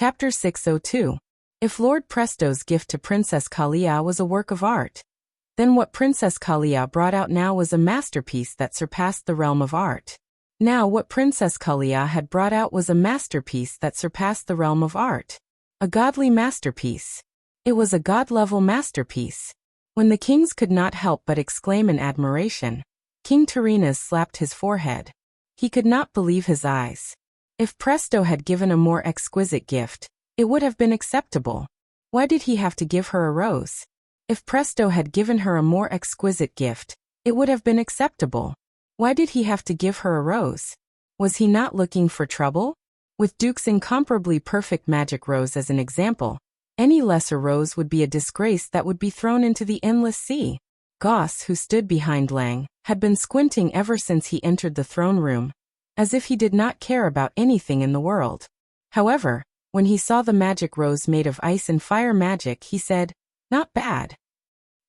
Chapter 602. If Lord Presto's gift to Princess Kalia was a work of art, then what Princess Kalia brought out now was a masterpiece that surpassed the realm of art. Now what Princess Kalia had brought out was a masterpiece that surpassed the realm of art. A godly masterpiece. It was a god-level masterpiece. When the kings could not help but exclaim in admiration, King Tyrrhenes slapped his forehead. He could not believe his eyes. If Presto had given a more exquisite gift, it would have been acceptable. Why did he have to give her a rose? If Presto had given her a more exquisite gift, it would have been acceptable. Why did he have to give her a rose? Was he not looking for trouble? With Duke's incomparably perfect magic rose as an example, any lesser rose would be a disgrace that would be thrown into the endless sea. Goss, who stood behind Lang, had been squinting ever since he entered the throne room, as if he did not care about anything in the world. However, when he saw the magic rose made of ice and fire magic, he said, "Not bad."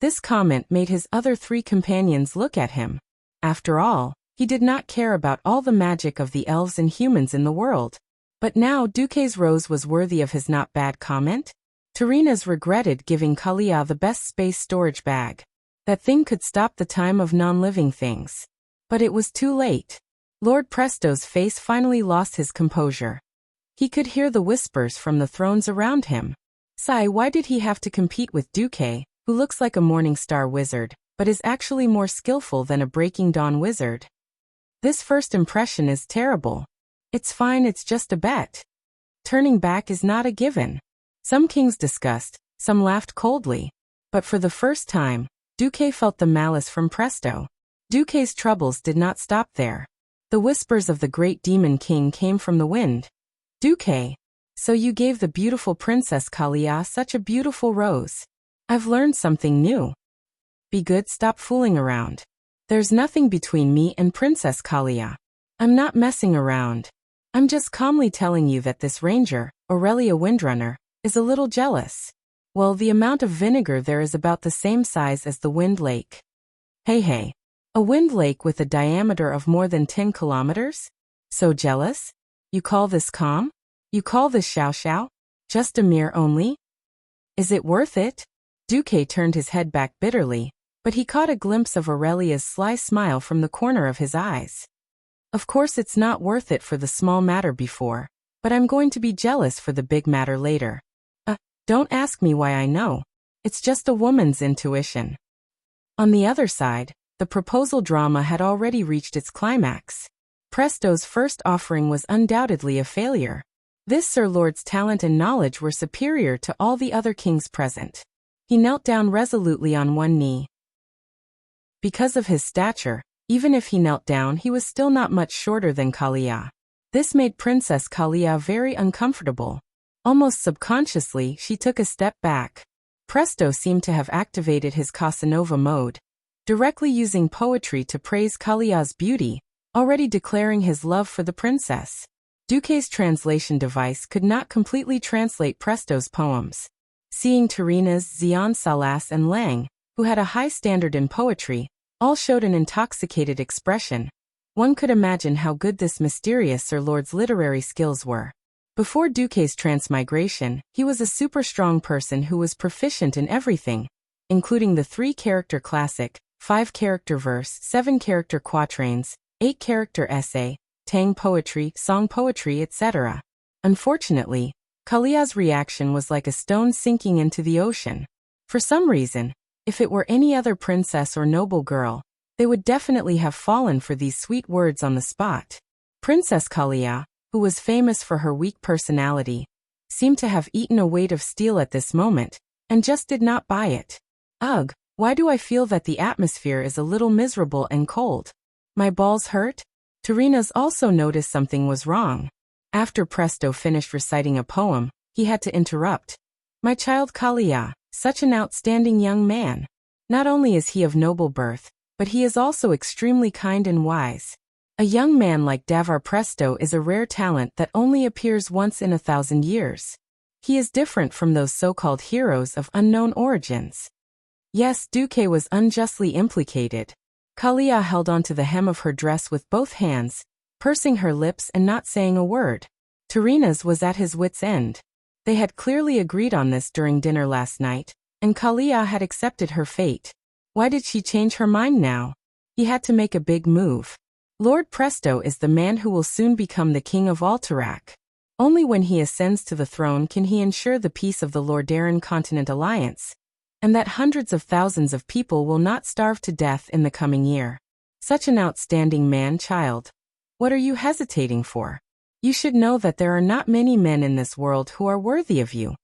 This comment made his other three companions look at him. After all, he did not care about all the magic of the elves and humans in the world. But now Duque's rose was worthy of his not bad comment. Tyrrhenes regretted giving Kalia the best space storage bag. That thing could stop the time of non-living things. But it was too late. Lord Presto's face finally lost his composure. He could hear the whispers from the thrones around him. Sigh, why did he have to compete with Duque, who looks like a morning star wizard, but is actually more skillful than a breaking dawn wizard? This first impression is terrible. It's fine, it's just a bet. Turning back is not a given. Some kings discussed, some laughed coldly. But for the first time, Duque felt the malice from Presto. Duque's troubles did not stop there. The whispers of the great demon king came from the wind. "Duque, so you gave the beautiful Princess Kalia such a beautiful rose. I've learned something new. Be good, stop fooling around. There's nothing between me and Princess Kalia. I'm not messing around. I'm just calmly telling you that this ranger, Aurelia Windrunner, is a little jealous. Well, the amount of vinegar there is about the same size as the Wind Lake." Hey. A wind lake with a diameter of more than 10 kilometers? So jealous? You call this calm? You call this xiao? Just a mere only? Is it worth it? Duque turned his head back bitterly, but he caught a glimpse of Aurelia's sly smile from the corner of his eyes. Of course it's not worth it for the small matter before, but I'm going to be jealous for the big matter later. Don't ask me why I know. It's just a woman's intuition. On the other side, the proposal drama had already reached its climax. Presto's first offering was undoubtedly a failure. This Sir Lord's talent and knowledge were superior to all the other kings present. He knelt down resolutely on one knee. Because of his stature, even if he knelt down, he was still not much shorter than Kalia. This made Princess Kalia very uncomfortable. Almost subconsciously, she took a step back. Presto seemed to have activated his Casanova mode, directly using poetry to praise Kalia's beauty, already declaring his love for the princess. Duque's translation device could not completely translate Presto's poems. Seeing Tyrrhenes, Xian Salas and Lang, who had a high standard in poetry, all showed an intoxicated expression, one could imagine how good this mysterious Sir Lord's literary skills were. Before Duque's transmigration, he was a super strong person who was proficient in everything, including the 3-character classic, 5-character verse, 7-character quatrains, 8-character essay, tang poetry, song poetry, etc. Unfortunately, Kalia's reaction was like a stone sinking into the ocean. For some reason, if it were any other princess or noble girl, they would definitely have fallen for these sweet words on the spot. Princess Kalia, who was famous for her weak personality, seemed to have eaten a weight of steel at this moment, and just did not buy it. Ugh, why do I feel that the atmosphere is a little miserable and cold? My balls hurt? Tyrrhenes also noticed something was wrong. After Presto finished reciting a poem, he had to interrupt. "My child Kalia, such an outstanding young man. Not only is he of noble birth, but he is also extremely kind and wise. A young man like Davar Presto is a rare talent that only appears once in 1,000 years. He is different from those so-called heroes of unknown origins." Yes, Duque was unjustly implicated. Kalia held onto the hem of her dress with both hands, pursing her lips and not saying a word. Tyrrhenes was at his wit's end. They had clearly agreed on this during dinner last night, and Kalia had accepted her fate. Why did she change her mind now? He had to make a big move. Lord Presto is the man who will soon become the king of Alterac. Only when he ascends to the throne can he ensure the peace of the Lordaeron Continent Alliance, and that hundreds of thousands of people will not starve to death in the coming year. Such an outstanding man, child. What are you hesitating for? You should know that there are not many men in this world who are worthy of you.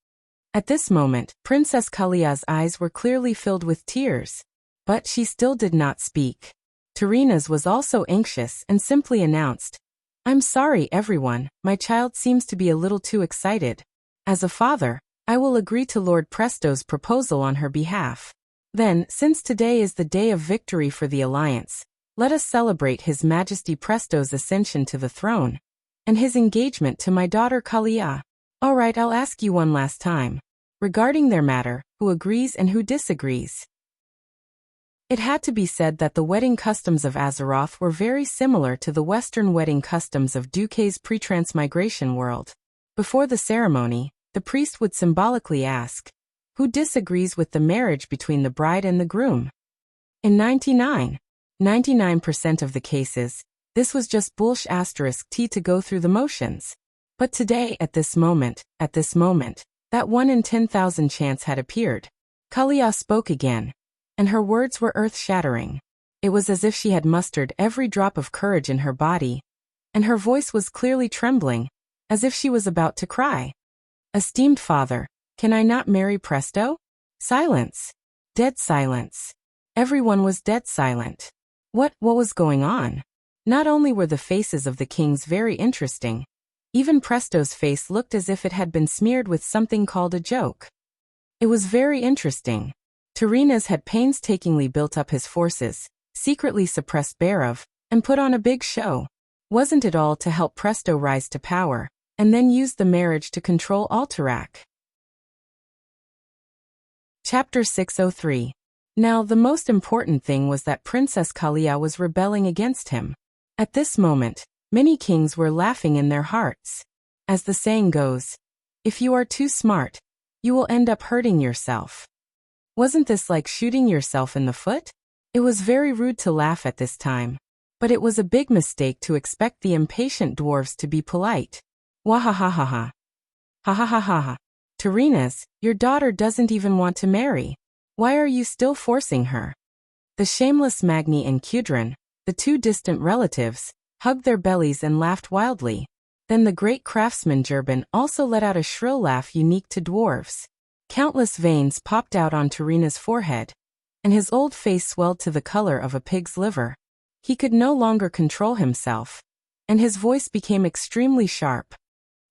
At this moment, Princess Kalia's eyes were clearly filled with tears, but she still did not speak. Tarina's was also anxious and simply announced, "I'm sorry, everyone, my child seems to be a little too excited. As a father, I will agree to Lord Presto's proposal on her behalf. Then, since today is the day of victory for the Alliance, let us celebrate His Majesty Presto's ascension to the throne, and his engagement to my daughter Kalia. All right, I'll ask you one last time. Regarding their matter, who agrees and who disagrees?" It had to be said that the wedding customs of Azeroth were very similar to the Western wedding customs of Duque's pre-transmigration world. Before the ceremony, the priest would symbolically ask, "Who disagrees with the marriage between the bride and the groom?" In 99% of the cases, this was just bullsh*t to go through the motions. But today, at this moment, that 1 in 10,000 chance had appeared. Kalia spoke again, and her words were earth-shattering. It was as if she had mustered every drop of courage in her body, and her voice was clearly trembling, as if she was about to cry. "Esteemed father, can I not marry Presto?" Silence. Dead silence. Everyone was dead silent. What was going on? Not only were the faces of the kings very interesting, even Presto's face looked as if it had been smeared with something called a joke. It was very interesting. Tarina's had painstakingly built up his forces, secretly suppressed Barov, and put on a big show. Wasn't it all to help Presto rise to power, and then use the marriage to control Alterac? Chapter 603. Now, the most important thing was that Princess Kalia was rebelling against him. At this moment, many kings were laughing in their hearts. As the saying goes, if you are too smart, you will end up hurting yourself. Wasn't this like shooting yourself in the foot? It was very rude to laugh at this time, but it was a big mistake to expect the impatient dwarves to be polite. Wahahaha. Ha ha ha ha ha. Tarina's, your daughter doesn't even want to marry. Why are you still forcing her? The shameless Magni and Kudrin, the two distant relatives, hugged their bellies and laughed wildly. Then the great craftsman Jurban also let out a shrill laugh unique to dwarves. Countless veins popped out on Tarina's forehead, and his old face swelled to the color of a pig's liver. He could no longer control himself, and his voice became extremely sharp.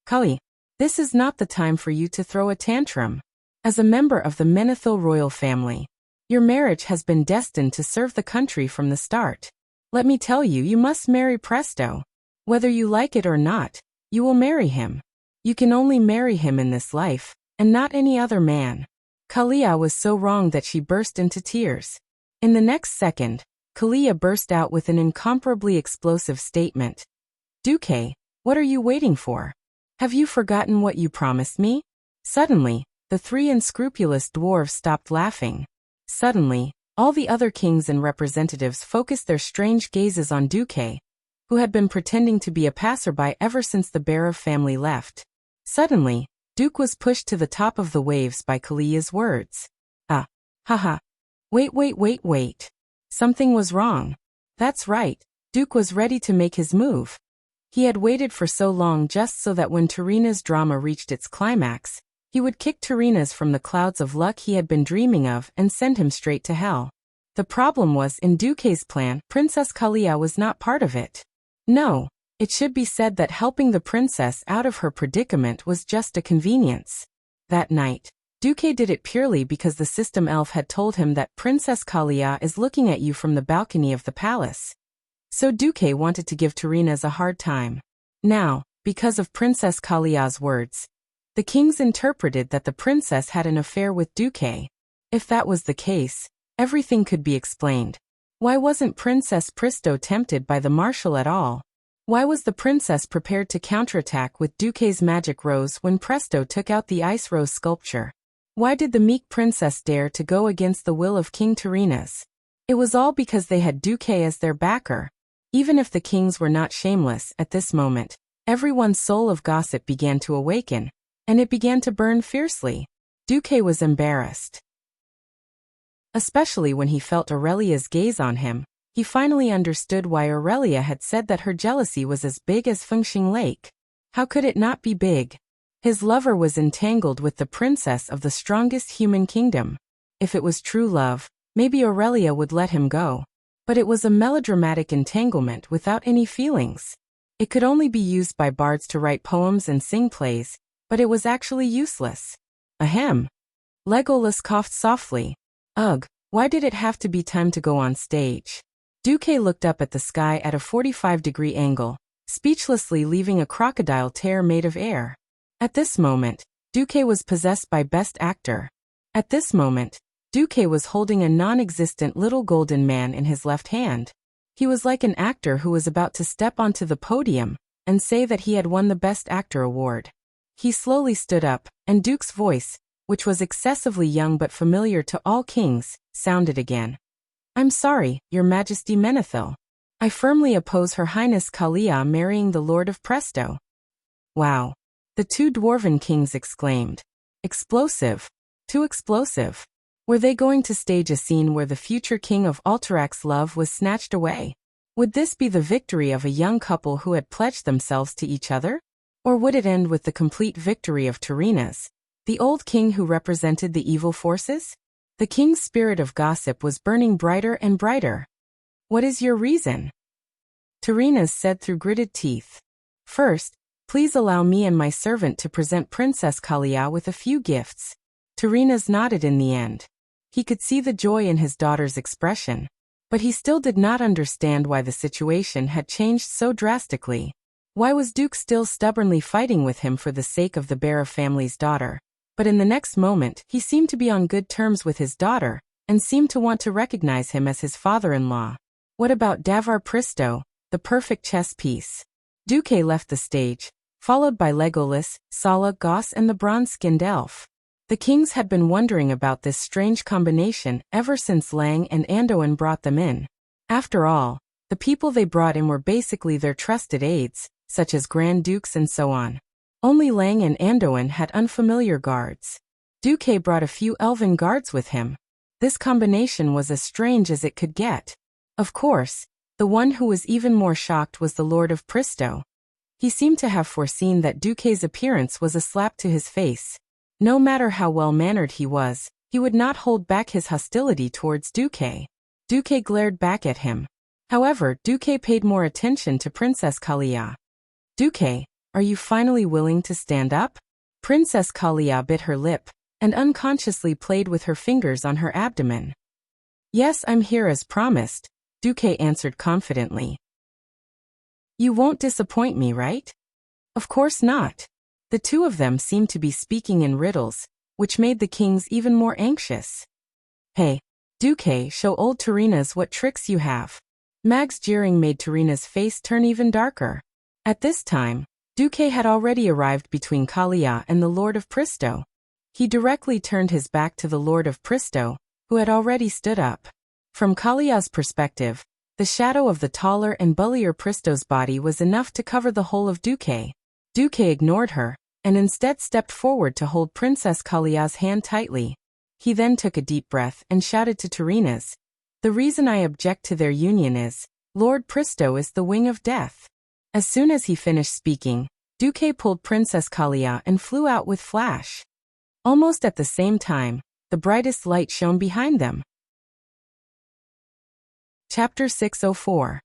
"Kali, this is not the time for you to throw a tantrum. As a member of the Menethil royal family, your marriage has been destined to serve the country from the start. Let me tell you, you must marry Presto. Whether you like it or not, you will marry him. You can only marry him in this life, and not any other man." Kalia was so wrong that she burst into tears. In the next second, Kalia burst out with an incomparably explosive statement. "Duque, what are you waiting for? Have you forgotten what you promised me?" Suddenly, the three unscrupulous dwarves stopped laughing. Suddenly, all the other kings and representatives focused their strange gazes on Duque, who had been pretending to be a passerby ever since the Barov family left. Suddenly, Duke was pushed to the top of the waves by Kalia's words. Haha. Wait. Something was wrong. That's right, Duke was ready to make his move. He had waited for so long just so that when Tarina's drama reached its climax, he would kick Tarina's from the clouds of luck he had been dreaming of and send him straight to hell. The problem was, in Duque's plan, Princess Kalia was not part of it. No. It should be said that helping the princess out of her predicament was just a convenience. That night, Duque did it purely because the system elf had told him that Princess Kalia is looking at you from the balcony of the palace. So Duque wanted to give Tarina's a hard time. Now, because of Princess Kalia's words, the kings interpreted that the princess had an affair with Duque. If that was the case, everything could be explained. Why wasn't Princess Presto tempted by the marshal at all? Why was the princess prepared to counterattack with Duque's magic rose when Presto took out the ice rose sculpture? Why did the meek princess dare to go against the will of King Tyrrhenus? It was all because they had Duque as their backer. Even if the kings were not shameless at this moment, everyone's soul of gossip began to awaken, and it began to burn fiercely. Duque was embarrassed. Especially when he felt Aurelia's gaze on him. He finally understood why Aurelia had said that her jealousy was as big as Fengxing Lake. How could it not be big? His lover was entangled with the princess of the strongest human kingdom. If it was true love, maybe Aurelia would let him go. But it was a melodramatic entanglement without any feelings. It could only be used by bards to write poems and sing plays, but it was actually useless. Ahem. Legolas coughed softly. Ugh, why did it have to be time to go on stage? Duque looked up at the sky at a 45-degree angle, speechlessly leaving a crocodile tear made of air. At this moment, Duque was possessed by Best Actor. At this moment, Duque was holding a non-existent little golden man in his left hand. He was like an actor who was about to step onto the podium and say that he had won the Best Actor award. He slowly stood up, and Duke's voice, which was excessively young but familiar to all kings, sounded again. I'm sorry, Your Majesty Menethil. I firmly oppose Her Highness Kalia marrying the Lord of Presto. Wow. The two dwarven kings exclaimed. Explosive. Too explosive. Were they going to stage a scene where the future king of Alterax's love was snatched away? Would this be the victory of a young couple who had pledged themselves to each other? Or would it end with the complete victory of Tyrrhenus, the old king who represented the evil forces? The king's spirit of gossip was burning brighter and brighter. What is your reason? Tyrrhenus said through gritted teeth. First, please allow me and my servant to present Princess Kalia with a few gifts. Tyrrhenus nodded in the end. He could see the joy in his daughter's expression, but he still did not understand why the situation had changed so drastically. Why was Duke still stubbornly fighting with him for the sake of the Bear family's daughter? But in the next moment, he seemed to be on good terms with his daughter, and seemed to want to recognize him as his father-in-law. What about Davar Pristo, the perfect chess piece? Duque left the stage, followed by Legolas, Sala, Goss and the bronze-skinned elf. The kings had been wondering about this strange combination ever since Lang and Anduin brought them in. After all, the people they brought in were basically their trusted aides, such as Grand Dukes and so on. Only Lang and Anduin had unfamiliar guards. Duque brought a few elven guards with him. This combination was as strange as it could get. Of course, the one who was even more shocked was the Lord of Pristo. He seemed to have foreseen that Duque's appearance was a slap to his face. No matter how well-mannered he was, he would not hold back his hostility towards Duque. Duque glared back at him. However, Duque paid more attention to Princess Kalia. Duque, are you finally willing to stand up? Princess Kalia bit her lip, and unconsciously played with her fingers on her abdomen. Yes, I'm here as promised, Duque answered confidently. You won't disappoint me, right? Of course not. The two of them seemed to be speaking in riddles, which made the kings even more anxious. Hey, Duque, show old Tyrrhenus what tricks you have. Mag's jeering made Tyrrhenus' face turn even darker. At this time, Duque had already arrived between Kalia and the Lord of Pristo. He directly turned his back to the Lord of Pristo, who had already stood up. From Kalia's perspective, the shadow of the taller and bullier Pristo's body was enough to cover the whole of Duque. Duque ignored her, and instead stepped forward to hold Princess Kalia's hand tightly. He then took a deep breath and shouted to Tyrrhenus, "The reason I object to their union is, Lord Pristo is the wing of death." As soon as he finished speaking, Duque pulled Princess Kalia and flew out with flash. Almost at the same time, the brightest light shone behind them. Chapter 604.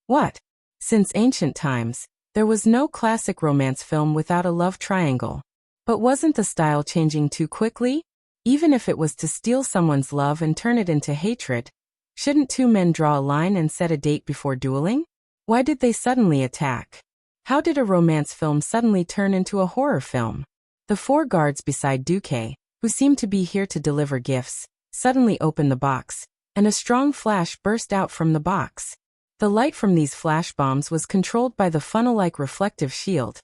What? Since ancient times, there was no classic romance film without a love triangle. But wasn't the style changing too quickly? Even if it was to steal someone's love and turn it into hatred, shouldn't two men draw a line and set a date before dueling? Why did they suddenly attack? How did a romance film suddenly turn into a horror film? The four guards beside Duque, who seemed to be here to deliver gifts, suddenly opened the box, and a strong flash burst out from the box. The light from these flash bombs was controlled by the funnel-like reflective shield,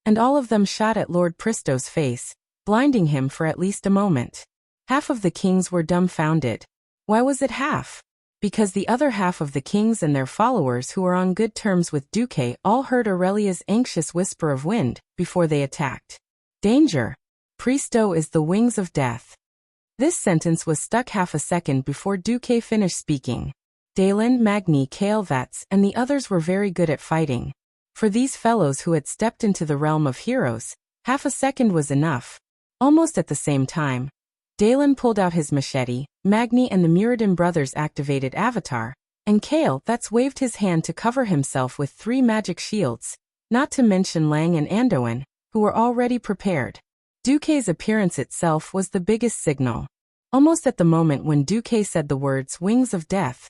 and all of them shot at Lord Pristo's face, blinding him for at least a moment. Half of the kings were dumbfounded. Why was it half? Because the other half of the kings and their followers who were on good terms with Duque all heard Aurelia's anxious whisper of wind before they attacked. Danger! Pristo is the wings of death. This sentence was stuck half a second before Duque finished speaking. Dalen, Magni, Kael'Vats, and the others were very good at fighting. For these fellows who had stepped into the realm of heroes, half a second was enough. Almost at the same time, Dalen pulled out his machete, Magni and the Muradin brothers activated Avatar, and Kael'Vats waved his hand to cover himself with 3 magic shields, not to mention Lang and Anduin, who were already prepared. Duque's appearance itself was the biggest signal. Almost at the moment when Duque said the words "Wings of Death,"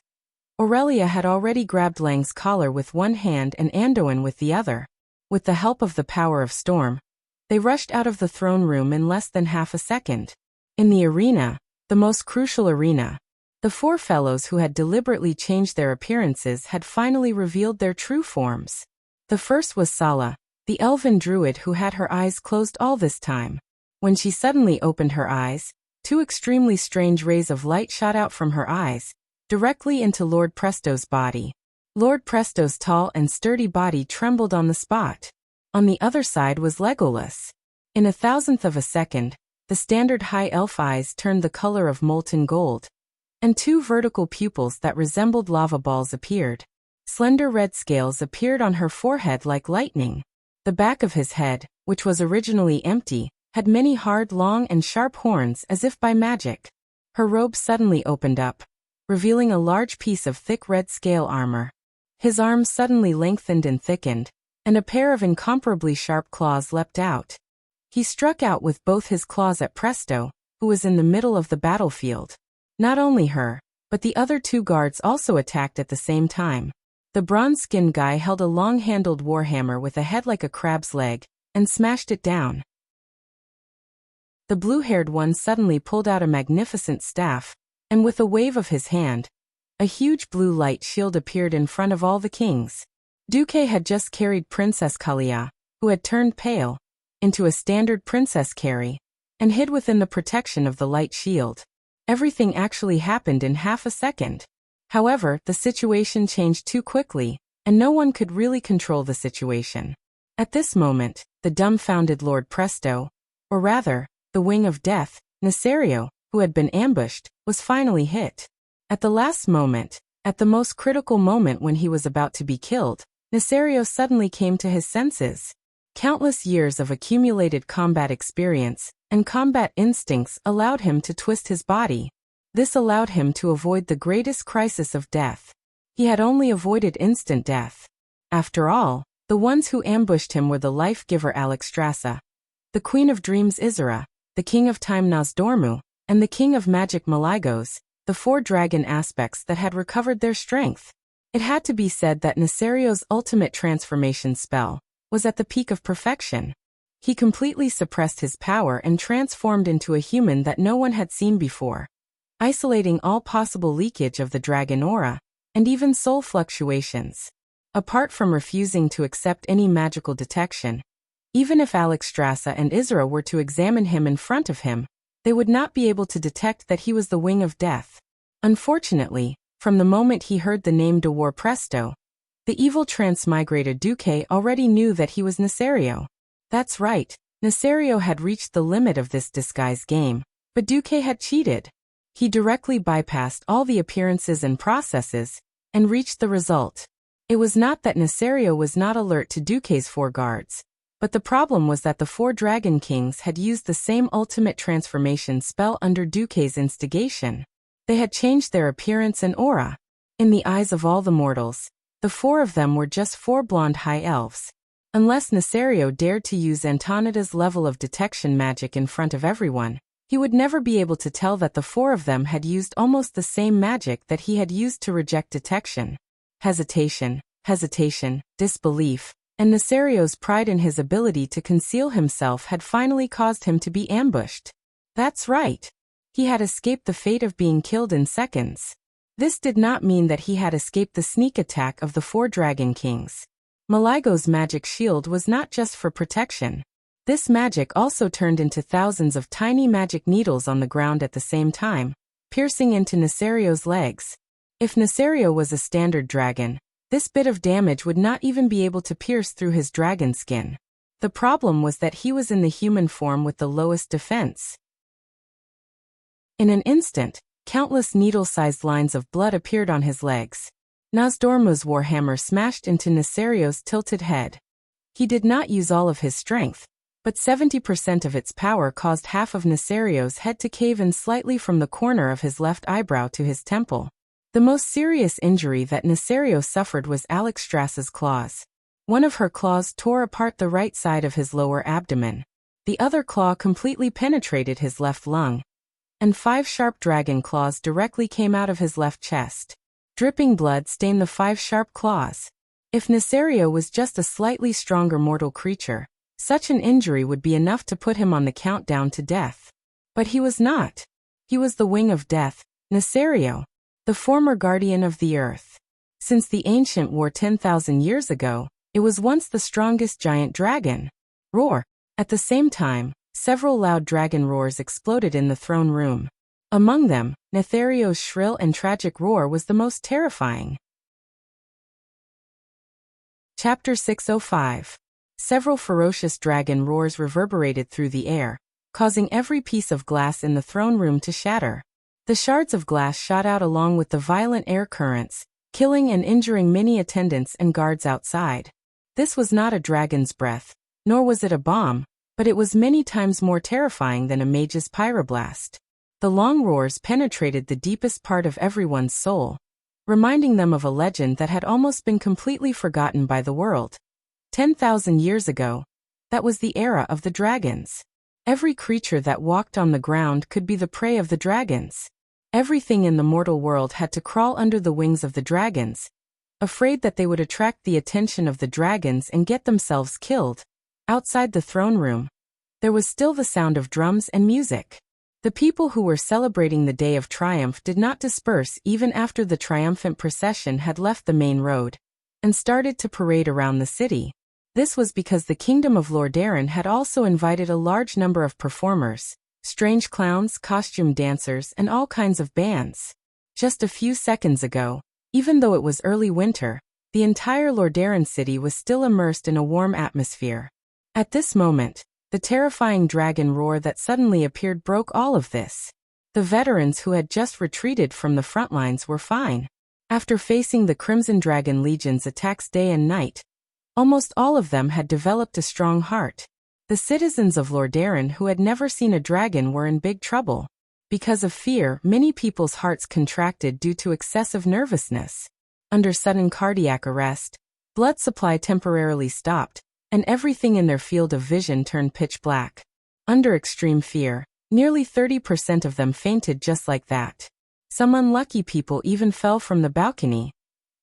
Aurelia had already grabbed Lang's collar with one hand and Anduin with the other. With the help of the power of Storm, they rushed out of the throne room in less than half a second. In the arena, the most crucial arena, the 4 fellows who had deliberately changed their appearances had finally revealed their true forms. The first was Sala, the elven druid who had her eyes closed all this time. When she suddenly opened her eyes, 2 extremely strange rays of light shot out from her eyes, directly into Lord Presto's body. Lord Presto's tall and sturdy body trembled on the spot. On the other side was Legolas. In a thousandth of a second, the standard high elf eyes turned the color of molten gold, and 2 vertical pupils that resembled lava balls appeared. Slender red scales appeared on her forehead like lightning. The back of his head, which was originally empty, had many hard, long, and sharp horns as if by magic. Her robe suddenly opened up, revealing a large piece of thick red scale armor. His arms suddenly lengthened and thickened, and a pair of incomparably sharp claws leapt out. He struck out with both his claws at Presto, who was in the middle of the battlefield. Not only her, but the other 2 guards also attacked at the same time. The bronze-skinned guy held a long-handled warhammer with a head like a crab's leg, and smashed it down. The blue-haired one suddenly pulled out a magnificent staff, and with a wave of his hand, a huge blue light shield appeared in front of all the kings. Duque had just carried Princess Kalia, who had turned pale, into a standard princess carry, and hid within the protection of the light shield. Everything actually happened in half a second. However, the situation changed too quickly, and no one could really control the situation. At this moment, the dumbfounded Lord Presto, or rather, the Wing of Death, Nesario, who had been ambushed, was finally hit. At the last moment, at the most critical moment when he was about to be killed, Nesario suddenly came to his senses. Countless years of accumulated combat experience and combat instincts allowed him to twist his body. This allowed him to avoid the greatest crisis of death. He had only avoided instant death. After all, the ones who ambushed him were the life-giver Alexstrasza, the Queen of Dreams Isra, the King of Time Nozdormu, and the King of Magic Malygos, the 4 dragon aspects that had recovered their strength. It had to be said that Nesario's ultimate transformation spell was at the peak of perfection. He completely suppressed his power and transformed into a human that no one had seen before, isolating all possible leakage of the dragon aura, and even soul fluctuations. Apart from refusing to accept any magical detection, even if Alexstrasza and Isra were to examine him in front of him, they would not be able to detect that he was the Wing of Death. Unfortunately, from the moment he heard the name de War Presto, the evil transmigrator Duque already knew that he was Nesario. That's right, Nesario had reached the limit of this disguise game, but Duque had cheated. He directly bypassed all the appearances and processes, and reached the result. It was not that Nesario was not alert to Duque's 4 guards, but the problem was that the 4 Dragon Kings had used the same ultimate transformation spell under Duque's instigation. They had changed their appearance and aura. In the eyes of all the mortals, the 4 of them were just 4 blonde high elves. Unless Nesario dared to use Antonida's level of detection magic in front of everyone, he would never be able to tell that the 4 of them had used almost the same magic that he had used to reject detection. Hesitation, disbelief, and Nesario's pride in his ability to conceal himself had finally caused him to be ambushed. That's right. He had escaped the fate of being killed in seconds. This did not mean that he had escaped the sneak attack of the 4 Dragon Kings. Maligo's magic shield was not just for protection. This magic also turned into thousands of tiny magic needles on the ground at the same time, piercing into Nesario's legs. If Nesario was a standard dragon, this bit of damage would not even be able to pierce through his dragon skin. The problem was that he was in the human form with the lowest defense. In an instant, countless needle-sized lines of blood appeared on his legs. Nozdormu's warhammer smashed into Nesario's tilted head. He did not use all of his strength, but 70% of its power caused half of Nesario's head to cave in slightly from the corner of his left eyebrow to his temple. The most serious injury that Nesario suffered was Alexstrasza's claws. One of her claws tore apart the right side of his lower abdomen. The other claw completely penetrated his left lung, and 5 sharp dragon claws directly came out of his left chest. Dripping blood stained the 5 sharp claws. If Nesario was just a slightly stronger mortal creature, such an injury would be enough to put him on the countdown to death. But he was not. He was the wing of death, Nesario, the former guardian of the earth. Since the ancient war 10,000 years ago, it was once the strongest giant dragon. Roar! At the same time, several loud dragon roars exploded in the throne room. Among them, Nethario's shrill and tragic roar was the most terrifying. Chapter 605. Several ferocious dragon roars reverberated through the air, causing every piece of glass in the throne room to shatter. The shards of glass shot out along with the violent air currents, killing and injuring many attendants and guards outside. This was not a dragon's breath, nor was it a bomb, but it was many times more terrifying than a mage's pyroblast. The long roars penetrated the deepest part of everyone's soul, reminding them of a legend that had almost been completely forgotten by the world. 10,000 years ago, that was the era of the dragons. Every creature that walked on the ground could be the prey of the dragons. Everything in the mortal world had to crawl under the wings of the dragons, afraid that they would attract the attention of the dragons and get themselves killed. Outside the throne room, there was still the sound of drums and music. The people who were celebrating the Day of Triumph did not disperse even after the triumphant procession had left the main road and started to parade around the city. This was because the kingdom of Lordaeron had also invited a large number of performers, strange clowns, costume dancers, and all kinds of bands. Just a few seconds ago, even though it was early winter, the entire Lordaeron city was still immersed in a warm atmosphere. At this moment, the terrifying dragon roar that suddenly appeared broke all of this. The veterans who had just retreated from the front lines were fine. After facing the Crimson Dragon Legion's attacks day and night, almost all of them had developed a strong heart. The citizens of Lordaeron who had never seen a dragon were in big trouble. Because of fear, many people's hearts contracted due to excessive nervousness. Under sudden cardiac arrest, blood supply temporarily stopped, and everything in their field of vision turned pitch black. Under extreme fear, nearly 30% of them fainted just like that. Some unlucky people even fell from the balcony.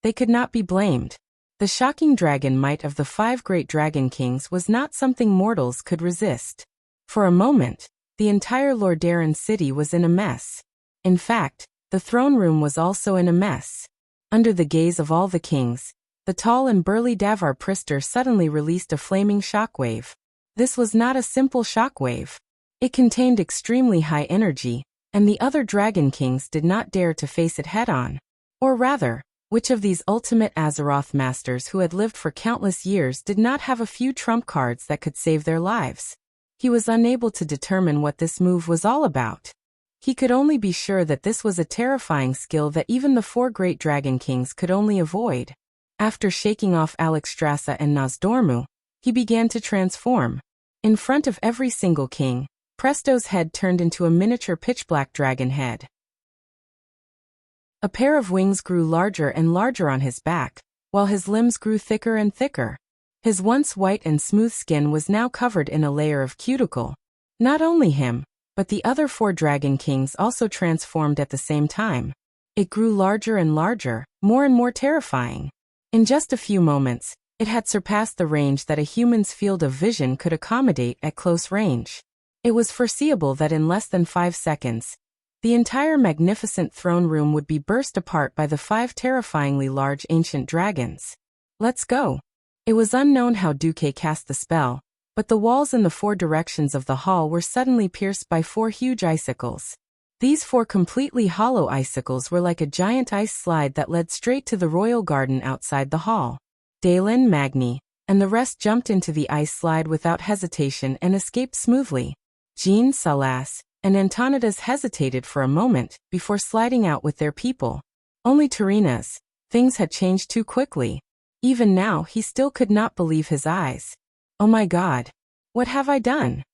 They could not be blamed. The shocking dragon might of the 5 great dragon kings was not something mortals could resist. For a moment, the entire Lordaeron city was in a mess. In fact, the throne room was also in a mess. Under the gaze of all the kings, the tall and burly Davar Priester suddenly released a flaming shockwave. This was not a simple shockwave. It contained extremely high energy, and the other dragon kings did not dare to face it head-on. Or rather, which of these ultimate Azeroth masters who had lived for countless years did not have a few trump cards that could save their lives? He was unable to determine what this move was all about. He could only be sure that this was a terrifying skill that even the 4 great dragon kings could only avoid. After shaking off Alexstrasza and Nozdormu, he began to transform. In front of every single king, Presto's head turned into a miniature pitch-black dragon head. A pair of wings grew larger and larger on his back, while his limbs grew thicker and thicker. His once white and smooth skin was now covered in a layer of cuticle. Not only him, but the other 4 dragon kings also transformed at the same time. It grew larger and larger, more and more terrifying. In just a few moments, it had surpassed the range that a human's field of vision could accommodate at close range. It was foreseeable that in less than 5 seconds, The entire magnificent throne room would be burst apart by the 5 terrifyingly large ancient dragons. Let's go. It was unknown how Duque cast the spell, but the walls in the 4 directions of the hall were suddenly pierced by 4 huge icicles. These 4 completely hollow icicles were like a giant ice slide that led straight to the royal garden outside the hall. Dalen, Magni, and the rest jumped into the ice slide without hesitation and escaped smoothly. Jean, Salas, and Antonidas hesitated for a moment before sliding out with their people. Only Tyrrhena's. Things had changed too quickly. Even now he still could not believe his eyes. Oh my God. What have I done?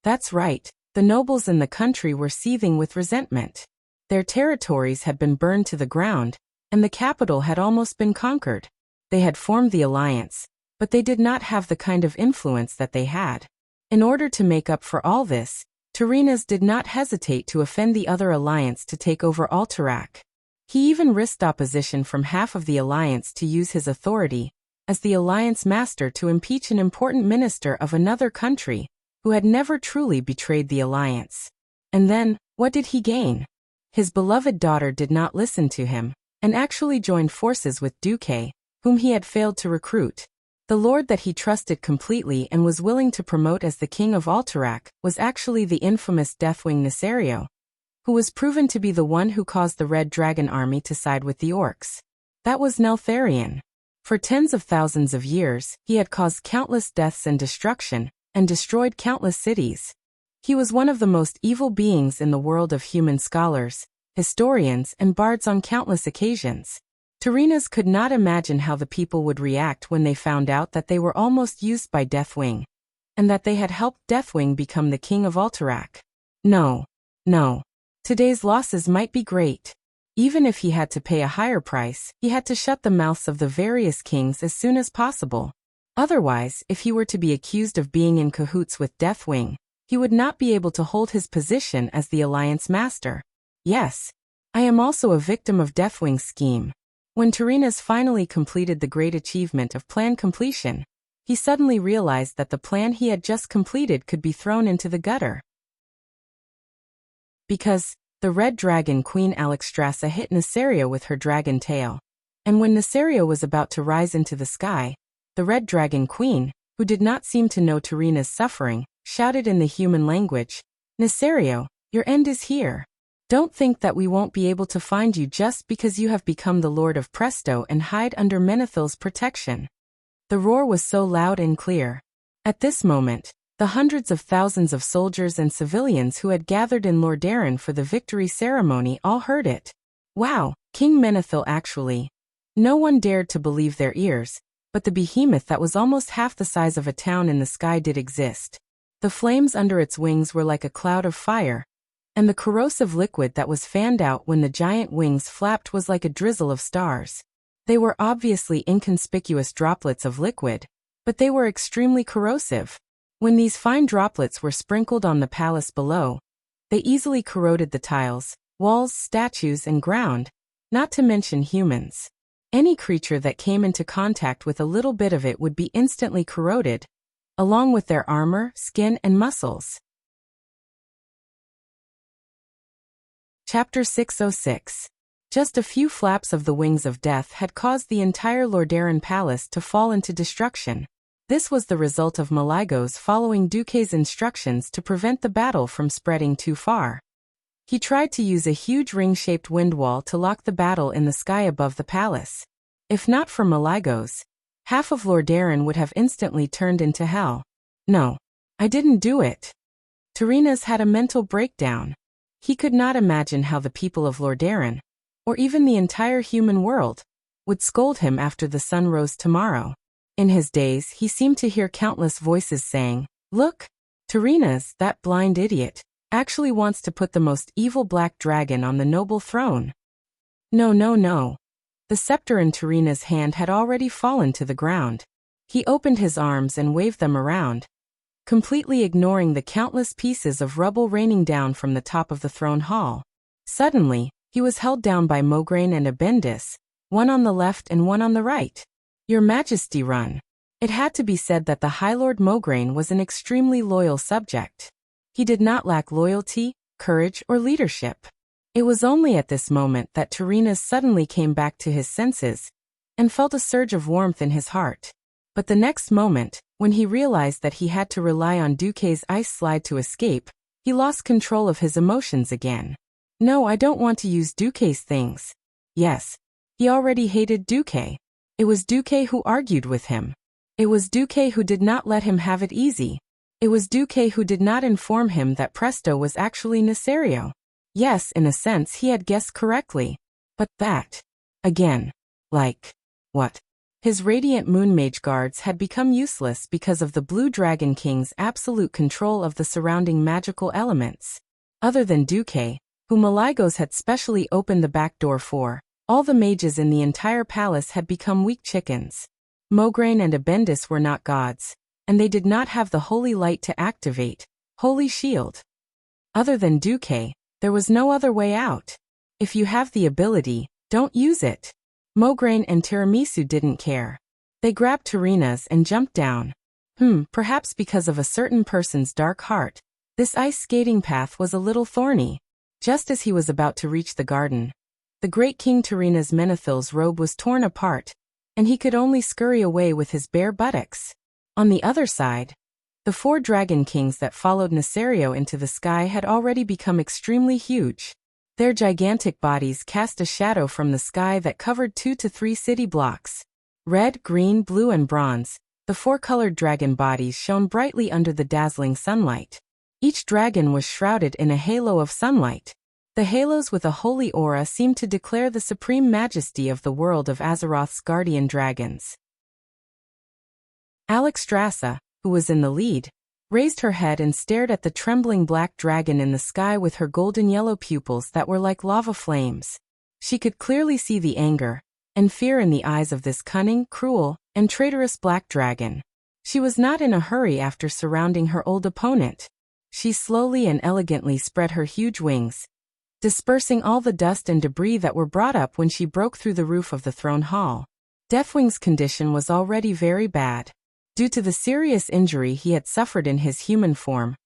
That's right. The nobles in the country were seething with resentment. Their territories had been burned to the ground, and the capital had almost been conquered. They had formed the alliance, but they did not have the kind of influence that they had. In order to make up for all this, Tyrrhenas did not hesitate to offend the other alliance to take over Alterac. He even risked opposition from half of the alliance to use his authority as the alliance master to impeach an important minister of another country who had never truly betrayed the alliance. And then, what did he gain? His beloved daughter did not listen to him, and actually joined forces with Duque, whom he had failed to recruit. The lord that he trusted completely and was willing to promote as the king of Alterac was actually the infamous Deathwing Nesario, who was proven to be the one who caused the Red Dragon army to side with the orcs. That was Neltharion. For tens of thousands of years, he had caused countless deaths and destruction, and destroyed countless cities. He was one of the most evil beings in the world of human scholars, historians, and bards on countless occasions. Tyrrhenas could not imagine how the people would react when they found out that they were almost used by Deathwing, and that they had helped Deathwing become the king of Alterac. No. Today's losses might be great. Even if he had to pay a higher price, he had to shut the mouths of the various kings as soon as possible. Otherwise, if he were to be accused of being in cahoots with Deathwing, he would not be able to hold his position as the alliance master. Yes, I am also a victim of Deathwing's scheme. When Tyrrhenas finally completed the great achievement of plan completion, he suddenly realized that the plan he had just completed could be thrown into the gutter. Because the Red Dragon Queen Alexstrasza hit Nesario with her dragon tail. And when Nesario was about to rise into the sky, the Red Dragon Queen, who did not seem to know Tyrrhena's suffering, shouted in the human language, "Nesario, your end is here. Don't think that we won't be able to find you just because you have become the Lord of Presto and hide under Menethil's protection." The roar was so loud and clear. At this moment, the hundreds of thousands of soldiers and civilians who had gathered in Lordaeron for the victory ceremony all heard it. Wow, King Menethil actually. No one dared to believe their ears, but the behemoth that was almost half the size of a town in the sky did exist. The flames under its wings were like a cloud of fire, and the corrosive liquid that was fanned out when the giant wings flapped was like a drizzle of stars. They were obviously inconspicuous droplets of liquid, but they were extremely corrosive. When these fine droplets were sprinkled on the palace below, they easily corroded the tiles, walls, statues, and ground, not to mention humans. Any creature that came into contact with a little bit of it would be instantly corroded, along with their armor, skin, and muscles. Chapter 606. Just a few flaps of the wings of death had caused the entire Lordaeron palace to fall into destruction. This was the result of Maligos following Duque's instructions to prevent the battle from spreading too far. He tried to use a huge ring-shaped wind wall to lock the battle in the sky above the palace. If not for Maligos, half of Lordaeron would have instantly turned into hell. No, I didn't do it. Tyrrhenas had a mental breakdown. He could not imagine how the people of Lordaeron, or even the entire human world, would scold him after the sun rose tomorrow. In his days, he seemed to hear countless voices saying, "Look, Tyrrhenas, that blind idiot, actually wants to put the most evil black dragon on the noble throne." No. The scepter in Tyrrhenas' hand had already fallen to the ground. He opened his arms and waved them around, completely ignoring the countless pieces of rubble raining down from the top of the throne hall. Suddenly, he was held down by Mograine and Abendis, one on the left and one on the right. "Your Majesty, run." It had to be said that the High Lord Mograine was an extremely loyal subject. He did not lack loyalty, courage, or leadership. It was only at this moment that Tyrrhena's suddenly came back to his senses and felt a surge of warmth in his heart. But the next moment, when he realized that he had to rely on Duque's ice slide to escape, he lost control of his emotions again. No, I don't want to use Duque's things. Yes. He already hated Duque. It was Duque who argued with him. It was Duque who did not let him have it easy. It was Duque who did not inform him that Presto was actually Nesario. Yes, in a sense he had guessed correctly. But that, again, like, what? His Radiant Moon Mage guards had become useless because of the Blue Dragon King's absolute control of the surrounding magical elements. Other than Duque, who Malygos had specially opened the back door for, all the mages in the entire palace had become weak chickens. Mograine and Abendis were not gods, and they did not have the holy light to activate, Holy Shield. Other than Duque, there was no other way out. If you have the ability, don't use it. Mograine and Tiramisu didn't care. They grabbed Tyrrhena's and jumped down. Perhaps because of a certain person's dark heart, this ice skating path was a little thorny. Just as he was about to reach the garden, the great King Tyrrhena's Menethil's robe was torn apart, and he could only scurry away with his bare buttocks. On the other side, the 4 dragon kings that followed Nesario into the sky had already become extremely huge. Their gigantic bodies cast a shadow from the sky that covered 2 to 3 city blocks. Red, green, blue, and bronze, the 4-colored dragon bodies shone brightly under the dazzling sunlight. Each dragon was shrouded in a halo of sunlight. The halos with a holy aura seemed to declare the supreme majesty of the world of Azeroth's guardian dragons. Alexstrasza, who was in the lead, raised her head and stared at the trembling black dragon in the sky with her golden yellow pupils that were like lava flames. She could clearly see the anger and fear in the eyes of this cunning, cruel, and traitorous black dragon. She was not in a hurry after surrounding her old opponent. She slowly and elegantly spread her huge wings, dispersing all the dust and debris that were brought up when she broke through the roof of the throne hall. Deathwing's condition was already very bad, due to the serious injury he had suffered in his human form.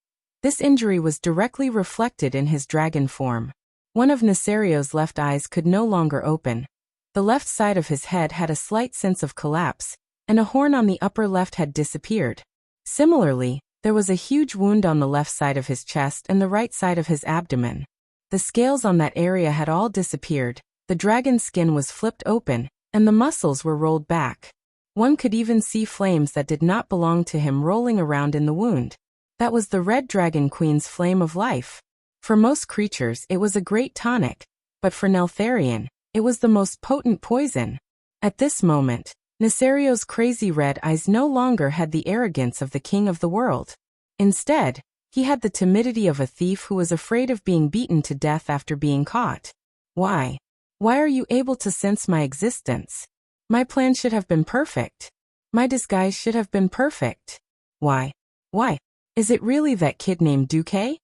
This injury was directly reflected in his dragon form. One of Nesario's left eyes could no longer open. The left side of his head had a slight sense of collapse, and a horn on the upper left had disappeared. Similarly, there was a huge wound on the left side of his chest and the right side of his abdomen. The scales on that area had all disappeared, the dragon's skin was flipped open, and the muscles were rolled back. One could even see flames that did not belong to him rolling around in the wound. That was the Red Dragon Queen's flame of life. For most creatures it was a great tonic, but for Neltharion, it was the most potent poison. At this moment, Nesario's crazy red eyes no longer had the arrogance of the king of the world. Instead, he had the timidity of a thief who was afraid of being beaten to death after being caught. Why? Why are you able to sense my existence? My plan should have been perfect. My disguise should have been perfect. Why? Why? Is it really that kid named Duque?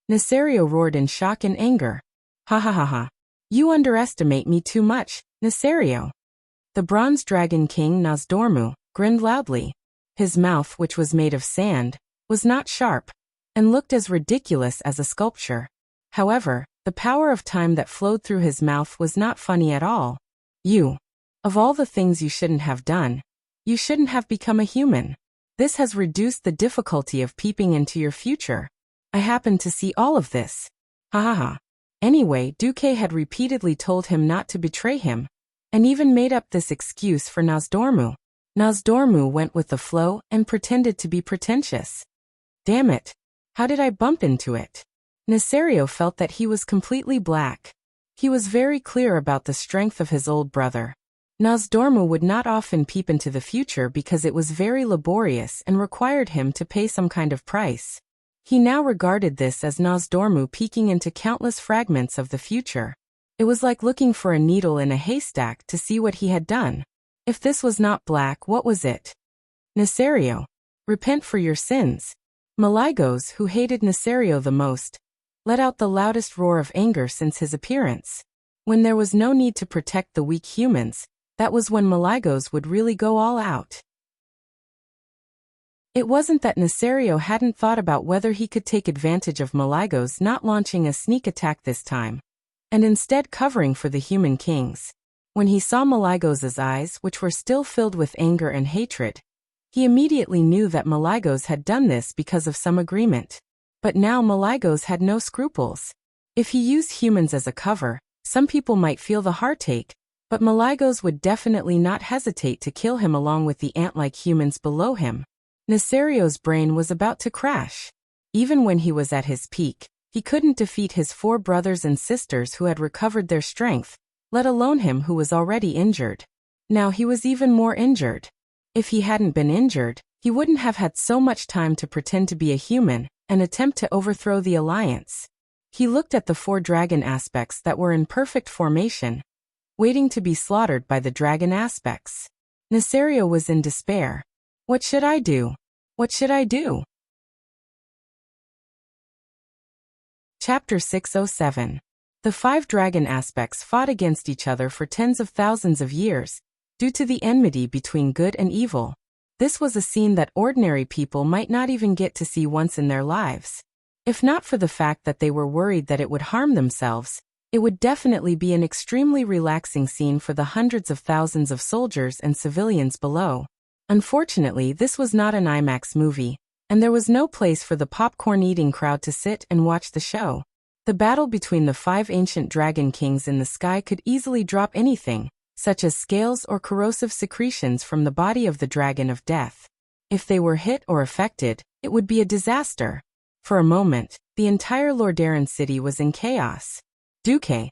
Nesario roared in shock and anger. Ha ha ha ha. You underestimate me too much, Nesario. The Bronze Dragon King Nosdormu grinned loudly. His mouth, which was made of sand, was not sharp, and looked as ridiculous as a sculpture. However, the power of time that flowed through his mouth was not funny at all. You. Of all the things you shouldn't have done, you shouldn't have become a human. This has reduced the difficulty of peeping into your future. I happened to see all of this. Ha ha ha. Anyway, Duque had repeatedly told him not to betray him, and even made up this excuse for Nosdormu. Nosdormu went with the flow and pretended to be pretentious. Damn it. How did I bump into it? Nesario felt that he was completely black. He was very clear about the strength of his old brother. Nosdormu would not often peep into the future because it was very laborious and required him to pay some kind of price. He now regarded this as Nosdormu peeking into countless fragments of the future. It was like looking for a needle in a haystack to see what he had done. If this was not black, what was it? Nesario, repent for your sins. Malygos, who hated Nesario the most, let out the loudest roar of anger since his appearance. When there was no need to protect the weak humans, that was when Malygos would really go all out. It wasn't that Nesario hadn't thought about whether he could take advantage of Malygos not launching a sneak attack this time. and instead covering for the human kings. When he saw Malygos's eyes, which were still filled with anger and hatred, he immediately knew that Malygos had done this because of some agreement. But now Malygos had no scruples. If he used humans as a cover, some people might feel the heartache, but Malygos would definitely not hesitate to kill him along with the ant-like humans below him. Nasario's brain was about to crash. Even when he was at his peak, he couldn't defeat his 4 brothers and sisters who had recovered their strength, let alone him who was already injured. Now he was even more injured. If he hadn't been injured, he wouldn't have had so much time to pretend to be a human and attempt to overthrow the alliance. He looked at the 4 dragon aspects that were in perfect formation, waiting to be slaughtered by the dragon aspects. Nasario was in despair. What should I do? What should I do? Chapter 607. The 5 dragon aspects fought against each other for tens of thousands of years, due to the enmity between good and evil. This was a scene that ordinary people might not even get to see once in their lives. If not for the fact that they were worried that it would harm themselves, it would definitely be an extremely relaxing scene for the hundreds of thousands of soldiers and civilians below. Unfortunately, this was not an IMAX movie, and there was no place for the popcorn-eating crowd to sit and watch the show. The battle between the 5 ancient dragon kings in the sky could easily drop anything, such as scales or corrosive secretions from the body of the dragon of death. If they were hit or affected, it would be a disaster. For a moment, the entire Lordaeron city was in chaos. Duque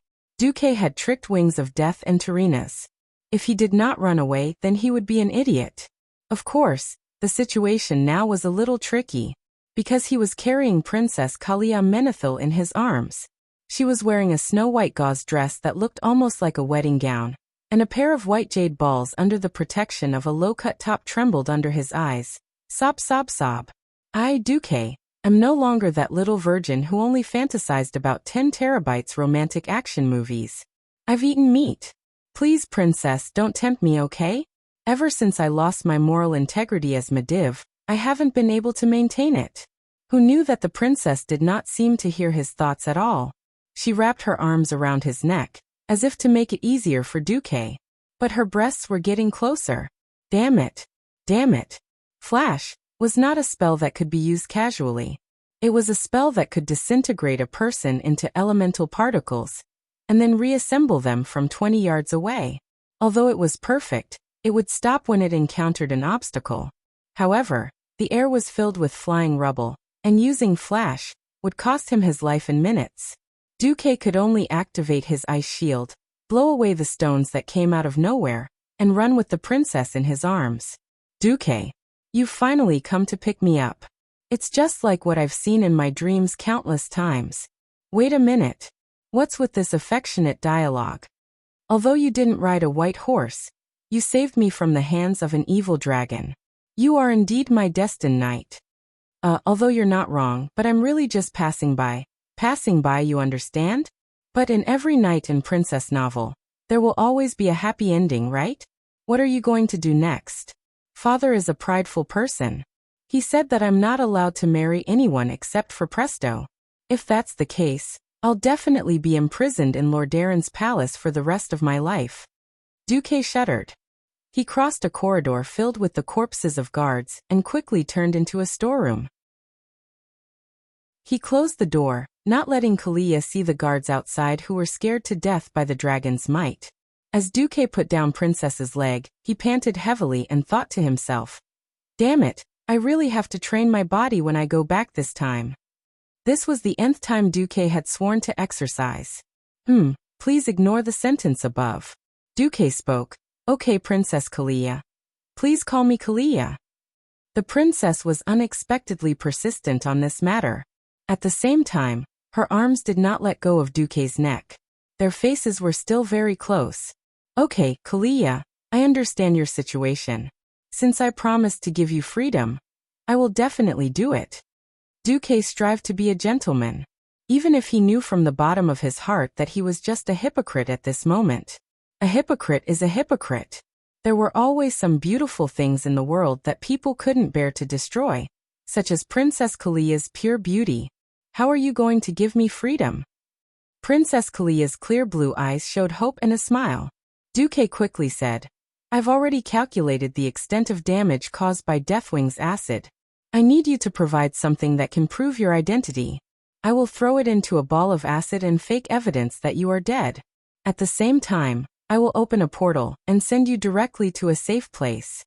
had tricked Wings of Death and Tyrannus. If he did not run away, then he would be an idiot. Of course, the situation now was a little tricky, because he was carrying Princess Kalia Menethil in his arms. She was wearing a snow-white gauze dress that looked almost like a wedding gown, and a pair of white jade balls under the protection of a low-cut top trembled under his eyes. Sob, sob, sob. I, Duque, am no longer that little virgin who only fantasized about 10 terabytes romantic action movies. I've eaten meat. Please, princess, don't tempt me, okay? Ever since I lost my moral integrity as Mediv, I haven't been able to maintain it. Who knew that the princess did not seem to hear his thoughts at all? She wrapped her arms around his neck, as if to make it easier for Duque. But her breasts were getting closer. Damn it. Damn it. Flash was not a spell that could be used casually. It was a spell that could disintegrate a person into elemental particles, and then reassemble them from 20 yards away. Although it was perfect, it would stop when it encountered an obstacle. However, the air was filled with flying rubble, and using Flash would cost him his life in minutes. Duque could only activate his ice shield, blow away the stones that came out of nowhere, and run with the princess in his arms. Duque, you've finally come to pick me up. It's just like what I've seen in my dreams countless times. Wait a minute. What's with this affectionate dialogue? Although you didn't ride a white horse, you saved me from the hands of an evil dragon. You are indeed my destined knight. Although you're not wrong, but I'm really just passing by. Passing by, you understand? But in every knight and princess novel, there will always be a happy ending, right? What are you going to do next? Father is a prideful person. He said that I'm not allowed to marry anyone except for Presto. If that's the case, I'll definitely be imprisoned in Lordaeron's palace for the rest of my life. Duque shuddered. He crossed a corridor filled with the corpses of guards and quickly turned into a storeroom. He closed the door, not letting Kalia see the guards outside who were scared to death by the dragon's might. As Duque put down Princess's leg, he panted heavily and thought to himself, "Damn it, I really have to train my body when I go back this time." This was the nth time Duque had sworn to exercise. Please ignore the sentence above. Duque spoke. Okay, Princess Kalia. Please call me Kalia. The princess was unexpectedly persistent on this matter. At the same time, her arms did not let go of Duque's neck. Their faces were still very close. Okay, Kalia, I understand your situation. Since I promised to give you freedom, I will definitely do it. Duque strived to be a gentleman, even if he knew from the bottom of his heart that he was just a hypocrite at this moment. A hypocrite is a hypocrite. There were always some beautiful things in the world that people couldn't bear to destroy, such as Princess Kalia's pure beauty. How are you going to give me freedom? Princess Kalia's clear blue eyes showed hope and a smile. Duque quickly said, I've already calculated the extent of damage caused by Deathwing's acid. I need you to provide something that can prove your identity. I will throw it into a ball of acid and fake evidence that you are dead. At the same time, I will open a portal and send you directly to a safe place.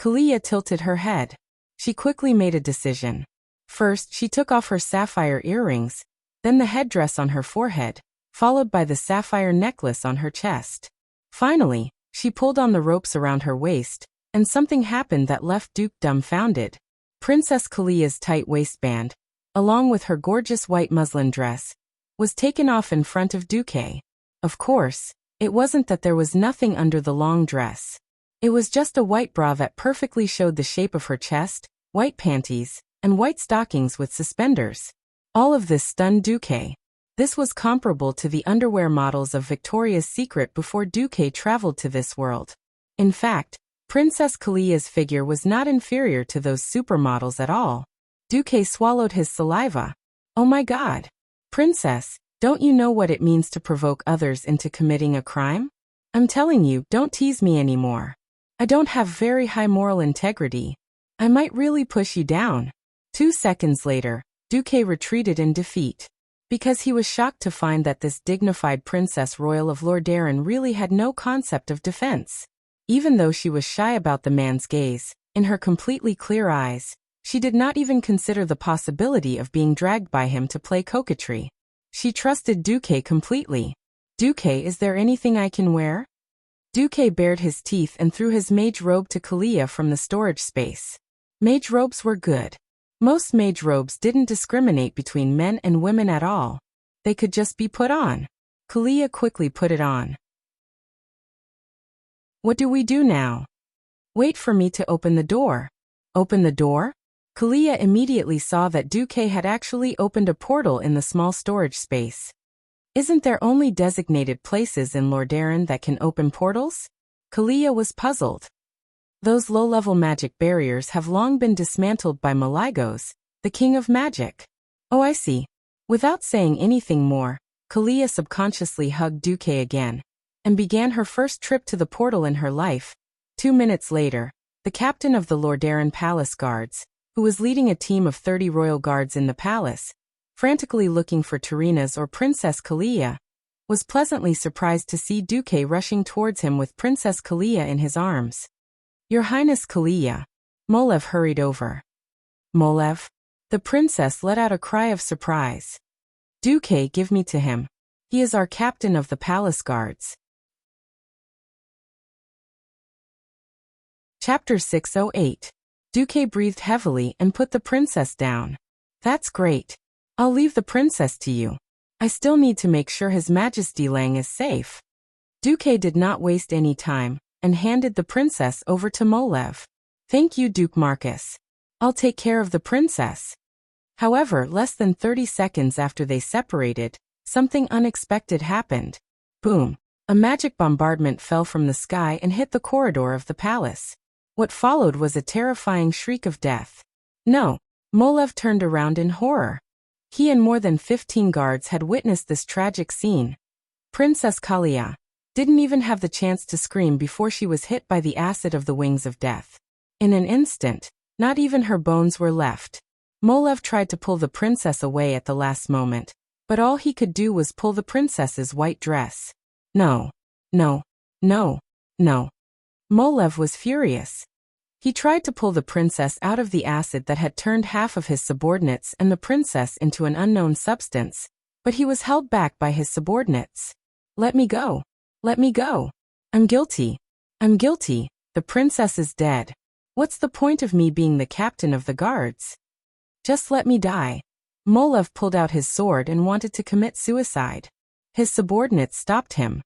Kalia tilted her head. She quickly made a decision. First, she took off her sapphire earrings, then the headdress on her forehead, followed by the sapphire necklace on her chest. Finally, she pulled on the ropes around her waist, and something happened that left Duke dumbfounded. Princess Kalia's tight waistband, along with her gorgeous white muslin dress, was taken off in front of Duque. Of course, it wasn't that there was nothing under the long dress. It was just a white bra that perfectly showed the shape of her chest, white panties, and white stockings with suspenders. All of this stunned Duque. This was comparable to the underwear models of Victoria's Secret before Duque traveled to this world. In fact, Princess Kalia's figure was not inferior to those supermodels at all. Duque swallowed his saliva. Oh my God! Princess, don't you know what it means to provoke others into committing a crime? I'm telling you, don't tease me anymore. I don't have very high moral integrity. I might really push you down. 2 seconds later, Duque retreated in defeat. Because he was shocked to find that this dignified Princess Royal of Lordaeron really had no concept of defense. Even though she was shy about the man's gaze, in her completely clear eyes, she did not even consider the possibility of being dragged by him to play coquetry. She trusted Duque completely. Duque, is there anything I can wear? Duque bared his teeth and threw his mage robe to Kalia from the storage space. Mage robes were good. Most mage robes didn't discriminate between men and women at all. They could just be put on. Kalia quickly put it on. What do we do now? Wait for me to open the door. Open the door? Kalia immediately saw that Duque had actually opened a portal in the small storage space. Isn't there only designated places in Lordaeron that can open portals? Kalia was puzzled. Those low-level magic barriers have long been dismantled by Maligos, the king of magic. Oh, I see. Without saying anything more, Kalia subconsciously hugged Duque again, and began her first trip to the portal in her life. 2 minutes later, the captain of the Lordaeron Palace Guards, who was leading a team of 30 royal guards in the palace, frantically looking for Tarina's or Princess Kalia, was pleasantly surprised to see Duque rushing towards him with Princess Kalia in his arms. Your Highness Kalia. Molev hurried over. Molev? The princess let out a cry of surprise. Duque, give me to him. He is our captain of the palace guards. Chapter 608. Duque breathed heavily and put the princess down. That's great. I'll leave the princess to you. I still need to make sure His Majesty Lang is safe. Duque did not waste any time, and handed the princess over to Molev. Thank you, Duke Marcus. I'll take care of the princess. However, less than 30 seconds after they separated, something unexpected happened. Boom! A magic bombardment fell from the sky and hit the corridor of the palace. What followed was a terrifying shriek of death. No! Molev turned around in horror. He and more than 15 guards had witnessed this tragic scene. Princess Kalia didn't even have the chance to scream before she was hit by the acid of the wings of death. In an instant, not even her bones were left. Molev tried to pull the princess away at the last moment, but all he could do was pull the princess's white dress. No. No. No. No. Molev was furious. He tried to pull the princess out of the acid that had turned half of his subordinates and the princess into an unknown substance, but he was held back by his subordinates. Let me go. Let me go. I'm guilty. I'm guilty. The princess is dead. What's the point of me being the captain of the guards? Just let me die. Molev pulled out his sword and wanted to commit suicide. His subordinates stopped him.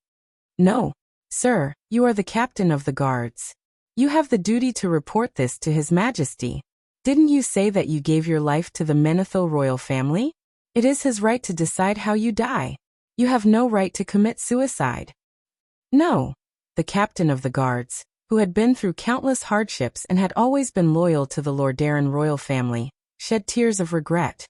No, sir, you are the captain of the guards. You have the duty to report this to His Majesty. Didn't you say that you gave your life to the Menethil royal family? It is his right to decide how you die. You have no right to commit suicide. No. The captain of the guards, who had been through countless hardships and had always been loyal to the Lordaeron royal family, shed tears of regret.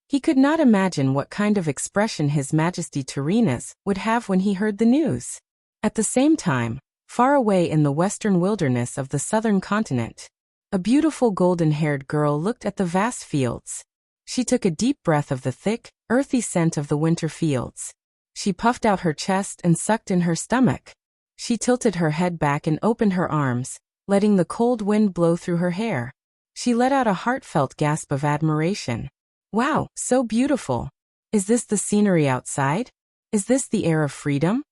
He could not imagine what kind of expression His Majesty Tyrrheus would have when he heard the news. At the same time, far away in the western wilderness of the southern continent, a beautiful golden-haired girl looked at the vast fields. She took a deep breath of the thick, earthy scent of the winter fields. She puffed out her chest and sucked in her stomach. She tilted her head back and opened her arms, letting the cold wind blow through her hair. She let out a heartfelt gasp of admiration. Wow, so beautiful. Is this the scenery outside? Is this the air of freedom?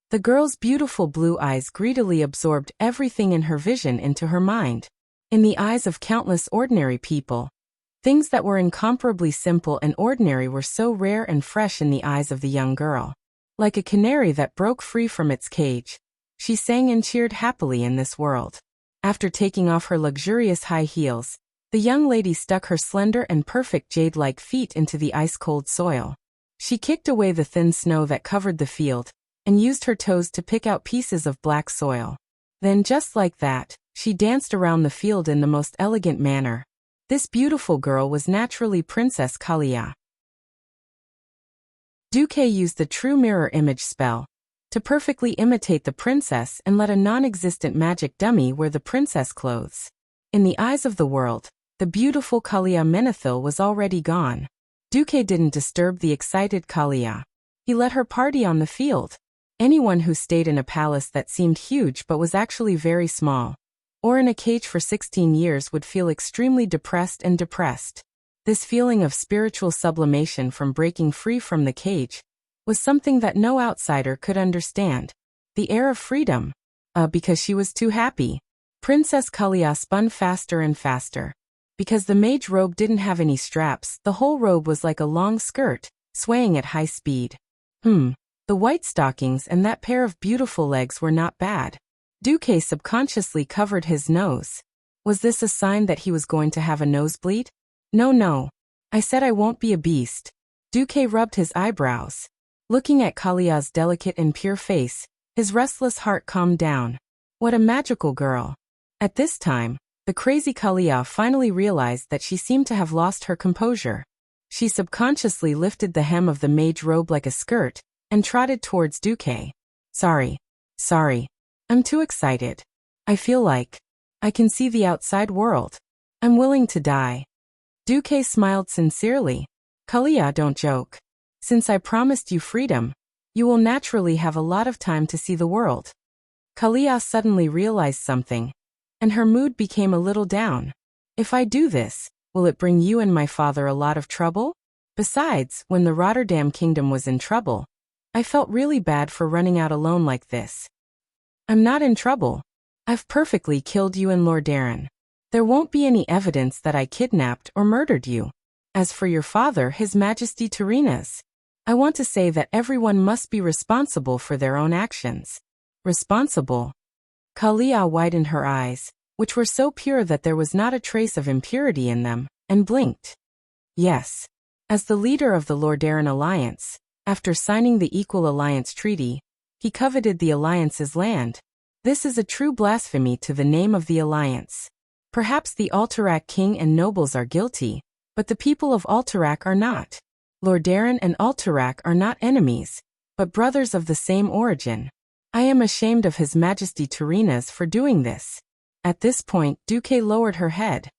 The girl's beautiful blue eyes greedily absorbed everything in her vision into her mind. In the eyes of countless ordinary people, things that were incomparably simple and ordinary were so rare and fresh in the eyes of the young girl. Like a canary that broke free from its cage, she sang and cheered happily in this world. After taking off her luxurious high heels, the young lady stuck her slender and perfect jade-like feet into the ice-cold soil. She kicked away the thin snow that covered the field, and used her toes to pick out pieces of black soil. Then just like that, she danced around the field in the most elegant manner. This beautiful girl was naturally Princess Kalia. Duque used the true mirror image spell to perfectly imitate the princess and let a non-existent magic dummy wear the princess clothes. In the eyes of the world, the beautiful Kalia Menethil was already gone. Duque didn't disturb the excited Kalia. He let her party on the field. Anyone who stayed in a palace that seemed huge but was actually very small, or in a cage for 16 years would feel extremely depressed and depressed. This feeling of spiritual sublimation from breaking free from the cage was something that no outsider could understand. The air of freedom. Because she was too happy. Princess Kalia spun faster and faster. Because the mage robe didn't have any straps, the whole robe was like a long skirt, swaying at high speed. The white stockings and that pair of beautiful legs were not bad. Duque subconsciously covered his nose. Was this a sign that he was going to have a nosebleed? No. I said I won't be a beast. Duque rubbed his eyebrows. Looking at Kalia's delicate and pure face, his restless heart calmed down. What a magical girl. At this time, the crazy Kalia finally realized that she seemed to have lost her composure. She subconsciously lifted the hem of the mage robe like a skirt, and trotted towards Duque. Sorry. I'm too excited. I feel like I can see the outside world. I'm willing to die. Duque smiled sincerely. Kalia, don't joke. Since I promised you freedom, you will naturally have a lot of time to see the world. Kalia suddenly realized something, and her mood became a little down. If I do this, will it bring you and my father a lot of trouble? Besides, when the Rotterdam kingdom was in trouble, I felt really bad for running out alone like this. I'm not in trouble. I've perfectly killed you and Lord Darren. There won't be any evidence that I kidnapped or murdered you. As for your father, His Majesty Tyrrheus, I want to say that everyone must be responsible for their own actions. Responsible? Kalia widened her eyes, which were so pure that there was not a trace of impurity in them, and blinked. Yes. As the leader of the Lordaeron Alliance, after signing the Equal Alliance Treaty, he coveted the Alliance's land. This is a true blasphemy to the name of the Alliance. Perhaps the Alterac king and nobles are guilty, but the people of Alterac are not. Lordaeron and Alterac are not enemies, but brothers of the same origin. I am ashamed of His Majesty Tyrrheus for doing this. At this point, Duque lowered her head.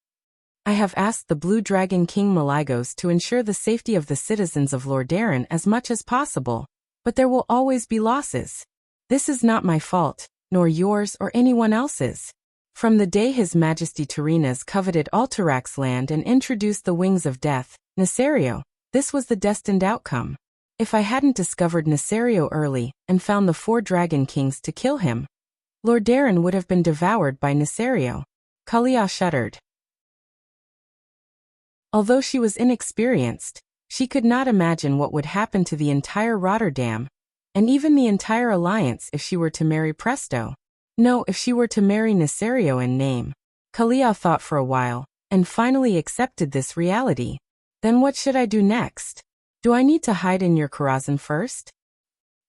I have asked the Blue Dragon King Maligos to ensure the safety of the citizens of Lordaeron as much as possible, but there will always be losses. This is not my fault, nor yours or anyone else's. From the day His Majesty Tyrrheus coveted Alterac's land and introduced the Wings of Death, Nesario, this was the destined outcome. If I hadn't discovered Nesario early and found the 4 Dragon Kings to kill him, Lordaeron would have been devoured by Nesario. Kalia shuddered. Although she was inexperienced, she could not imagine what would happen to the entire Rotterdam, and even the entire alliance if she were to marry Presto. No, if she were to marry Nesario in name. Kalia thought for a while, and finally accepted this reality. Then what should I do next? Do I need to hide in your Karazhan first?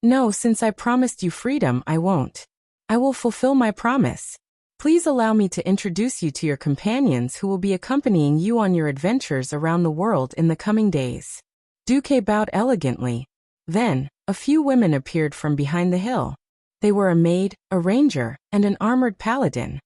No, since I promised you freedom, I won't. I will fulfill my promise. Please allow me to introduce you to your companions who will be accompanying you on your adventures around the world in the coming days. Duque bowed elegantly. Then, a few women appeared from behind the hill. They were a maid, a ranger, and an armored paladin.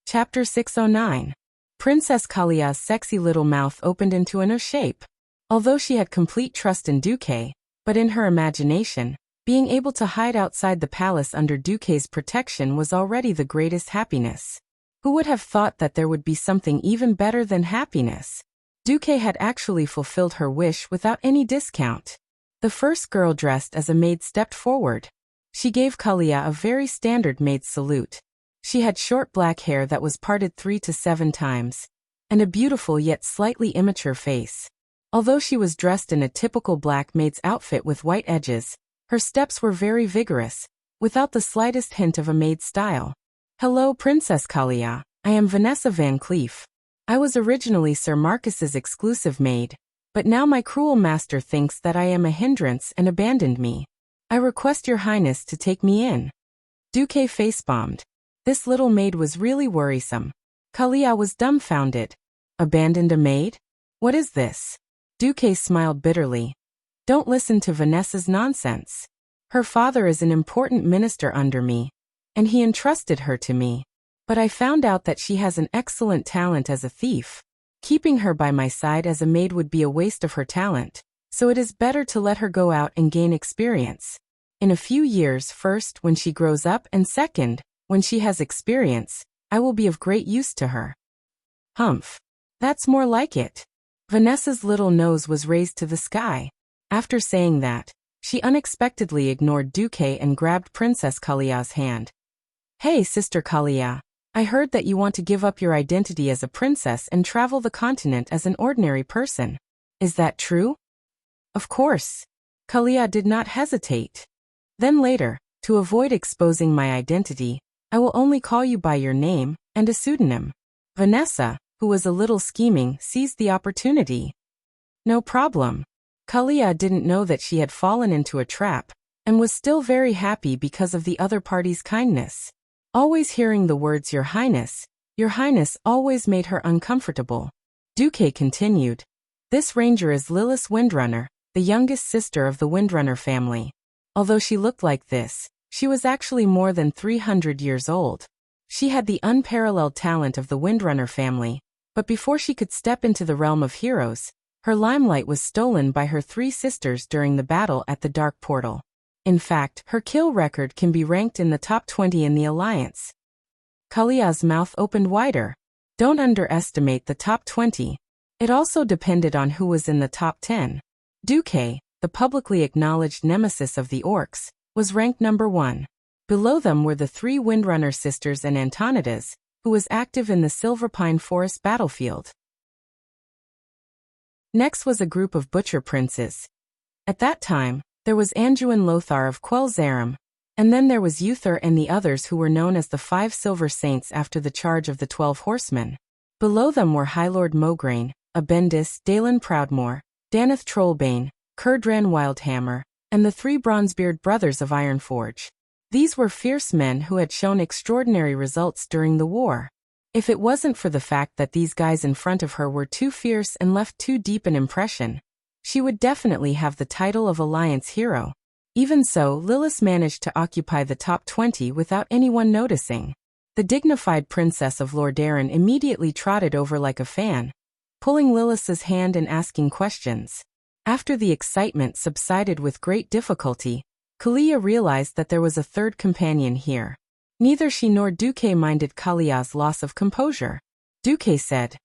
Chapter 609. Princess Kalia's sexy little mouth opened into an O shape. Although she had complete trust in Duque, but in her imagination, being able to hide outside the palace under Duque's protection was already the greatest happiness. Who would have thought that there would be something even better than happiness? Duque had actually fulfilled her wish without any discount. The first girl dressed as a maid stepped forward. She gave Kalia a very standard maid's salute. She had short black hair that was parted 3 to 7 times, and a beautiful yet slightly immature face. Although she was dressed in a typical black maid's outfit with white edges, her steps were very vigorous, without the slightest hint of a maid's style. Hello, Princess Kalia. I am Vanessa Van Cleef. I was originally Sir Marcus's exclusive maid, but now my cruel master thinks that I am a hindrance and abandoned me. I request your highness to take me in. Duque face-bombed. This little maid was really worrisome. Kalia was dumbfounded. Abandoned a maid? What is this? Duque smiled bitterly. Don't listen to Vanessa's nonsense. Her father is an important minister under me, and he entrusted her to me. But I found out that she has an excellent talent as a thief. Keeping her by my side as a maid would be a waste of her talent, so it is better to let her go out and gain experience. In a few years, first, when she grows up, and second, when she has experience, I will be of great use to her. Humph. That's more like it. Vanessa's little nose was raised to the sky. After saying that, she unexpectedly ignored Duque and grabbed Princess Kalia's hand. Hey, Sister Kalia. I heard that you want to give up your identity as a princess and travel the continent as an ordinary person. Is that true? Of course. Kalia did not hesitate. Then later, to avoid exposing my identity, I will only call you by your name and a pseudonym. Vanessa, who was a little scheming, seized the opportunity. No problem. Kalia didn't know that she had fallen into a trap, and was still very happy because of the other party's kindness. Always hearing the words Your Highness always made her uncomfortable. Duque continued. This ranger is Lilith Windrunner, the youngest sister of the Windrunner family. Although she looked like this, she was actually more than 300 years old. She had the unparalleled talent of the Windrunner family, but before she could step into the realm of heroes, her limelight was stolen by her 3 sisters during the battle at the Dark Portal. In fact, her kill record can be ranked in the top 20 in the Alliance. Kalia's mouth opened wider. Don't underestimate the top 20. It also depended on who was in the top 10. Duque, the publicly acknowledged nemesis of the orcs, was ranked number 1. Below them were the 3 Windrunner sisters and Antonidas, who was active in the Silverpine Forest battlefield. Next was a group of butcher princes. At that time, there was Anduin Lothar of Quelzarum, and then there was Uther and the others who were known as the 5 Silver Saints after the charge of the 12 horsemen. Below them were Highlord Mograine, Abendis, Dalen Proudmoore, Daneth Trollbane, Curdran Wildhammer, and the 3 Bronzebeard brothers of Ironforge. These were fierce men who had shown extraordinary results during the war. If it wasn't for the fact that these guys in front of her were too fierce and left too deep an impression, she would definitely have the title of Alliance Hero. Even so, Lilith managed to occupy the top 20 without anyone noticing. The dignified princess of Lordaeron immediately trotted over like a fan, pulling Lilith's hand and asking questions. After the excitement subsided with great difficulty, Kalia realized that there was a third companion here. Neither she nor Duque minded Kalia's loss of composure. Duque said,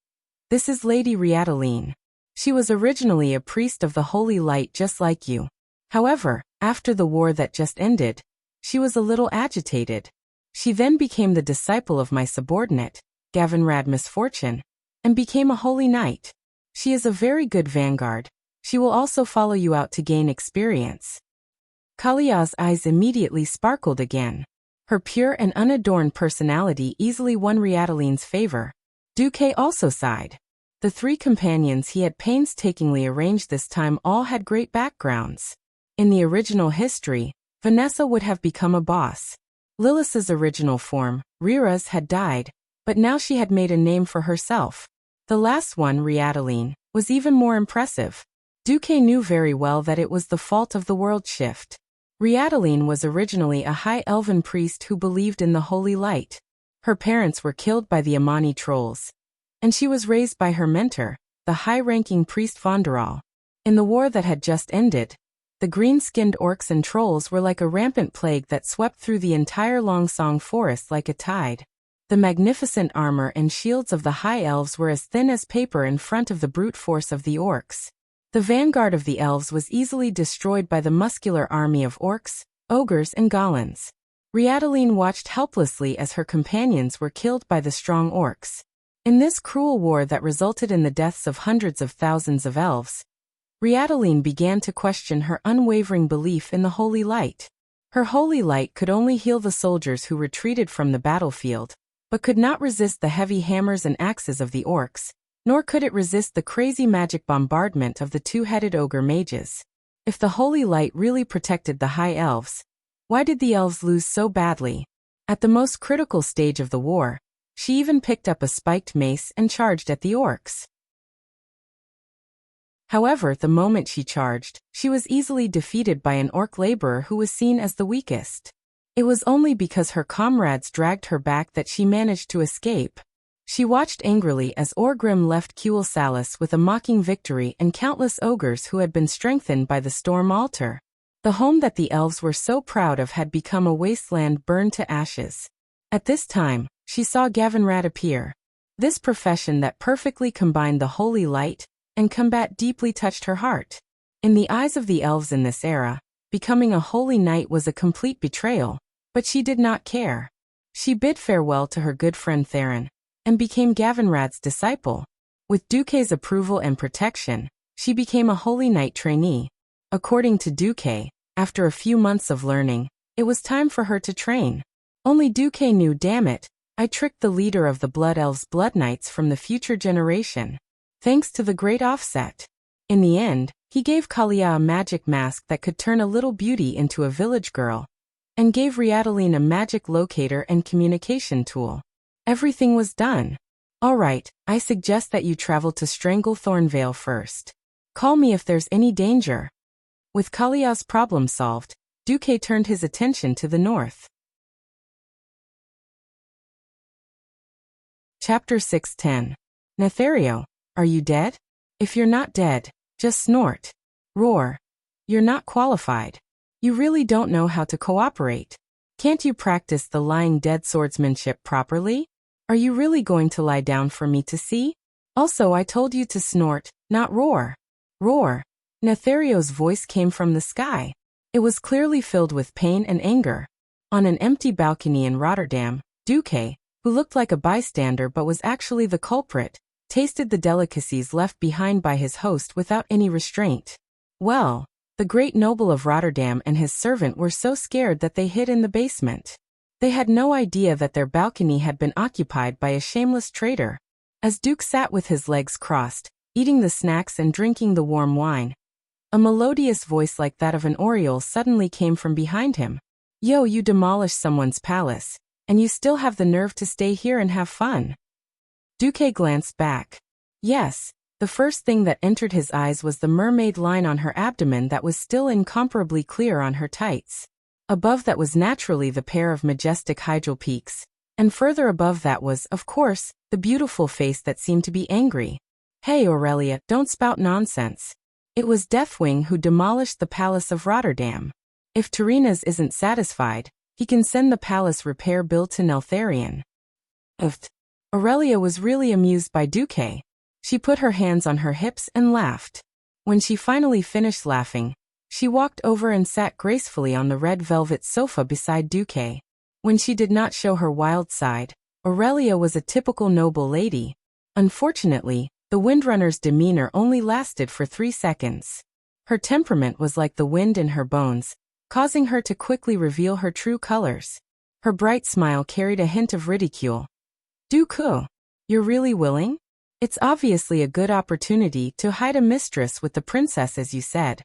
"This is Lady Riataline. She was originally a priest of the Holy Light just like you. However, after the war that just ended, she was a little agitated. She then became the disciple of my subordinate, Gavinrad Misfortune, and became a holy knight. She is a very good vanguard. She will also follow you out to gain experience." Kalia's eyes immediately sparkled again. Her pure and unadorned personality easily won Riataline's favor. Duque also sighed. The 3 companions he had painstakingly arranged this time all had great backgrounds. In the original history, Vanessa would have become a boss. Lilith's original form, Rira's, had died, but now she had made a name for herself. The last one, Riataline, was even more impressive. Duque knew very well that it was the fault of the world shift. Riataline was originally a high elven priest who believed in the holy light. Her parents were killed by the Amani trolls, and she was raised by her mentor, the high-ranking priest Vonderal. In the war that had just ended, the green-skinned orcs and trolls were like a rampant plague that swept through the entire Longsong forest like a tide. The magnificent armor and shields of the high elves were as thin as paper in front of the brute force of the orcs. The vanguard of the elves was easily destroyed by the muscular army of orcs, ogres and goblins. Riataline watched helplessly as her companions were killed by the strong orcs. In this cruel war that resulted in the deaths of hundreds of thousands of elves, Riataline began to question her unwavering belief in the holy light. Her holy light could only heal the soldiers who retreated from the battlefield, but could not resist the heavy hammers and axes of the orcs, nor could it resist the crazy magic bombardment of the two-headed ogre mages. If the holy light really protected the high elves, why did the elves lose so badly? At the most critical stage of the war, she even picked up a spiked mace and charged at the orcs. However, the moment she charged, she was easily defeated by an orc laborer who was seen as the weakest. It was only because her comrades dragged her back that she managed to escape. She watched angrily as Orgrim left Kuel Salis with a mocking victory and countless ogres who had been strengthened by the storm altar. The home that the elves were so proud of had become a wasteland burned to ashes. At this time, she saw Gavinrad appear. This profession that perfectly combined the holy light and combat deeply touched her heart. In the eyes of the elves in this era, becoming a holy knight was a complete betrayal, but she did not care. She bid farewell to her good friend Theron, and became Gavinrad's disciple. With Duque's approval and protection, she became a holy knight trainee. According to Duque, after a few months of learning, it was time for her to train. Only Duque knew, damn it, I tricked the leader of the Blood Elves Blood Knights from the future generation. Thanks to the great offset. In the end, he gave Kalia a magic mask that could turn a little beauty into a village girl, and gave Riataline a magic locator and communication tool. Everything was done. All right, I suggest that you travel to Stranglethorn Vale first. Call me if there's any danger. With Kalia's problem solved, Duque turned his attention to the north. Chapter 610. Nethario, are you dead? If you're not dead, just snort. Roar. You're not qualified. You really don't know how to cooperate. Can't you practice the lying dead swordsmanship properly? Are you really going to lie down for me to see? Also, I told you to snort, not roar. Roar. Nethario's voice came from the sky. It was clearly filled with pain and anger. On an empty balcony in Rotterdam, Duque, who looked like a bystander but was actually the culprit, tasted the delicacies left behind by his host without any restraint. Well, the great noble of Rotterdam and his servant were so scared that they hid in the basement. They had no idea that their balcony had been occupied by a shameless traitor. As Duke sat with his legs crossed, eating the snacks and drinking the warm wine, a melodious voice like that of an oriole suddenly came from behind him. Yo, you demolished someone's palace, and you still have the nerve to stay here and have fun. Duque glanced back. Yes, the first thing that entered his eyes was the mermaid line on her abdomen that was still incomparably clear on her tights. Above that was naturally the pair of majestic hydral peaks, and further above that was, of course, the beautiful face that seemed to be angry. Hey Aurelia, don't spout nonsense. It was Deathwing who demolished the palace of Rotterdam. If Tyrrhenas isn't satisfied, he can send the palace repair bill to Neltharion. Aurelia was really amused by Duque. She put her hands on her hips and laughed. When she finally finished laughing, she walked over and sat gracefully on the red velvet sofa beside Duque. When she did not show her wild side, Aurelia was a typical noble lady. Unfortunately, the Windrunner's demeanor only lasted for 3 seconds. Her temperament was like the wind in her bones, causing her to quickly reveal her true colors. Her bright smile carried a hint of ridicule. Duque, you're really willing? It's obviously a good opportunity to hide a mistress with the princess, as you said.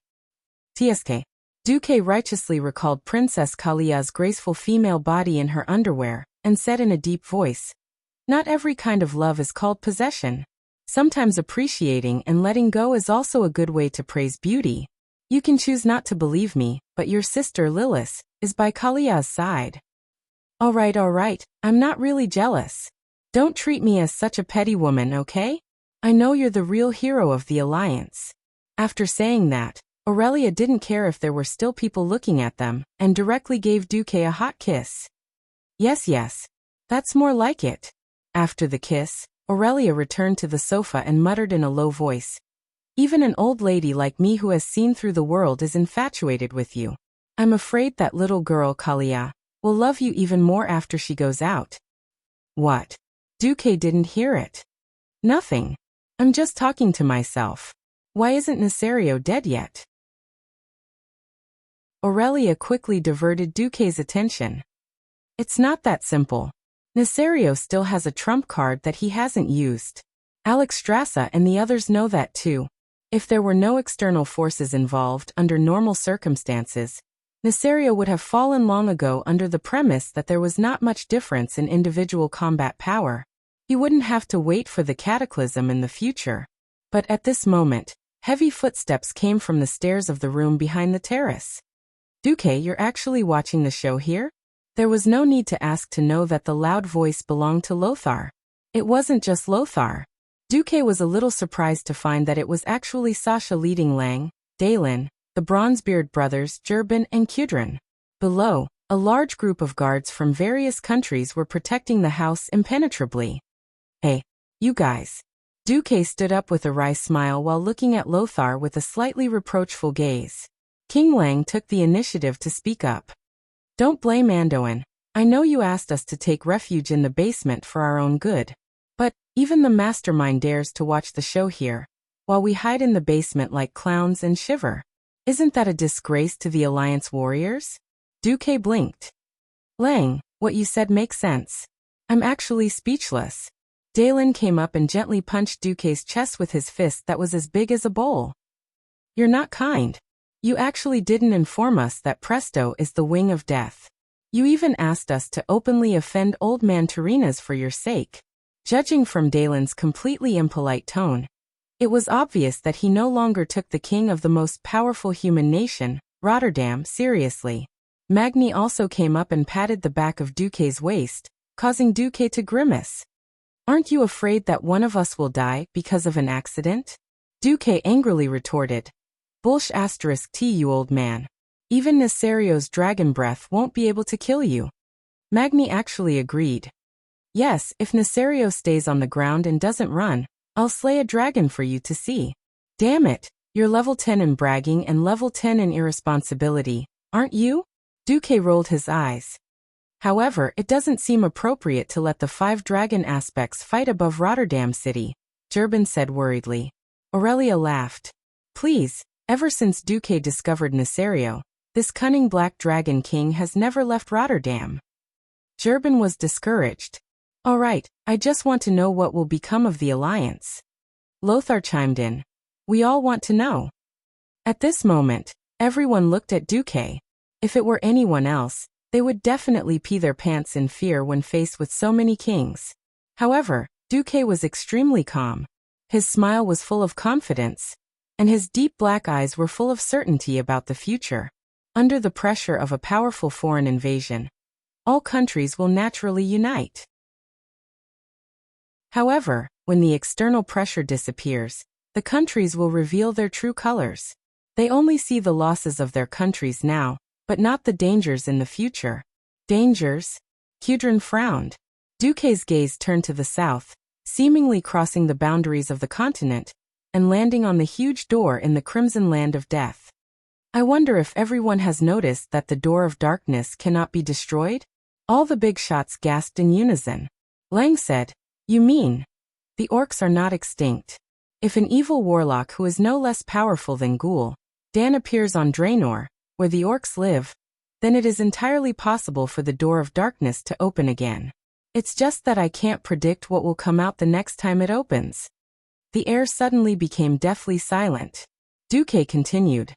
TSK. Duque righteously recalled Princess Kalia's graceful female body in her underwear, and said in a deep voice, "Not every kind of love is called possession. Sometimes appreciating and letting go is also a good way to praise beauty. You can choose not to believe me, but your sister Lilith is by Kalia's side." All right, I'm not really jealous. Don't treat me as such a petty woman, okay? I know you're the real hero of the Alliance. After saying that, Aurelia didn't care if there were still people looking at them, and directly gave Duque a hot kiss. Yes, that's more like it. After the kiss, Aurelia returned to the sofa and muttered in a low voice, "Even an old lady like me who has seen through the world is infatuated with you. I'm afraid that little girl Kalia will love you even more after she goes out." What? Duque didn't hear it. Nothing. I'm just talking to myself. Why isn't Nesario dead yet? Aurelia quickly diverted Duque's attention. It's not that simple. Nesario still has a trump card that he hasn't used. Alex Strassa and the others know that too. If there were no external forces involved under normal circumstances, Nesario would have fallen long ago under the premise that there was not much difference in individual combat power. He wouldn't have to wait for the cataclysm in the future. But at this moment, heavy footsteps came from the stairs of the room behind the terrace. "Duque, you're actually watching the show here?" There was no need to ask to know that the loud voice belonged to Lothar. It wasn't just Lothar. Duque was a little surprised to find that it was actually Sasha leading Lang, Dalen, the Bronzebeard brothers Gerben and Kudrin. Below, a large group of guards from various countries were protecting the house impenetrably. "Hey, you guys." Duque stood up with a wry smile while looking at Lothar with a slightly reproachful gaze. King Lang took the initiative to speak up. "Don't blame Andoin. I know you asked us to take refuge in the basement for our own good. But even the mastermind dares to watch the show here, while we hide in the basement like clowns and shiver. Isn't that a disgrace to the Alliance warriors?" Duque blinked. "Lang, what you said makes sense. I'm actually speechless." Dalen came up and gently punched Duque's chest with his fist that was as big as a bowl. "You're not kind. You actually didn't inform us that Presto is the wing of death. You even asked us to openly offend old man Tarinas for your sake." Judging from Dalen's completely impolite tone, it was obvious that he no longer took the king of the most powerful human nation, Rotterdam, seriously. Magni also came up and patted the back of Duque's waist, causing Duque to grimace. "Aren't you afraid that one of us will die because of an accident?" Duque angrily retorted. "Bullsh *T, you old man. Even Nesario's dragon breath won't be able to kill you." Magni actually agreed. "Yes, if Nesario stays on the ground and doesn't run, I'll slay a dragon for you to see." "Damn it, you're level 10 in bragging and level 10 in irresponsibility, aren't you?" Duque rolled his eyes. "However, it doesn't seem appropriate to let the 5 dragon aspects fight above Rotterdam City," Gerben said worriedly. Aurelia laughed. "Please, ever since Duque discovered Nesario, this cunning black dragon king has never left Rotterdam." Gerben was discouraged. "All right, I just want to know what will become of the Alliance." Lothar chimed in. "We all want to know." At this moment, everyone looked at Duque. If it were anyone else, they would definitely pee their pants in fear when faced with so many kings. However, Duque was extremely calm. His smile was full of confidence, and his deep black eyes were full of certainty about the future. Under the pressure of a powerful foreign invasion, all countries will naturally unite. However, when the external pressure disappears, the countries will reveal their true colors. They only see the losses of their countries now, but not the dangers in the future. "Dangers?" Kudrin frowned. Duque's gaze turned to the south, seemingly crossing the boundaries of the continent, and landing on the huge door in the Crimson Land of Death. "I wonder if everyone has noticed that the Door of Darkness cannot be destroyed?" All the big shots gasped in unison. Lang said, "You mean, the orcs are not extinct? If an evil warlock who is no less powerful than Ghoul, Dan appears on Draenor, where the orcs live, then it is entirely possible for the Door of Darkness to open again. It's just that I can't predict what will come out the next time it opens." The air suddenly became deathly silent. Duque continued.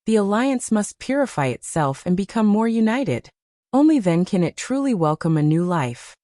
The alliance must purify itself and become more united. Only then can it truly welcome a new life.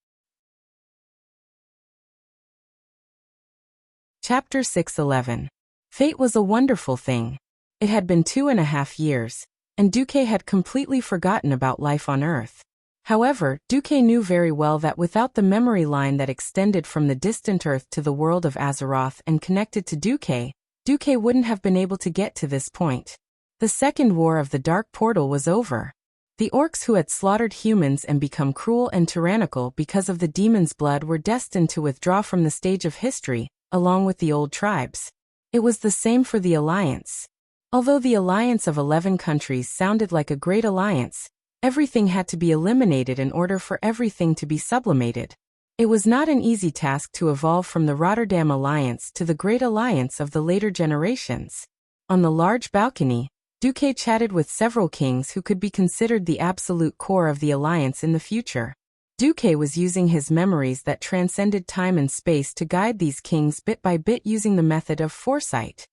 Chapter 6:11. Fate was a wonderful thing. It had been 2.5 years, and Duque had completely forgotten about life on Earth. However, Duque knew very well that without the memory line that extended from the distant Earth to the world of Azeroth and connected to Duque wouldn't have been able to get to this point. The Second War of the Dark Portal was over. The orcs who had slaughtered humans and become cruel and tyrannical because of the demon's blood were destined to withdraw from the stage of history, along with the old tribes. It was the same for the alliance. Although the alliance of 11 countries sounded like a great alliance, everything had to be eliminated in order for everything to be sublimated. It was not an easy task to evolve from the Rotterdam Alliance to the Great Alliance of the later generations. On the large balcony, Duque chatted with several kings who could be considered the absolute core of the alliance in the future. Duque was using his memories that transcended time and space to guide these kings bit by bit using the method of foresight.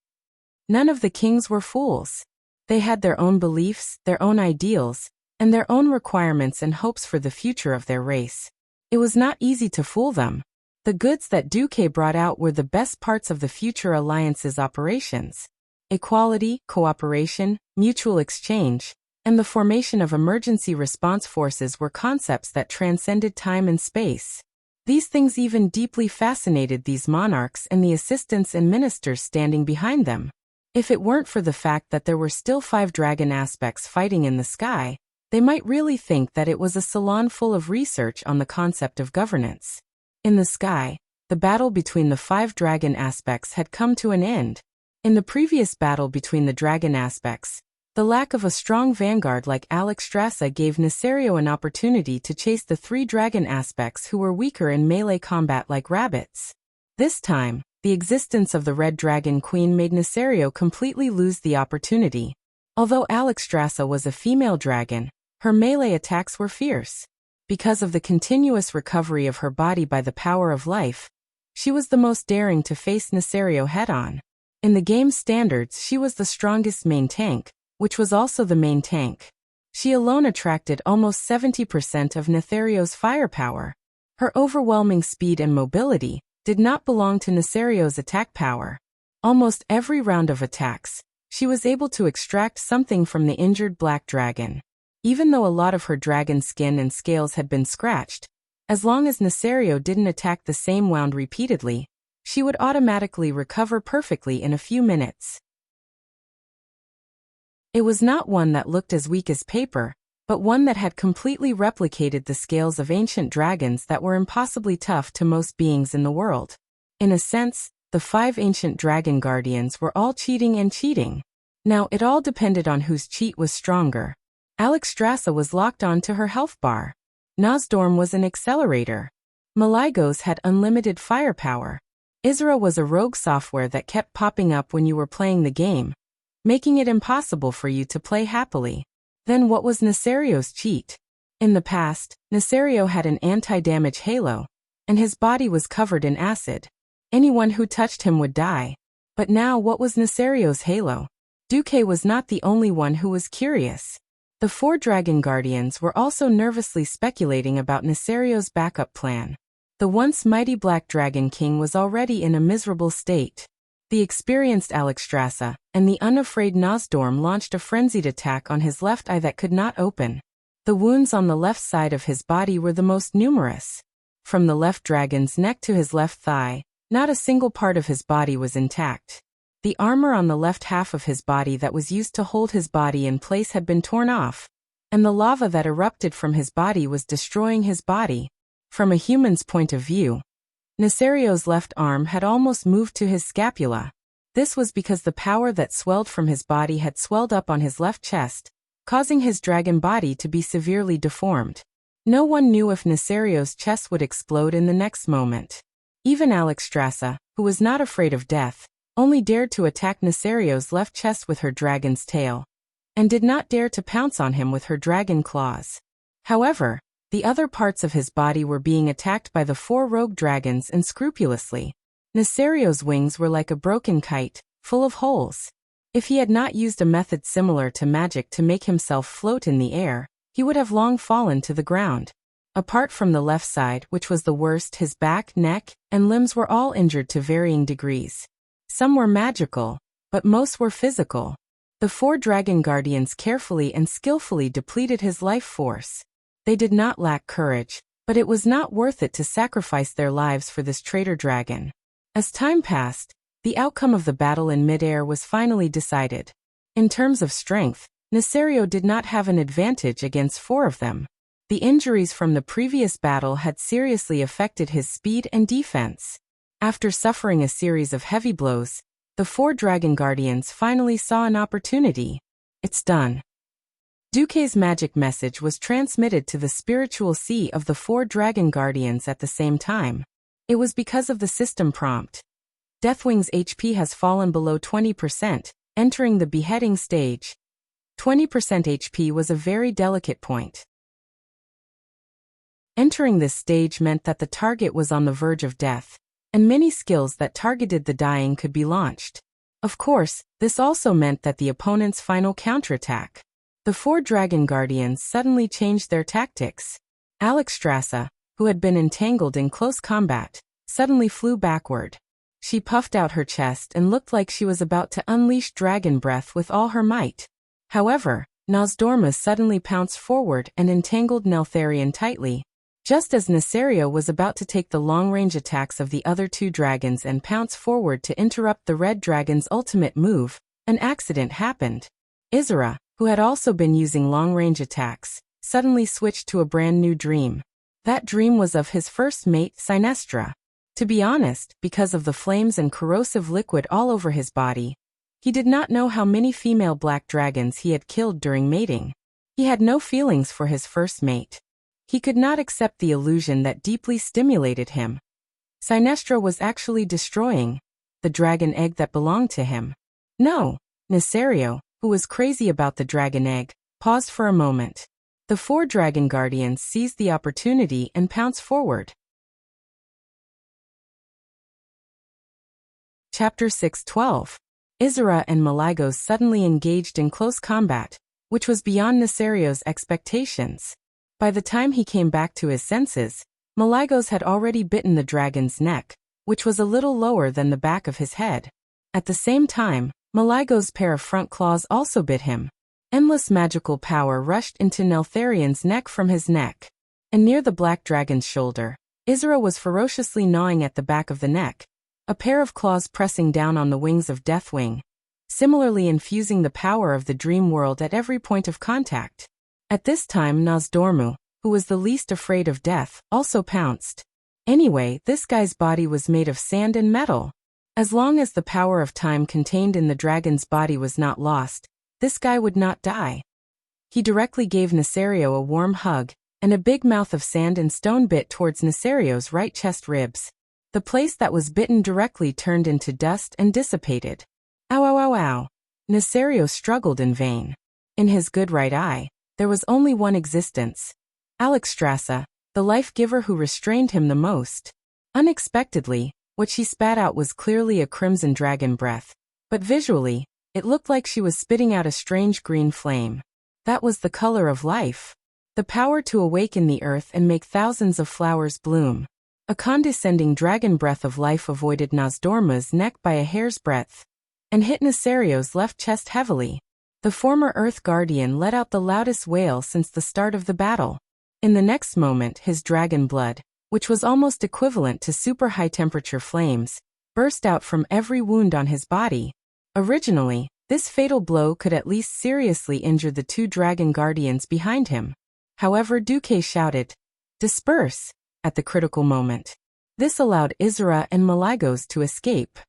None of the kings were fools. They had their own beliefs, their own ideals, and their own requirements and hopes for the future of their race. It was not easy to fool them. The goods that Duque brought out were the best parts of the future alliance's operations. Equality, cooperation, mutual exchange, and the formation of emergency response forces were concepts that transcended time and space. These things even deeply fascinated these monarchs and the assistants and ministers standing behind them. If it weren't for the fact that there were still 5 dragon aspects fighting in the sky, they might really think that it was a salon full of research on the concept of governance. In the sky, the battle between the 5 dragon aspects had come to an end. In the previous battle between the dragon aspects, the lack of a strong vanguard like Alexstrasza gave Nesario an opportunity to chase the 3 dragon aspects who were weaker in melee combat like rabbits. This time, the existence of the Red Dragon Queen made Nesario completely lose the opportunity. Although Alexstrasza was a female dragon, her melee attacks were fierce. Because of the continuous recovery of her body by the power of life, she was the most daring to face Nesario head-on. In the game's standards, she was the strongest main tank, which was also the main tank. She alone attracted almost 70% of Nethario's firepower. Her overwhelming speed and mobility did not belong to Nesario's attack power. Almost every round of attacks, she was able to extract something from the injured black dragon. Even though a lot of her dragon skin and scales had been scratched, as long as Nesario didn't attack the same wound repeatedly, she would automatically recover perfectly in a few minutes. It was not one that looked as weak as paper, but one that had completely replicated the scales of ancient dragons that were impossibly tough to most beings in the world. In a sense, the 5 ancient dragon guardians were all cheating and cheating. Now, it all depended on whose cheat was stronger. Alexstrasza was locked on to her health bar. Nosdorm was an accelerator. Maligos had unlimited firepower. Isra was a rogue software that kept popping up when you were playing the game, making it impossible for you to play happily. Then what was Nesario's cheat? In the past, Nesario had an anti-damage halo, and his body was covered in acid. Anyone who touched him would die. But now what was Nesario's halo? Duque was not the only one who was curious. The 4 dragon guardians were also nervously speculating about Nesario's backup plan. The once mighty Black Dragon King was already in a miserable state. The experienced Alexstrasza and the unafraid Nosdorm launched a frenzied attack on his left eye that could not open. The wounds on the left side of his body were the most numerous. From the left dragon's neck to his left thigh, not a single part of his body was intact. The armor on the left half of his body that was used to hold his body in place had been torn off, and the lava that erupted from his body was destroying his body. From a human's point of view, Nesario's left arm had almost moved to his scapula. This was because the power that swelled from his body had swelled up on his left chest, causing his dragon body to be severely deformed. No one knew if Nesario's chest would explode in the next moment. Even Alexstrasza, who was not afraid of death, only dared to attack Nesario's left chest with her dragon's tail, and did not dare to pounce on him with her dragon claws. However, the other parts of his body were being attacked by the 4 rogue dragons unscrupulously. Nesario's wings were like a broken kite, full of holes. If he had not used a method similar to magic to make himself float in the air, he would have long fallen to the ground. Apart from the left side, which was the worst, his back, neck, and limbs were all injured to varying degrees. Some were magical, but most were physical. The 4 dragon guardians carefully and skillfully depleted his life force. They did not lack courage, but it was not worth it to sacrifice their lives for this traitor dragon. As time passed, the outcome of the battle in midair was finally decided. In terms of strength, Nesario did not have an advantage against 4 of them. The injuries from the previous battle had seriously affected his speed and defense. After suffering a series of heavy blows, the 4 dragon guardians finally saw an opportunity. It's done. Duque's magic message was transmitted to the spiritual sea of the 4 dragon guardians at the same time. It was because of the system prompt. Deathwing's HP has fallen below 20%, entering the beheading stage. 20% HP was a very delicate point. Entering this stage meant that the target was on the verge of death, and many skills that targeted the dying could be launched. Of course, this also meant that the opponent's final counterattack. The 4 dragon guardians suddenly changed their tactics. Alexstrasza, who had been entangled in close combat, suddenly flew backward. She puffed out her chest and looked like she was about to unleash dragon breath with all her might. However, Nosdormu suddenly pounced forward and entangled Neltharion tightly. Just as Nesario was about to take the long-range attacks of the other 2 dragons and pounce forward to interrupt the red dragon's ultimate move, an accident happened. Izura, who had also been using long-range attacks, suddenly switched to a brand new dream. That dream was of his first mate, Sinestra. To be honest, because of the flames and corrosive liquid all over his body, he did not know how many female black dragons he had killed during mating. He had no feelings for his first mate. He could not accept the illusion that deeply stimulated him. Sinestra was actually destroying the dragon egg that belonged to him. No, Nesario, who was crazy about the dragon egg, paused for a moment. The 4 dragon guardians seized the opportunity and pounced forward. Chapter 6:12. Izura and Malygos suddenly engaged in close combat, which was beyond Nesario's expectations. By the time he came back to his senses, Malygos had already bitten the dragon's neck, which was a little lower than the back of his head. At the same time, Malygos' pair of front claws also bit him. Endless magical power rushed into Neltharion's neck from his neck. And near the black dragon's shoulder, Izura was ferociously gnawing at the back of the neck, a pair of claws pressing down on the wings of Deathwing, similarly infusing the power of the dream world at every point of contact. At this time Nosdormu, who was the least afraid of death, also pounced. Anyway, this guy's body was made of sand and metal. As long as the power of time contained in the dragon's body was not lost, this guy would not die. He directly gave Nesario a warm hug, and a big mouth of sand and stone bit towards Nesario's right chest ribs. The place that was bitten directly turned into dust and dissipated. Ow ow ow ow. Nesario struggled in vain. In his good right eye, there was only one existence. Alexstrasza, the life-giver who restrained him the most. Unexpectedly, what she spat out was clearly a crimson dragon breath, but visually, it looked like she was spitting out a strange green flame. That was the color of life. The power to awaken the earth and make thousands of flowers bloom. A condescending dragon breath of life avoided Nosdormu's neck by a hair's breadth, and hit Nesario's left chest heavily. The former Earth Guardian let out the loudest wail since the start of the battle. In the next moment, his dragon blood, which was almost equivalent to super high-temperature flames, burst out from every wound on his body. Originally, this fatal blow could at least seriously injure the 2 dragon guardians behind him. However, Duque shouted, "Disperse!" at the critical moment. This allowed Izura and Malygos to escape.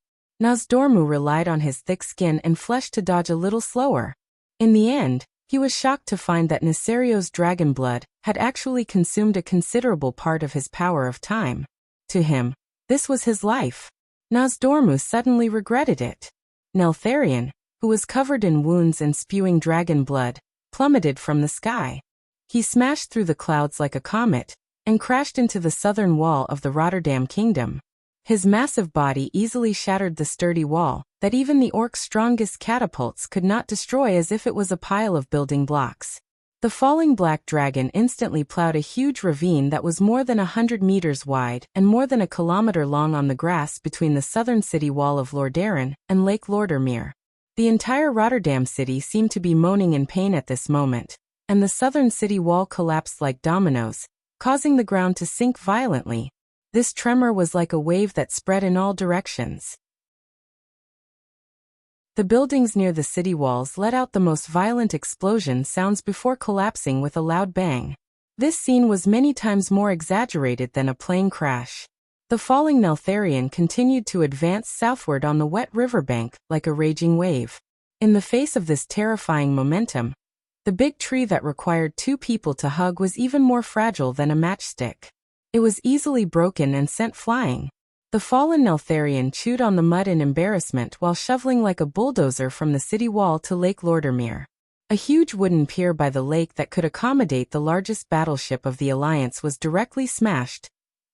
Nosdormu relied on his thick skin and flesh to dodge a little slower. In the end, he was shocked to find that Nesario's dragon blood had actually consumed a considerable part of his power of time. To him, this was his life. Nosdormu suddenly regretted it. Neltharion, who was covered in wounds and spewing dragon blood, plummeted from the sky. He smashed through the clouds like a comet, and crashed into the southern wall of the Rotterdam kingdom. His massive body easily shattered the sturdy wall that even the orc's strongest catapults could not destroy, as if it was a pile of building blocks. The falling black dragon instantly plowed a huge ravine that was more than 100 meters wide and more than a kilometer long on the grass between the southern city wall of Lordaeron and Lake Lordermere. The entire Rotterdam city seemed to be moaning in pain at this moment, and the southern city wall collapsed like dominoes, causing the ground to sink violently. This tremor was like a wave that spread in all directions. The buildings near the city walls let out the most violent explosion sounds before collapsing with a loud bang. This scene was many times more exaggerated than a plane crash. The falling Neltharion continued to advance southward on the wet riverbank like a raging wave. In the face of this terrifying momentum, the big tree that required 2 people to hug was even more fragile than a matchstick. It was easily broken and sent flying. The fallen Neltharion chewed on the mud in embarrassment while shoveling like a bulldozer from the city wall to Lake Lordermere. A huge wooden pier by the lake that could accommodate the largest battleship of the Alliance was directly smashed,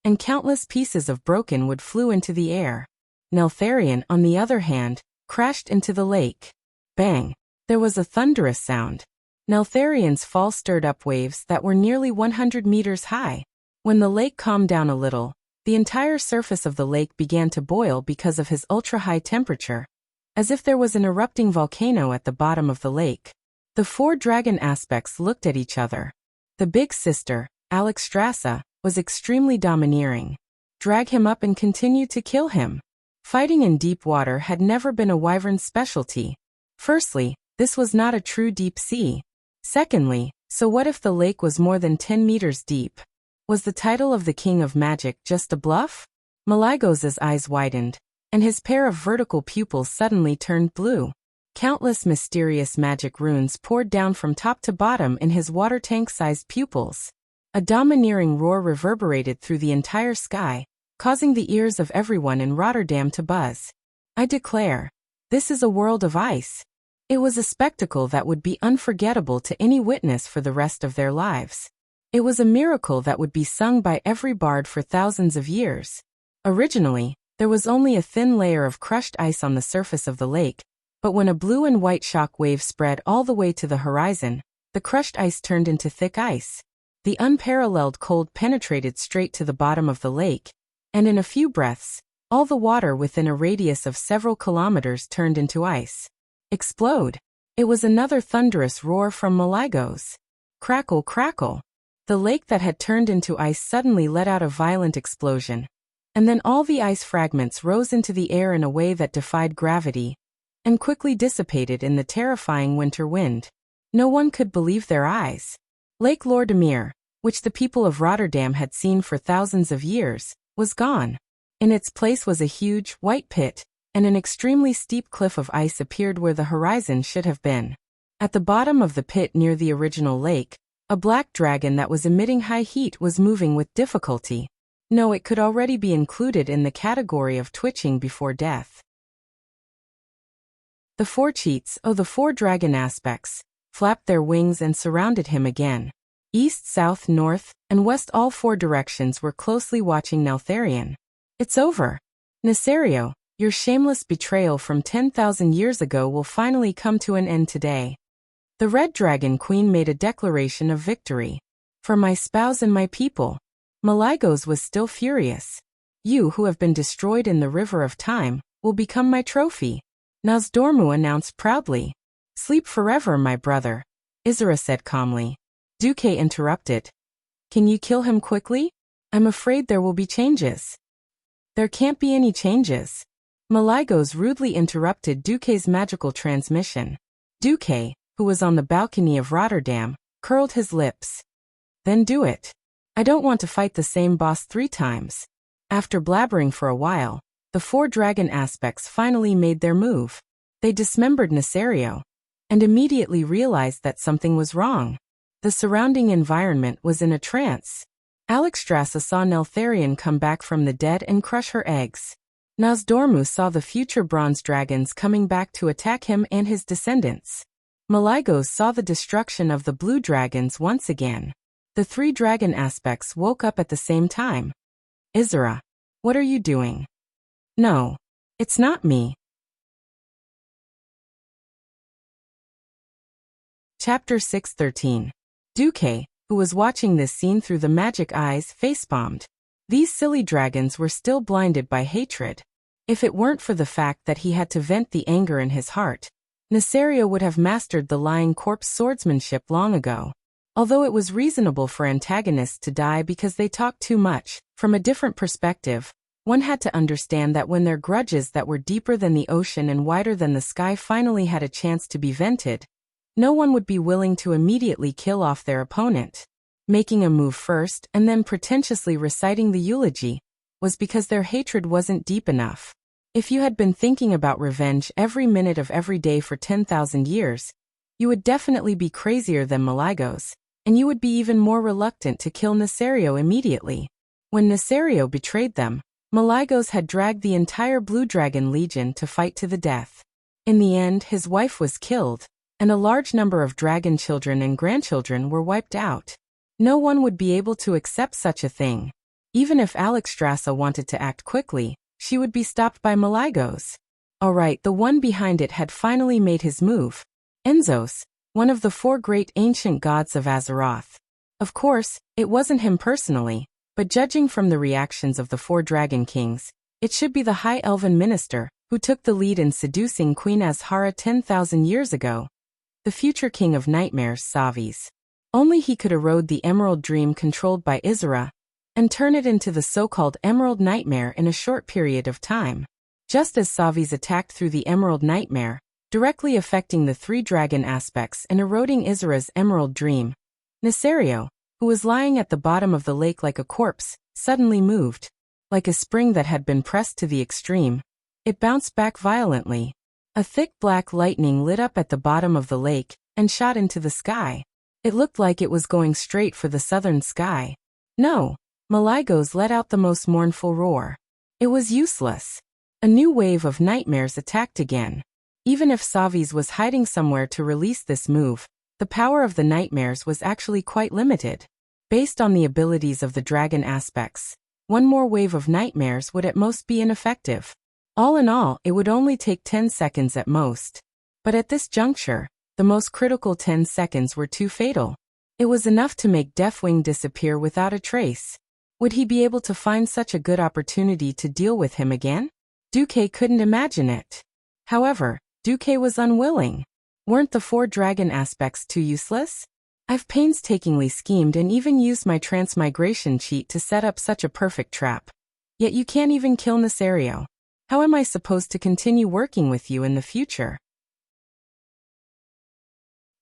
and countless pieces of broken wood flew into the air. Neltharion, on the other hand, crashed into the lake. Bang! There was a thunderous sound. Neltharion's fall stirred up waves that were nearly 100 meters high. When the lake calmed down a little, the entire surface of the lake began to boil because of his ultra-high temperature, as if there was an erupting volcano at the bottom of the lake. The 4 dragon aspects looked at each other. The big sister, Alexstrasza, was extremely domineering. Drag him up and continue to kill him. Fighting in deep water had never been a wyvern's specialty. Firstly, this was not a true deep sea. Secondly, so what if the lake was more than 10 meters deep? Was the title of the King of Magic just a bluff? Malygos's eyes widened, and his pair of vertical pupils suddenly turned blue. Countless mysterious magic runes poured down from top to bottom in his water tank-sized pupils. A domineering roar reverberated through the entire sky, causing the ears of everyone in Rotterdam to buzz. I declare, this is a world of ice. It was a spectacle that would be unforgettable to any witness for the rest of their lives. It was a miracle that would be sung by every bard for thousands of years. Originally, there was only a thin layer of crushed ice on the surface of the lake, but when a blue and white shock wave spread all the way to the horizon, the crushed ice turned into thick ice. The unparalleled cold penetrated straight to the bottom of the lake, and in a few breaths, all the water within a radius of several kilometers turned into ice. Explode! It was another thunderous roar from Malygos. Crackle, crackle! The lake that had turned into ice suddenly let out a violent explosion, and then all the ice fragments rose into the air in a way that defied gravity, and quickly dissipated in the terrifying winter wind. No one could believe their eyes. Lake Lordermere, which the people of Rotterdam had seen for thousands of years, was gone. In its place was a huge, white pit, and an extremely steep cliff of ice appeared where the horizon should have been. At the bottom of the pit near the original lake, a black dragon that was emitting high heat was moving with difficulty. No, it could already be included in the category of twitching before death. The 4 cheats, the 4 dragon aspects, flapped their wings and surrounded him again. East, south, north, and west, all 4 directions were closely watching Neltharion. It's over. Nesario, your shameless betrayal from 10,000 years ago will finally come to an end today. The Red Dragon Queen made a declaration of victory. For my spouse and my people. Malygos was still furious. You who have been destroyed in the river of time will become my trophy. Nosdormu announced proudly. Sleep forever, my brother, Isra said calmly. Duque interrupted. Can you kill him quickly? I'm afraid there will be changes. There can't be any changes. Malygos rudely interrupted Duque's magical transmission. Duque, who was on the balcony of Rotterdam, curled his lips. Then do it. I don't want to fight the same boss 3 times. After blabbering for a while, the 4 dragon aspects finally made their move. They dismembered Nesario, and immediately realized that something was wrong. The surrounding environment was in a trance. Alexstrasza saw Neltharion come back from the dead and crush her eggs. Nosdormu saw the future bronze dragons coming back to attack him and his descendants. Malygos saw the destruction of the blue dragons once again. The 3 dragon aspects woke up at the same time. Isra, what are you doing? No. It's not me. Chapter 6:13. Duque, who was watching this scene through the magic eyes, facepalmed. These silly dragons were still blinded by hatred. If it weren't for the fact that he had to vent the anger in his heart, Nesario would have mastered the lying corpse swordsmanship long ago. Although it was reasonable for antagonists to die because they talked too much, from a different perspective, one had to understand that when their grudges that were deeper than the ocean and wider than the sky finally had a chance to be vented, no one would be willing to immediately kill off their opponent. Making a move first and then pretentiously reciting the eulogy was because their hatred wasn't deep enough. If you had been thinking about revenge every minute of every day for 10,000 years, you would definitely be crazier than Maligos, and you would be even more reluctant to kill Nesario immediately. When Nesario betrayed them, Maligos had dragged the entire Blue Dragon Legion to fight to the death. In the end, his wife was killed, and a large number of dragon children and grandchildren were wiped out. No one would be able to accept such a thing. Even if Alexstrasza wanted to act quickly, she would be stopped by Maligos. Alright, the one behind it had finally made his move. Enzos, one of the 4 great ancient gods of Azeroth. Of course, it wasn't him personally, but judging from the reactions of the 4 dragon kings, it should be the High Elven Minister, who took the lead in seducing Queen Azhara 10,000 years ago. The future king of nightmares, Savi's. Only he could erode the Emerald Dream controlled by Izira, and turn it into the so-called Emerald Nightmare in a short period of time. Just as Savi's attacked through the Emerald Nightmare, directly affecting the 3 dragon aspects and eroding Izira's Emerald Dream, Nesario, who was lying at the bottom of the lake like a corpse, suddenly moved. Like a spring that had been pressed to the extreme, it bounced back violently. A thick black lightning lit up at the bottom of the lake and shot into the sky. It looked like it was going straight for the southern sky. No. Maligos let out the most mournful roar. It was useless. A new wave of nightmares attacked again. Even if Savi's was hiding somewhere to release this move, the power of the nightmares was actually quite limited. Based on the abilities of the dragon aspects, one more wave of nightmares would at most be ineffective. All in all, it would only take 10 seconds at most. But at this juncture, the most critical 10 seconds were too fatal. It was enough to make Deathwing disappear without a trace. Would he be able to find such a good opportunity to deal with him again? Duque couldn't imagine it. However, Duque was unwilling. Weren't the 4 dragon aspects too useless? I've painstakingly schemed and even used my transmigration cheat to set up such a perfect trap. Yet you can't even kill Nesario. How am I supposed to continue working with you in the future?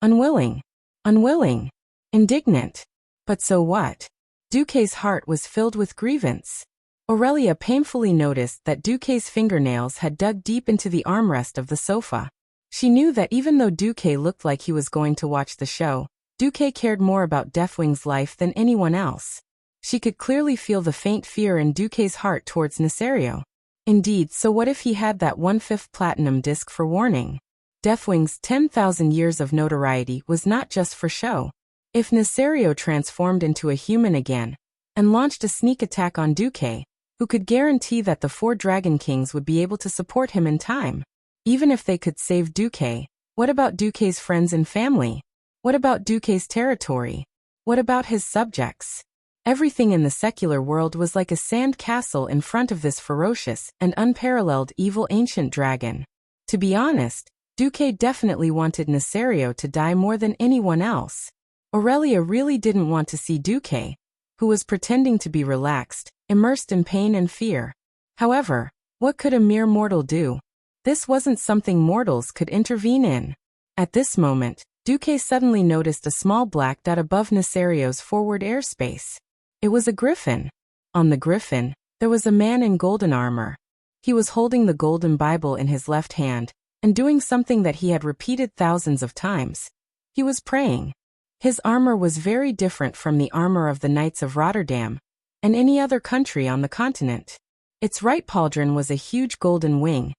Unwilling. Unwilling. Indignant. But so what? Duque's heart was filled with grievance. Aurelia painfully noticed that Duque's fingernails had dug deep into the armrest of the sofa. She knew that even though Duque looked like he was going to watch the show, Duque cared more about Deathwing's life than anyone else. She could clearly feel the faint fear in Duque's heart towards Nesario. Indeed, so what if he had that 1/5 platinum disc for warning? Deathwing's 10,000 years of notoriety was not just for show. If Nesario transformed into a human again, and launched a sneak attack on Duque, who could guarantee that the 4 Dragon Kings would be able to support him in time? Even if they could save Duque, what about Duque's friends and family? What about Duque's territory? What about his subjects? Everything in the secular world was like a sand castle in front of this ferocious and unparalleled evil ancient dragon. To be honest, Duque definitely wanted Nesario to die more than anyone else. Aurelia really didn't want to see Duque, who was pretending to be relaxed, immersed in pain and fear. However, what could a mere mortal do? This wasn't something mortals could intervene in. At this moment, Duque suddenly noticed a small black dot above Nesario's forward airspace. It was a griffin. On the griffin, there was a man in golden armor. He was holding the golden Bible in his left hand, and doing something that he had repeated thousands of times. He was praying. His armor was very different from the armor of the Knights of Rotterdam, and any other country on the continent. Its right pauldron was a huge golden wing,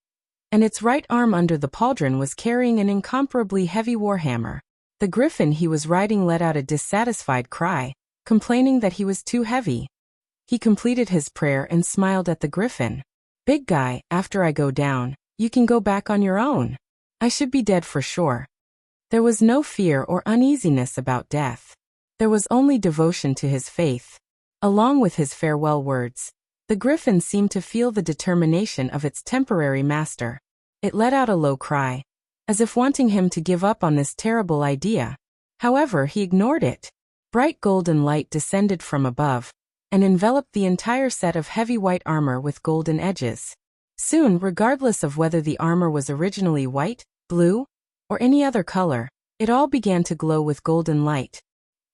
and its right arm under the pauldron was carrying an incomparably heavy warhammer. The griffin he was riding let out a dissatisfied cry, complaining that he was too heavy. He completed his prayer and smiled at the griffin. Big guy, after I go down, you can go back on your own. I should be dead for sure. There was no fear or uneasiness about death. There was only devotion to his faith. Along with his farewell words, the griffin seemed to feel the determination of its temporary master. It let out a low cry, as if wanting him to give up on this terrible idea. However, he ignored it. Bright golden light descended from above, and enveloped the entire set of heavy white armor with golden edges. Soon, regardless of whether the armor was originally white, blue, or any other color, it all began to glow with golden light.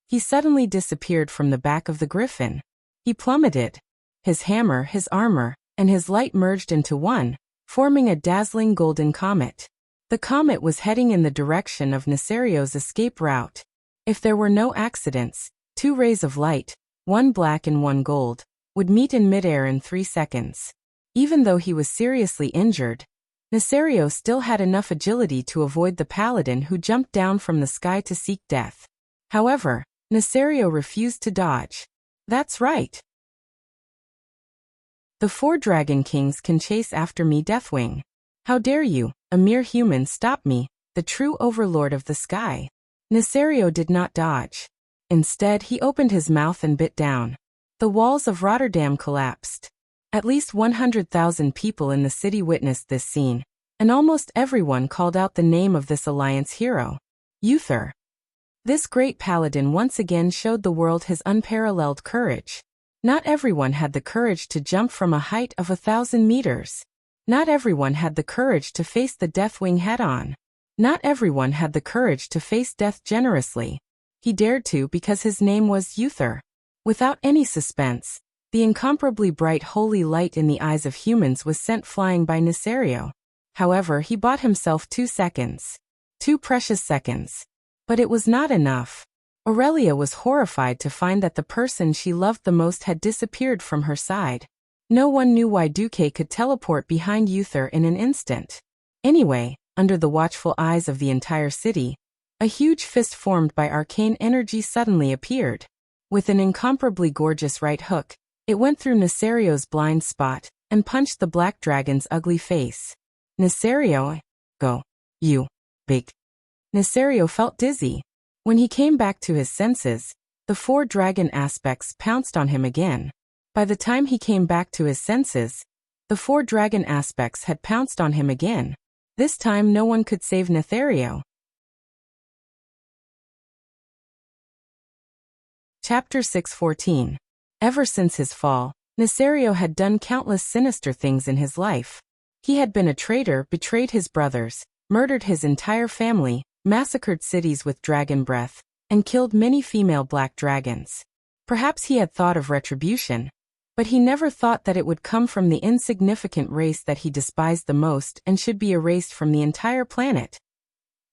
He suddenly disappeared from the back of the griffin. He plummeted. His hammer, his armor, and his light merged into one, forming a dazzling golden comet. The comet was heading in the direction of Nesario's escape route. If there were no accidents, 2 rays of light, one black and one gold, would meet in midair in 3 seconds. Even though he was seriously injured, Nesario still had enough agility to avoid the paladin who jumped down from the sky to seek death. However, Nesario refused to dodge. That's right. The 4 dragon kings can chase after me, Deathwing. How dare you, a mere human, stop me, the true overlord of the sky? Nesario did not dodge. Instead, he opened his mouth and bit down. The walls of Rotterdam collapsed. At least 100,000 people in the city witnessed this scene, and almost everyone called out the name of this alliance hero, Uther. This great paladin once again showed the world his unparalleled courage. Not everyone had the courage to jump from a height of 1,000 meters. Not everyone had the courage to face the Deathwing head-on. Not everyone had the courage to face death generously. He dared to because his name was Uther. Without any suspense, the incomparably bright holy light in the eyes of humans was sent flying by Nesario. However, he bought himself 2 seconds. 2 precious seconds. But it was not enough. Aurelia was horrified to find that the person she loved the most had disappeared from her side. No one knew why Duque could teleport behind Uther in an instant. Anyway, under the watchful eyes of the entire city, a huge fist formed by arcane energy suddenly appeared. With an incomparably gorgeous right hook, it went through Nesario's blind spot and punched the black dragon's ugly face. Nesario, go. You. Big. Nesario felt dizzy. When he came back to his senses, the 4 dragon aspects pounced on him again. By the time he came back to his senses, the 4 dragon aspects had pounced on him again. This time no one could save Nesario. Chapter 6:14. Ever since his fall, Nesario had done countless sinister things in his life. He had been a traitor, betrayed his brothers, murdered his entire family, massacred cities with dragon breath, and killed many female black dragons. Perhaps he had thought of retribution, but he never thought that it would come from the insignificant race that he despised the most and should be erased from the entire planet.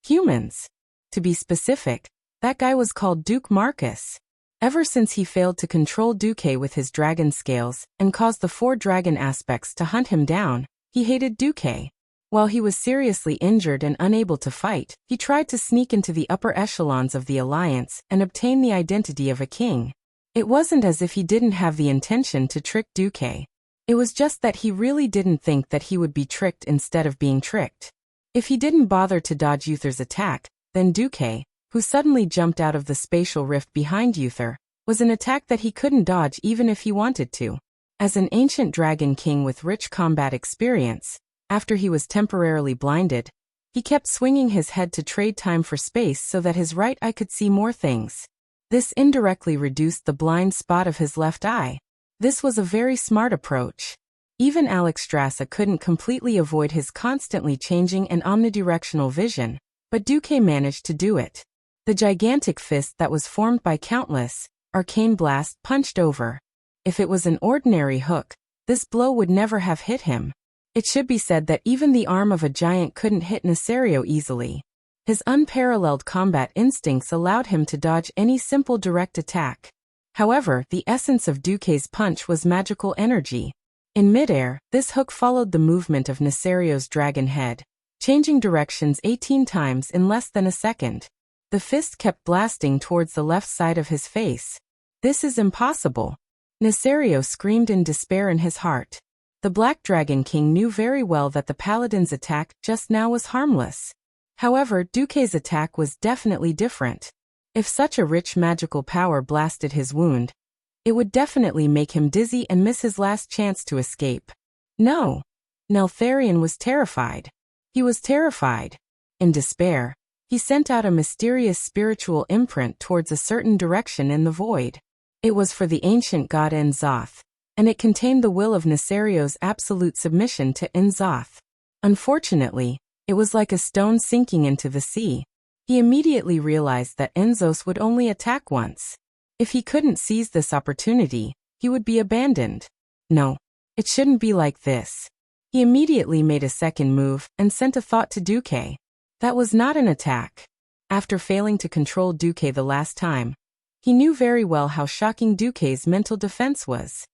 Humans. To be specific, that guy was called Duke Marcus. Ever since he failed to control Duque with his dragon scales and caused the 4 dragon aspects to hunt him down, he hated Duque. While he was seriously injured and unable to fight, he tried to sneak into the upper echelons of the alliance and obtain the identity of a king. It wasn't as if he didn't have the intention to trick Duque. It was just that he really didn't think that he would be tricked instead of being tricked. If he didn't bother to dodge Uther's attack, then Duque, who suddenly jumped out of the spatial rift behind Uther, was an attack that he couldn't dodge even if he wanted to. As an ancient dragon king with rich combat experience, after he was temporarily blinded, he kept swinging his head to trade time for space so that his right eye could see more things. This indirectly reduced the blind spot of his left eye. This was a very smart approach. Even Alex Strassa couldn't completely avoid his constantly changing and omnidirectional vision, but Duque managed to do it. The gigantic fist that was formed by countless arcane blasts punched over. If it was an ordinary hook, this blow would never have hit him. It should be said that even the arm of a giant couldn't hit Nesario easily. His unparalleled combat instincts allowed him to dodge any simple direct attack. However, the essence of Duque's punch was magical energy. In midair, this hook followed the movement of Nesario's dragon head, changing directions 18 times in less than a second. The fist kept blasting towards the left side of his face. This is impossible. Nesario screamed in despair in his heart. The Black Dragon King knew very well that the paladin's attack just now was harmless. However, Duque's attack was definitely different. If such a rich magical power blasted his wound, it would definitely make him dizzy and miss his last chance to escape. No. Neltharion was terrified. He was terrified. In despair, he sent out a mysterious spiritual imprint towards a certain direction in the void. It was for the ancient god N'Zoth, and it contained the will of Nesario's absolute submission to N'Zoth. Unfortunately, it was like a stone sinking into the sea. He immediately realized that N'Zoth would only attack once. If he couldn't seize this opportunity, he would be abandoned. No, it shouldn't be like this. He immediately made a second move and sent a thought to Duque. That was not an attack. After failing to control Duque the last time, he knew very well how shocking Duque's mental defense was.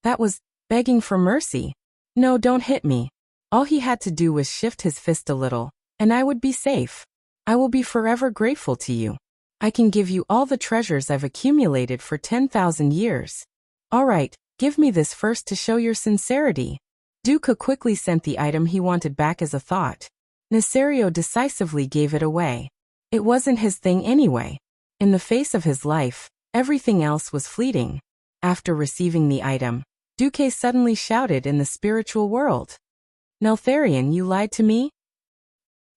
That was begging for mercy. No, don't hit me. All he had to do was shift his fist a little, and I would be safe. I will be forever grateful to you. I can give you all the treasures I've accumulated for 10,000 years. All right, give me this first to show your sincerity. Duque quickly sent the item he wanted back as a thought. Nesario decisively gave it away. It wasn't his thing anyway. In the face of his life, everything else was fleeting. After receiving the item, Duque suddenly shouted in the spiritual world. Neltharion, you lied to me?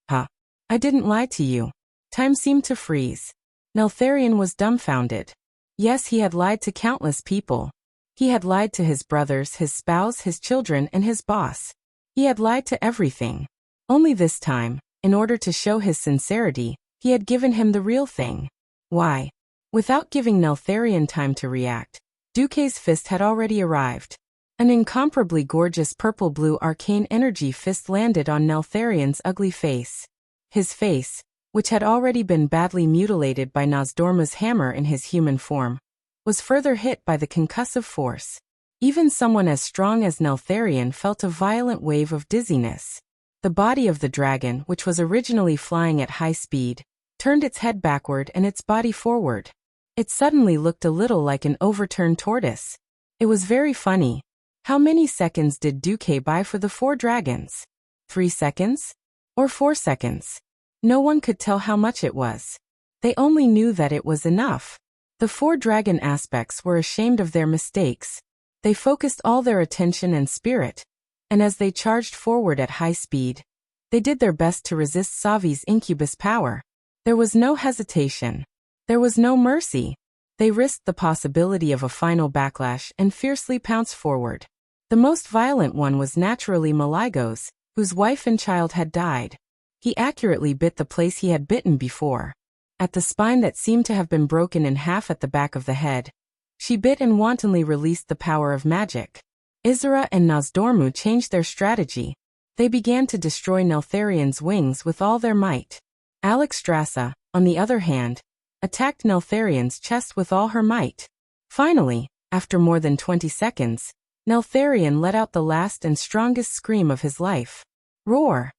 Huh. I didn't lie to you. Time seemed to freeze. Neltharion was dumbfounded. Yes, he had lied to countless people. He had lied to his brothers, his spouse, his children, and his boss. He had lied to everything. Only this time, in order to show his sincerity, he had given him the real thing. Why? Without giving Neltharion time to react, Duque's fist had already arrived. An incomparably gorgeous purple-blue arcane energy fist landed on Neltharion's ugly face. His face, which had already been badly mutilated by Nozdorma's hammer in his human form, was further hit by the concussive force. Even someone as strong as Neltharion felt a violent wave of dizziness. The body of the dragon, which was originally flying at high speed, turned its head backward and its body forward. It suddenly looked a little like an overturned tortoise. It was very funny. How many seconds did Duque buy for the 4 dragons? 3 seconds? Or 4 seconds? No one could tell how much it was. They only knew that it was enough. The 4 dragon aspects were ashamed of their mistakes. They focused all their attention and spirit, and as they charged forward at high speed, they did their best to resist Savi's incubus power. There was no hesitation. There was no mercy. They risked the possibility of a final backlash and fiercely pounced forward. The most violent one was naturally Maligos, whose wife and child had died. He accurately bit the place he had bitten before. At the spine that seemed to have been broken in half at the back of the head, she bit and wantonly released the power of magic. Isra and Nozdormu changed their strategy. They began to destroy Neltharion's wings with all their might. Alexstrasza, on the other hand, attacked Neltharion's chest with all her might. Finally, after more than 20 seconds, Neltharion let out the last and strongest scream of his life. Roar!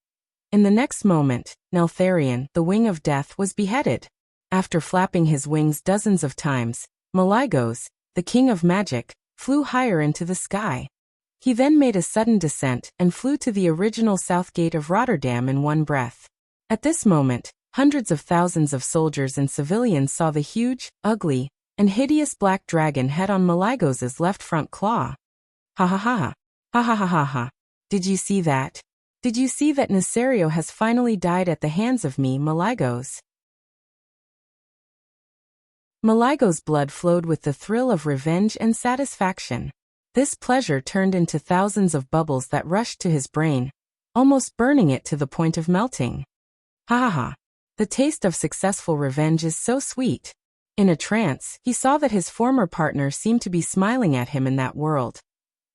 In the next moment, Neltharion, the wing of death, was beheaded. After flapping his wings dozens of times, Maligos, the king of magic, flew higher into the sky. He then made a sudden descent and flew to the original south gate of Rotterdam in one breath. At this moment, hundreds of thousands of soldiers and civilians saw the huge, ugly, and hideous black dragon head on Maligos's left front claw. Ha ha ha ha. Ha ha ha ha ha. Did you see that? Did you see that Nesario has finally died at the hands of me, Maligos? Maligos' blood flowed with the thrill of revenge and satisfaction. This pleasure turned into thousands of bubbles that rushed to his brain, almost burning it to the point of melting. Ha ha ha. The taste of successful revenge is so sweet. In a trance, he saw that his former partner seemed to be smiling at him in that world.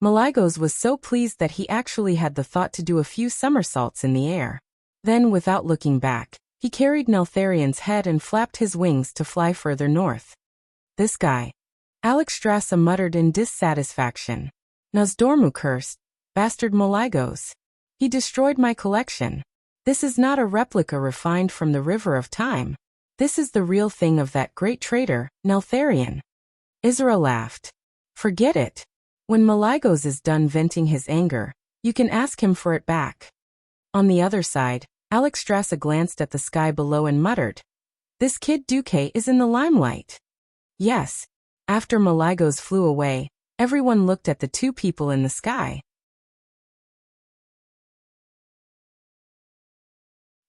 Maligos was so pleased that he actually had the thought to do a few somersaults in the air. Then, without looking back, he carried Neltharion's head and flapped his wings to fly further north. This guy. Alexstrasza muttered in dissatisfaction. Nozdormu cursed. Bastard Maligos. He destroyed my collection. This is not a replica refined from the river of time. This is the real thing of that great traitor, Neltharion. Isra laughed. Forget it. When Maligos is done venting his anger, you can ask him for it back. On the other side, Alexstrasza glanced at the sky below and muttered, "This kid Duque is in the limelight." Yes. After Maligos flew away, everyone looked at the two people in the sky.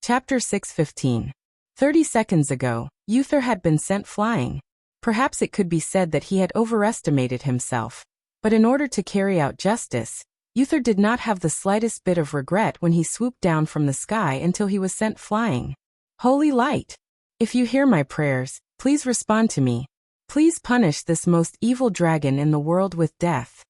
Chapter 6:15. 30 seconds ago, Uther had been sent flying. Perhaps it could be said that he had overestimated himself. But in order to carry out justice, Uther did not have the slightest bit of regret when he swooped down from the sky until he was sent flying. Holy light! If you hear my prayers, please respond to me. Please punish this most evil dragon in the world with death.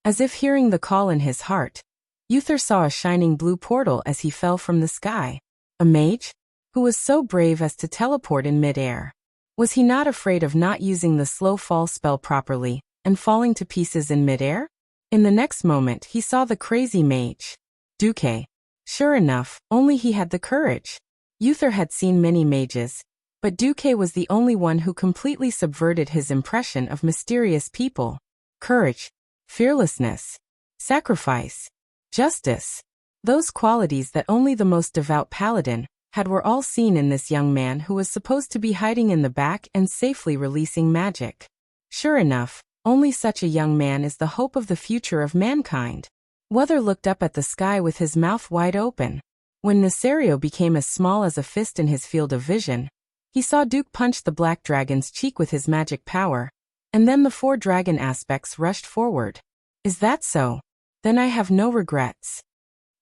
As if hearing the call in his heart, Uther saw a shining blue portal as he fell from the sky. A mage? Who was so brave as to teleport in mid-air? Was he not afraid of not using the slow fall spell properly and falling to pieces in mid-air? In the next moment he saw the crazy mage. Duque. Sure enough, only he had the courage. Uther had seen many mages, but Duque was the only one who completely subverted his impression of mysterious people. Courage, fearlessness, sacrifice, justice. Those qualities that only the most devout paladin had were all seen in this young man who was supposed to be hiding in the back and safely releasing magic. Sure enough, only such a young man is the hope of the future of mankind. Wuthor looked up at the sky with his mouth wide open. When Nesario became as small as a fist in his field of vision, he saw Duke punch the black dragon's cheek with his magic power, and then the 4 dragon aspects rushed forward. Is that so? Then I have no regrets.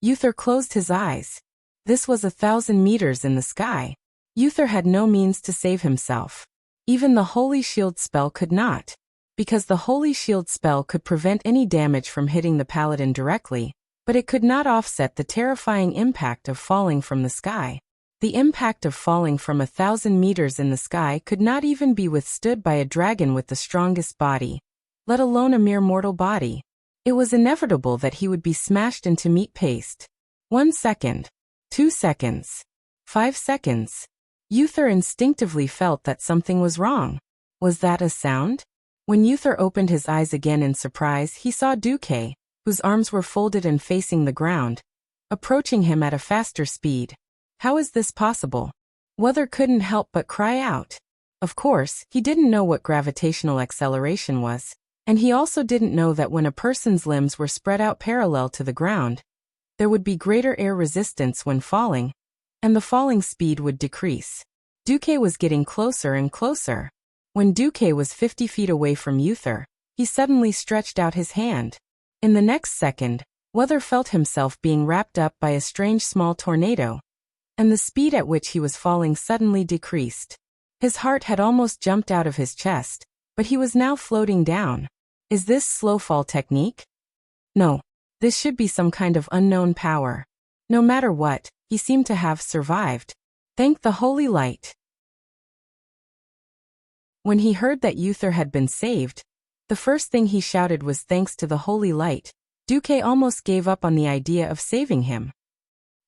Uther closed his eyes. This was 1,000 meters in the sky. Uther had no means to save himself. Even the Holy Shield spell could not. Because the Holy Shield spell could prevent any damage from hitting the paladin directly, but it could not offset the terrifying impact of falling from the sky. The impact of falling from 1,000 meters in the sky could not even be withstood by a dragon with the strongest body, let alone a mere mortal body. It was inevitable that he would be smashed into meat paste. 1 second. 2 seconds. 5 seconds. Uther instinctively felt that something was wrong. Was that a sound? When Uther opened his eyes again in surprise, he saw Duque, whose arms were folded and facing the ground, approaching him at a faster speed. How is this possible? Wuthor couldn't help but cry out. Of course, he didn't know what gravitational acceleration was, and he also didn't know that when a person's limbs were spread out parallel to the ground, there would be greater air resistance when falling, and the falling speed would decrease. Duque was getting closer and closer. When Duque was 50 feet away from Uther, he suddenly stretched out his hand. In the next second, Wuthor felt himself being wrapped up by a strange small tornado, and the speed at which he was falling suddenly decreased. His heart had almost jumped out of his chest, but he was now floating down. Is this slow fall technique? No. This should be some kind of unknown power. No matter what, he seemed to have survived. Thank the holy light. When he heard that Uther had been saved, the first thing he shouted was thanks to the holy light. Duque almost gave up on the idea of saving him.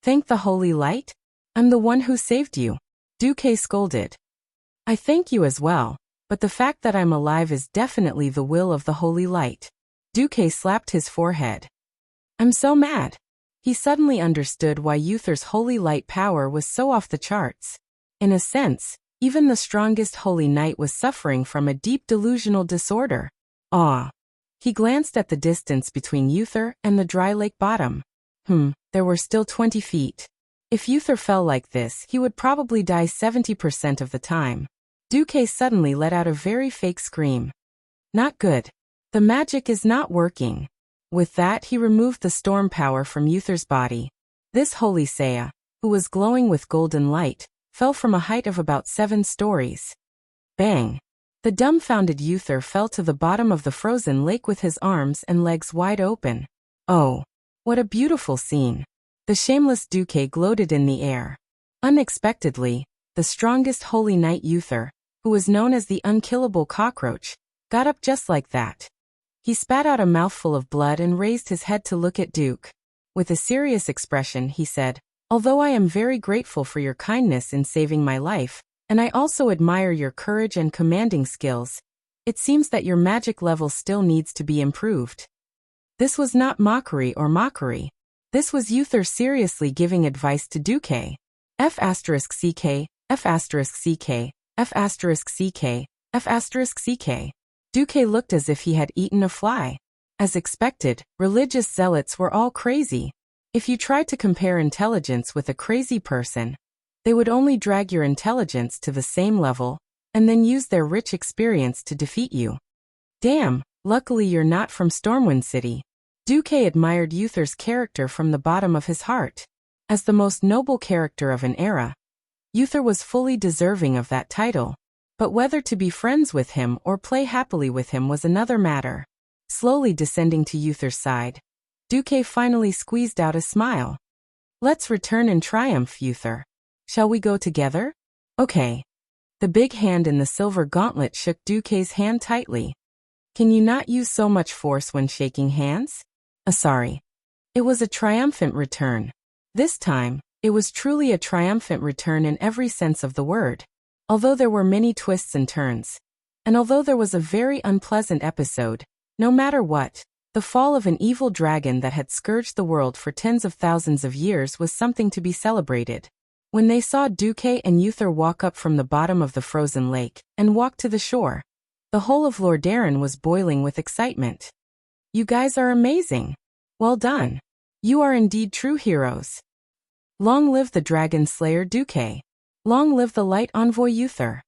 Thank the holy light? I'm the one who saved you, Duque scolded. I thank you as well, but the fact that I'm alive is definitely the will of the holy light. Duque slapped his forehead. I'm so mad. He suddenly understood why Uther's holy light power was so off the charts. In a sense, even the strongest holy knight was suffering from a deep delusional disorder. He glanced at the distance between Uther and the dry lake bottom. There were still 20 feet. If Uther fell like this, he would probably die 70% of the time. Duque suddenly let out a very fake scream. Not good. The magic is not working. With that, he removed the storm power from Uther's body. This holy Saya, who was glowing with golden light, fell from a height of about 7 stories. Bang! The dumbfounded Uther fell to the bottom of the frozen lake with his arms and legs wide open. Oh, what a beautiful scene. The shameless Duque gloated in the air. Unexpectedly, the strongest holy knight Uther, who was known as the unkillable cockroach, got up just like that. He spat out a mouthful of blood and raised his head to look at Duke. With a serious expression, he said, "Although I am very grateful for your kindness in saving my life, and I also admire your courage and commanding skills, it seems that your magic level still needs to be improved. This was not mockery or mockery. This was Uther seriously giving advice to Duque. F***ck, F***ck, F***ck, F***ck. Duque looked as if he had eaten a fly. As expected, religious zealots were all crazy. If you tried to compare intelligence with a crazy person, they would only drag your intelligence to the same level, and then use their rich experience to defeat you. Damn, luckily you're not from Stormwind City. Duque admired Uther's character from the bottom of his heart. As the most noble character of an era, Uther was fully deserving of that title. But whether to be friends with him or play happily with him was another matter. Slowly descending to Uther's side, Duque finally squeezed out a smile. Let's return in triumph, Uther. Shall we go together? Okay. The big hand in the silver gauntlet shook Duque's hand tightly. Can you not use so much force when shaking hands? Sorry. It was a triumphant return. This time, it was truly a triumphant return in every sense of the word. Although there were many twists and turns, and although there was a very unpleasant episode, no matter what, the fall of an evil dragon that had scourged the world for tens of thousands of years was something to be celebrated. When they saw Duque and Uther walk up from the bottom of the frozen lake and walk to the shore, the whole of Lordaeron was boiling with excitement. You guys are amazing. Well done. You are indeed true heroes. Long live the dragon slayer Duque. Long live the light envoy Uther.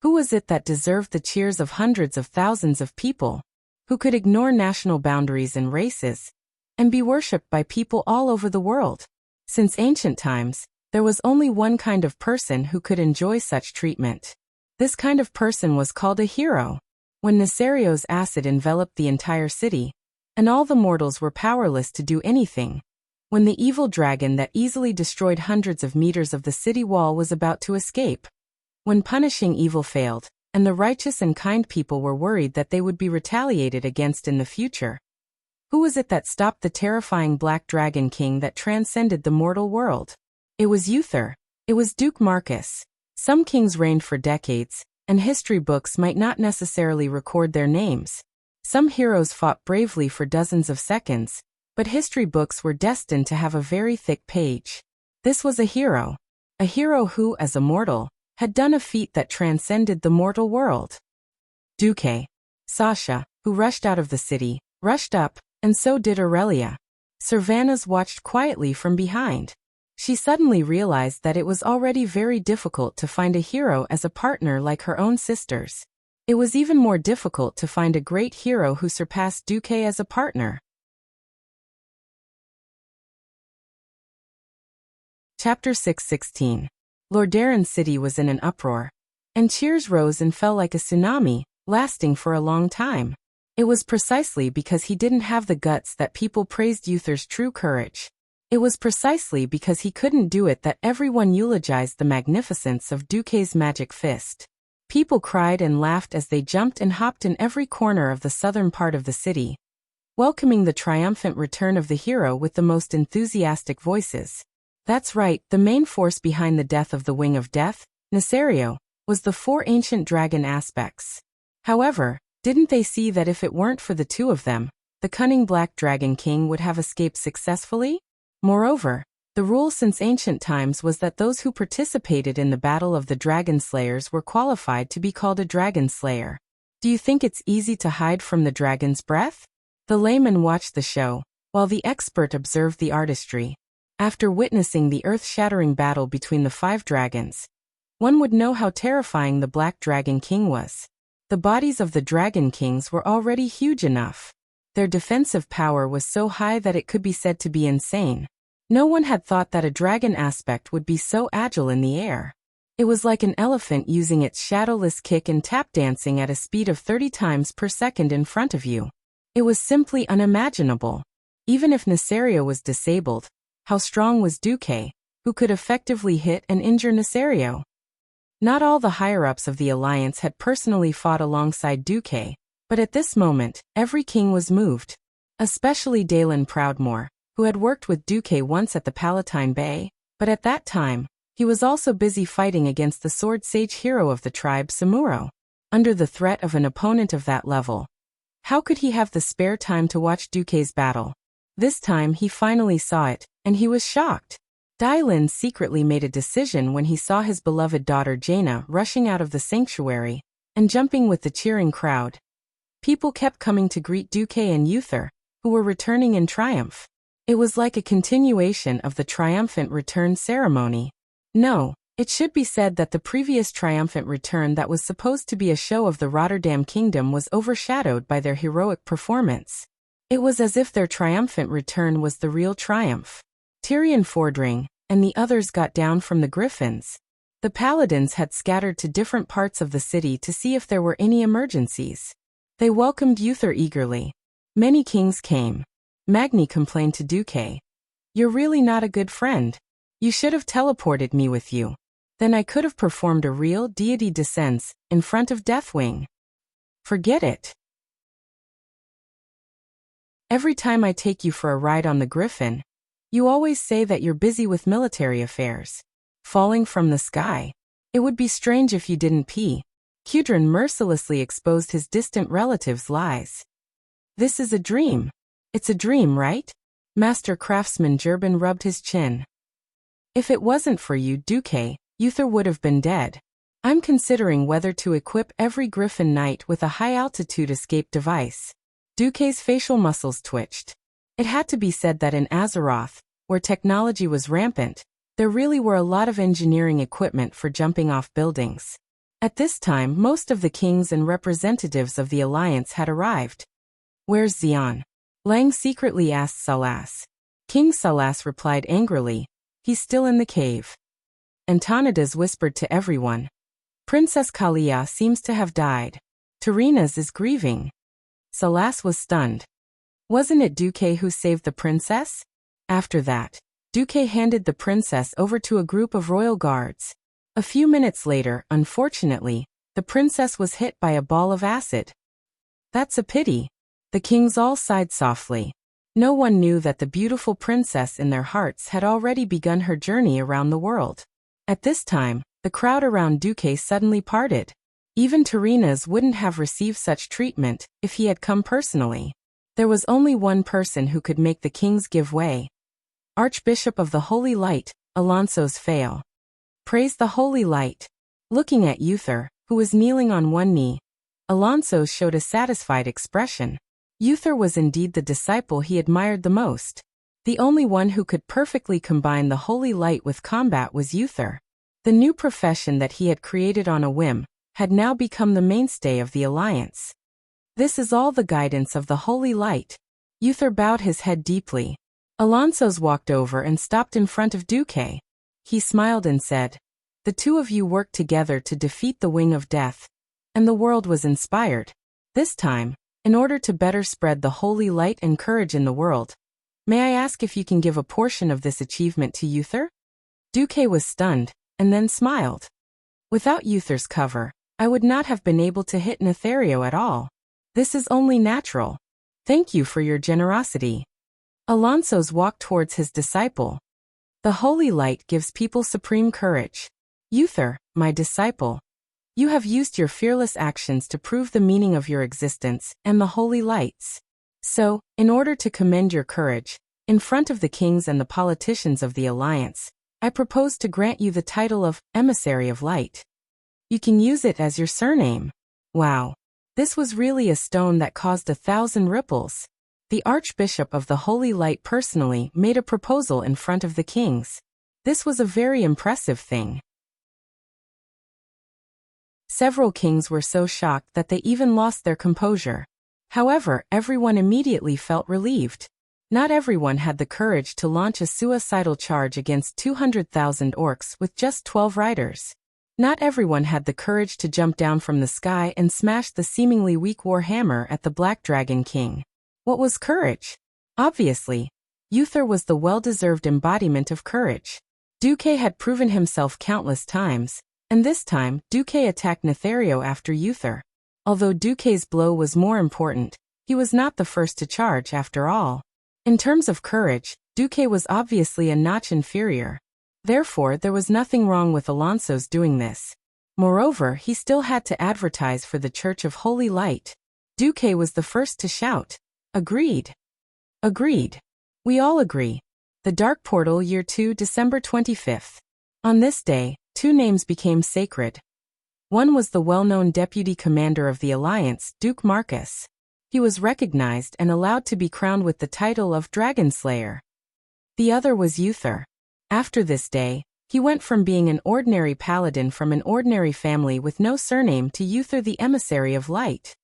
Who was it that deserved the cheers of hundreds of thousands of people, who could ignore national boundaries and races, and be worshipped by people all over the world? Since ancient times, there was only one kind of person who could enjoy such treatment. This kind of person was called a hero. When Nesario's acid enveloped the entire city, and all the mortals were powerless to do anything, when the evil dragon that easily destroyed hundreds of meters of the city wall was about to escape, when punishing evil failed, and the righteous and kind people were worried that they would be retaliated against in the future, who was it that stopped the terrifying Black Dragon King that transcended the mortal world? It was Uther. It was Duke Marcus. Some kings reigned for decades, and history books might not necessarily record their names. Some heroes fought bravely for dozens of seconds, but history books were destined to have a very thick page. This was a hero who, as a mortal, had done a feat that transcended the mortal world. Duque. Sasha, who rushed out of the city, rushed up, and so did Aurelia. Servanas watched quietly from behind. She suddenly realized that it was already very difficult to find a hero as a partner like her own sisters. It was even more difficult to find a great hero who surpassed Duque as a partner. Chapter 6:16. Lordaeron City was in an uproar, and cheers rose and fell like a tsunami, lasting for a long time. It was precisely because he didn't have the guts that people praised Uther's true courage. It was precisely because he couldn't do it that everyone eulogized the magnificence of Duque's magic fist. People cried and laughed as they jumped and hopped in every corner of the southern part of the city, welcoming the triumphant return of the hero with the most enthusiastic voices. That's right, the main force behind the death of the Wing of Death, Nesario, was the 4 ancient dragon aspects. However, didn't they see that if it weren't for the 2 of them, the cunning Black Dragon King would have escaped successfully? Moreover, the rule since ancient times was that those who participated in the Battle of the Dragon Slayers were qualified to be called a Dragon Slayer. Do you think it's easy to hide from the dragon's breath? The layman watched the show, while the expert observed the artistry. After witnessing the earth-shattering battle between the 5 dragons, one would know how terrifying the Black Dragon King was. The bodies of the Dragon Kings were already huge enough. Their defensive power was so high that it could be said to be insane. No one had thought that a dragon aspect would be so agile in the air. It was like an elephant using its shadowless kick and tap dancing at a speed of 30 times per second in front of you. It was simply unimaginable. Even if Nesario was disabled, how strong was Duque, who could effectively hit and injure Nesario? Not all the higher-ups of the Alliance had personally fought alongside Duque, but at this moment, every king was moved. Especially Dalen Proudmoore, who had worked with Duque once at the Palatine Bay, but at that time, he was also busy fighting against the sword sage hero of the tribe, Samuro. Under the threat of an opponent of that level, How could he have the spare time to watch Duque's battle? This time he finally saw it, and he was shocked. Dylan secretly made a decision when he saw his beloved daughter Jaina rushing out of the sanctuary and jumping with the cheering crowd. People kept coming to greet Duque and Uther, who were returning in triumph. It was like a continuation of the triumphant return ceremony. No, it should be said that the previous triumphant return that was supposed to be a show of the Rotterdam kingdom was overshadowed by their heroic performance. It was as if their triumphant return was the real triumph. Tyrion Fordring and the others got down from the griffins. The paladins had scattered to different parts of the city to see if there were any emergencies. They welcomed Uther eagerly. Many kings came. Magni complained to Duque. "You're really not a good friend. You should have teleported me with you. Then I could have performed a real deity descents in front of Deathwing." "Forget it. Every time I take you for a ride on the Griffin, you always say that you're busy with military affairs. Falling from the sky. It would be strange if you didn't pee." Cudrin mercilessly exposed his distant relative's lies. "This is a dream. It's a dream, right?" Master Craftsman Gerben rubbed his chin. "If it wasn't for you, Duque, Uther would have been dead. I'm considering whether to equip every Griffin Knight with a high-altitude escape device." Duque's facial muscles twitched. It had to be said that in Azeroth, where technology was rampant, there really were a lot of engineering equipment for jumping off buildings. At this time, most of the kings and representatives of the Alliance had arrived. "Where's Xion?" Lang secretly asked Salas. King Salas replied angrily, "He's still in the cave." Antonidas whispered to everyone, "Princess Kalia seems to have died. Terenas is grieving." Salas was stunned. Wasn't it Duque who saved the princess? After that, Duque handed the princess over to a group of royal guards. A few minutes later, unfortunately, the princess was hit by a ball of acid. "That's a pity." The kings all sighed softly. No one knew that the beautiful princess in their hearts had already begun her journey around the world. At this time, the crowd around Duque suddenly parted. Even Terenas wouldn't have received such treatment if he had come personally. There was only one person who could make the kings give way. Archbishop of the Holy Light, Alonso's Fail. "Praise the Holy Light." Looking at Uther, who was kneeling on one knee, Alonso showed a satisfied expression. Uther was indeed the disciple he admired the most. The only one who could perfectly combine the holy light with combat was Uther. The new profession that he had created on a whim had now become the mainstay of the Alliance. "This is all the guidance of the holy light." Uther bowed his head deeply. Alonso's walked over and stopped in front of Duque. He smiled and said, "The two of you worked together to defeat the Wing of Death, and the world was inspired. This time, in order to better spread the holy light and courage in the world, may I ask if you can give a portion of this achievement to Uther?" Duque was stunned, and then smiled. "Without Uther's cover, I would not have been able to hit Nethario at all. This is only natural. Thank you for your generosity." Alonso's walked towards his disciple. "The holy light gives people supreme courage. Uther, my disciple, you have used your fearless actions to prove the meaning of your existence and the holy lights. So, in order to commend your courage, in front of the kings and the politicians of the Alliance, I propose to grant you the title of Emissary of Light. You can use it as your surname." Wow. This was really a stone that caused 1,000 ripples. The Archbishop of the Holy Light personally made a proposal in front of the kings. This was a very impressive thing. Several kings were so shocked that they even lost their composure. However, everyone immediately felt relieved. Not everyone had the courage to launch a suicidal charge against 200,000 orcs with just 12 riders. Not everyone had the courage to jump down from the sky and smash the seemingly weak warhammer at the Black Dragon King. What was courage? Obviously, Uther was the well-deserved embodiment of courage. Duque had proven himself countless times, and this time, Duque attacked Nethario after Uther. Although Duque's blow was more important, he was not the first to charge after all. In terms of courage, Duque was obviously a notch inferior. Therefore, there was nothing wrong with Alonso's doing this. Moreover, he still had to advertise for the Church of Holy Light. Duque was the first to shout. Agreed. Agreed. We all agree. The Dark Portal, Year 2, December 25th. On this day, two names became sacred. One was the well-known deputy commander of the Alliance, Duke Marcus. He was recognized and allowed to be crowned with the title of Dragon Slayer. The other was Uther. After this day, he went from being an ordinary paladin from an ordinary family with no surname to Uther the Emissary of Light.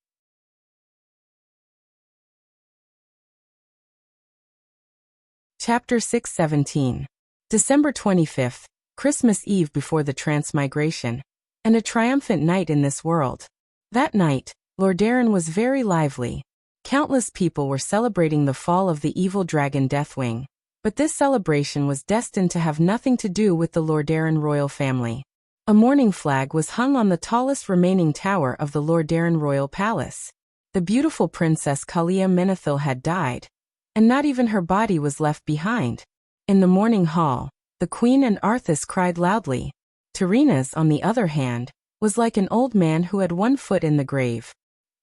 Chapter 6:17. December 25th, Christmas Eve before the Transmigration, and a triumphant night in this world. That night, Lordaeron was very lively. Countless people were celebrating the fall of the evil dragon Deathwing, but this celebration was destined to have nothing to do with the Lordaeron royal family. A mourning flag was hung on the tallest remaining tower of the Lordaeron royal palace. The beautiful Princess Kalia Menethil had died, and not even her body was left behind. In the mourning hall, the queen and Arthas cried loudly. Tyrinas, on the other hand, was like an old man who had one foot in the grave.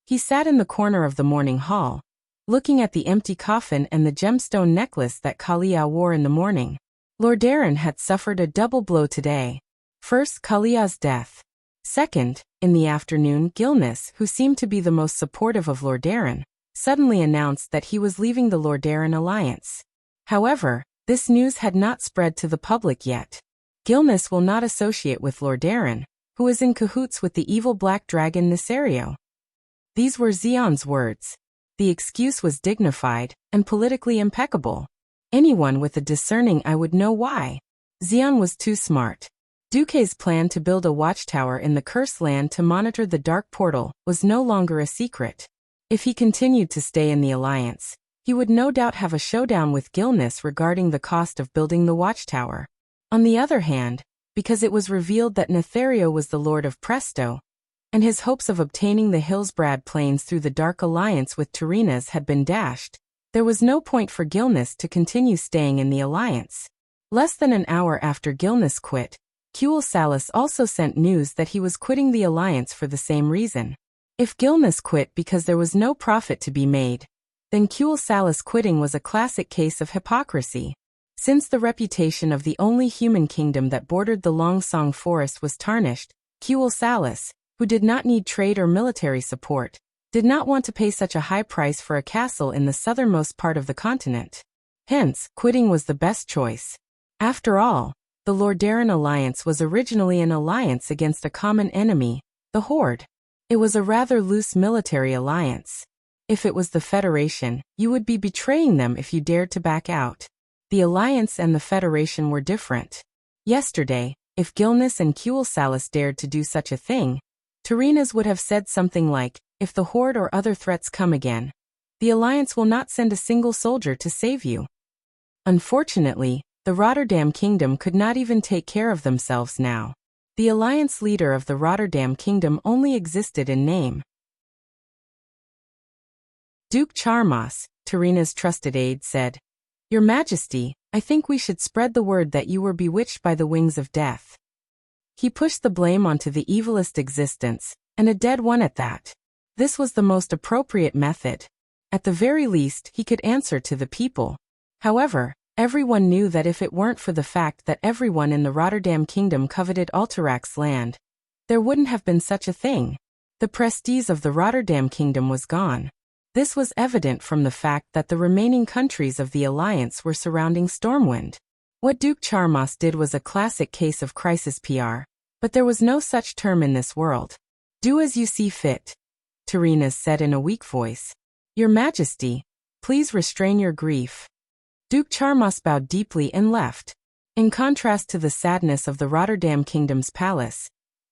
He sat in the corner of the mourning hall, looking at the empty coffin and the gemstone necklace that Kalia wore in the morning. Lordaeron had suffered a double blow today. First, Kalia's death. Second, in the afternoon, Gilnis, who seemed to be the most supportive of Lordaeron, suddenly announced that he was leaving the Lordaeron alliance. However, this news had not spread to the public yet. Gilnis will not associate with Lordaeron, who is in cahoots with the evil black dragon Nisario. These were Xion's words. The excuse was dignified and politically impeccable. Anyone with a discerning eye would know why. Xion was too smart. Duque's plan to build a watchtower in the Cursed Land to monitor the Dark Portal was no longer a secret. If he continued to stay in the alliance, he would no doubt have a showdown with Gilnis regarding the cost of building the watchtower. On the other hand, because it was revealed that Nethario was the Lord of Presto, and his hopes of obtaining the Hillsbrad Plains through the Dark Alliance with Tyrinas had been dashed, there was no point for Gilnis to continue staying in the alliance. Less than an hour after Gilnis quit, Kuel Salus also sent news that he was quitting the alliance for the same reason. If Gilnis quit because there was no profit to be made, then Kuel Salus quitting was a classic case of hypocrisy. Since the reputation of the only human kingdom that bordered the Longsong Forest was tarnished, Kuel Salus, who did not need trade or military support, did not want to pay such a high price for a castle in the southernmost part of the continent. Hence, quitting was the best choice. After all, the Lordaeron alliance was originally an alliance against a common enemy, the Horde. It was a rather loose military alliance. If it was the Federation, you would be betraying them if you dared to back out. The alliance and the Federation were different. Yesterday, if Gilnis and Kuel Salus dared to do such a thing, Tyrinas would have said something like, "If the Horde or other threats come again, the alliance will not send a single soldier to save you." Unfortunately, the Rotterdam Kingdom could not even take care of themselves now. The alliance leader of the Rotterdam Kingdom only existed in name. Duke Charmas, Tyrinas' trusted aide, said, "Your Majesty, I think we should spread the word that you were bewitched by the wings of death." He pushed the blame onto the evilest existence, and a dead one at that. This was the most appropriate method. At the very least, he could answer to the people. However, everyone knew that if it weren't for the fact that everyone in the Rotterdam Kingdom coveted Alterax's land, there wouldn't have been such a thing. The prestige of the Rotterdam Kingdom was gone. This was evident from the fact that the remaining countries of the alliance were surrounding Stormwind. What Duke Charmas did was a classic case of crisis PR, but there was no such term in this world. "Do as you see fit," Tyrinas said in a weak voice. "Your Majesty, please restrain your grief." Duke Charmas bowed deeply and left. In contrast to the sadness of the Rotterdam Kingdom's palace,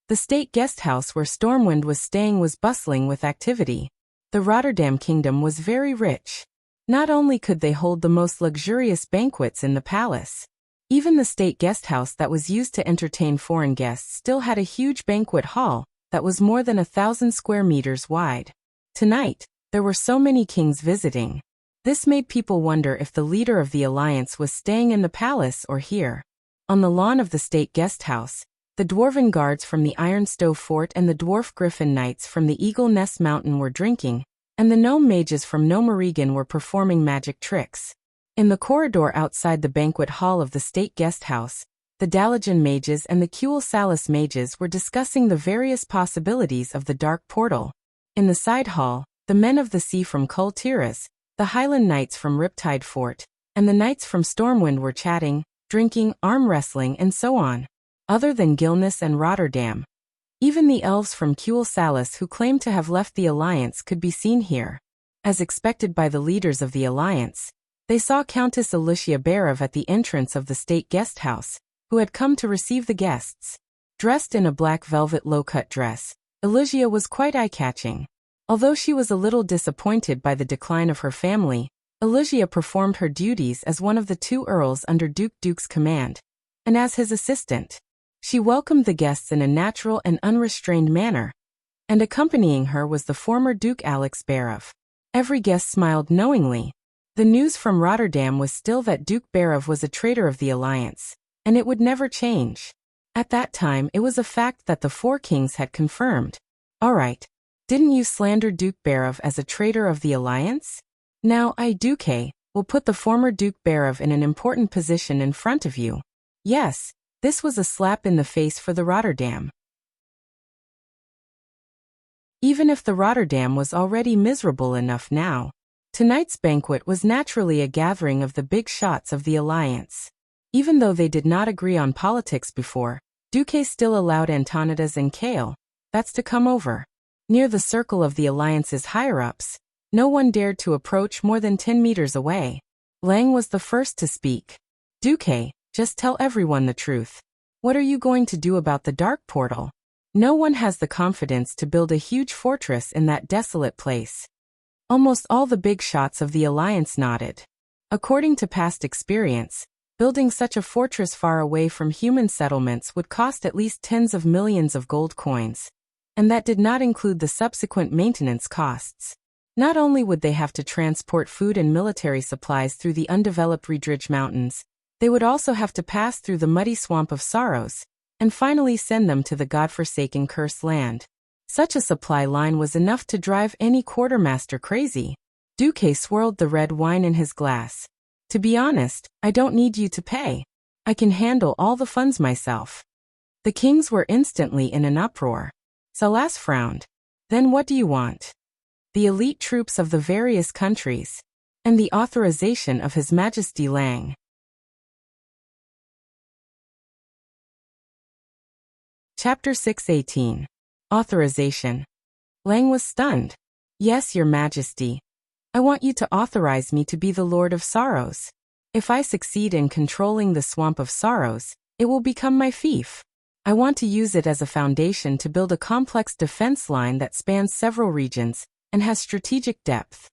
the state guest house where Stormwind was staying was bustling with activity. The Rotterdam Kingdom was very rich. Not only could they hold the most luxurious banquets in the palace, even the state guest house that was used to entertain foreign guests still had a huge banquet hall that was more than 1,000 square meters wide. Tonight, there were so many kings visiting. This made people wonder if the leader of the alliance was staying in the palace or here. On the lawn of the state guest house, the dwarven guards from the Iron Stove Fort and the dwarf griffin knights from the Eagle Nest Mountain were drinking, and the gnome mages from Gnomerigan were performing magic tricks. In the corridor outside the banquet hall of the state guest house, the Dalajan mages and the Kuel Salis mages were discussing the various possibilities of the dark portal. In the side hall, the men of the sea from Kul Tiras, the Highland knights from Riptide Fort, and the knights from Stormwind were chatting, drinking, arm wrestling, and so on. Other than Gilness and Rotterdam, even the elves from Kuel Salis who claimed to have left the Alliance could be seen here. As expected by the leaders of the Alliance, they saw Countess Alicia Barov at the entrance of the state guest house, who had come to receive the guests. Dressed in a black velvet low-cut dress, Alicia was quite eye-catching. Although she was a little disappointed by the decline of her family, Alicia performed her duties as one of the two earls under Duke's command, and as his assistant. She welcomed the guests in a natural and unrestrained manner, and accompanying her was the former Duke Alex Barov. Every guest smiled knowingly. The news from Rotterdam was still that Duke Barov was a traitor of the Alliance, and it would never change. At that time it was a fact that the four kings had confirmed. Alright, didn't you slander Duke Barov as a traitor of the Alliance? Now I, Duke, will put the former Duke Barov in an important position in front of you. Yes, this was a slap in the face for the Rotterdam. Even if the Rotterdam was already miserable enough now, tonight's banquet was naturally a gathering of the big shots of the Alliance. Even though they did not agree on politics before, Duque still allowed Antonidas and Kale, that's to come over. Near the circle of the Alliance's higher-ups, no one dared to approach more than 10 meters away. Lang was the first to speak. Duque, just tell everyone the truth. What are you going to do about the dark portal? No one has the confidence to build a huge fortress in that desolate place. Almost all the big shots of the Alliance nodded. According to past experience, building such a fortress far away from human settlements would cost at least tens of millions of gold coins. And that did not include the subsequent maintenance costs. Not only would they have to transport food and military supplies through the undeveloped Redridge Mountains, they would also have to pass through the muddy swamp of Sorrows, and finally send them to the godforsaken Cursed Land. Such a supply line was enough to drive any quartermaster crazy. Duque swirled the red wine in his glass. To be honest, I don't need you to pay. I can handle all the funds myself. The kings were instantly in an uproar. Salas frowned. Then what do you want? The elite troops of the various countries, and the authorization of His Majesty Lang. Chapter 6:18. Authorization. Lang was stunned. Yes, Your Majesty. I want you to authorize me to be the Lord of Sorrows. If I succeed in controlling the Swamp of Sorrows, it will become my fief. I want to use it as a foundation to build a complex defense line that spans several regions and has strategic depth.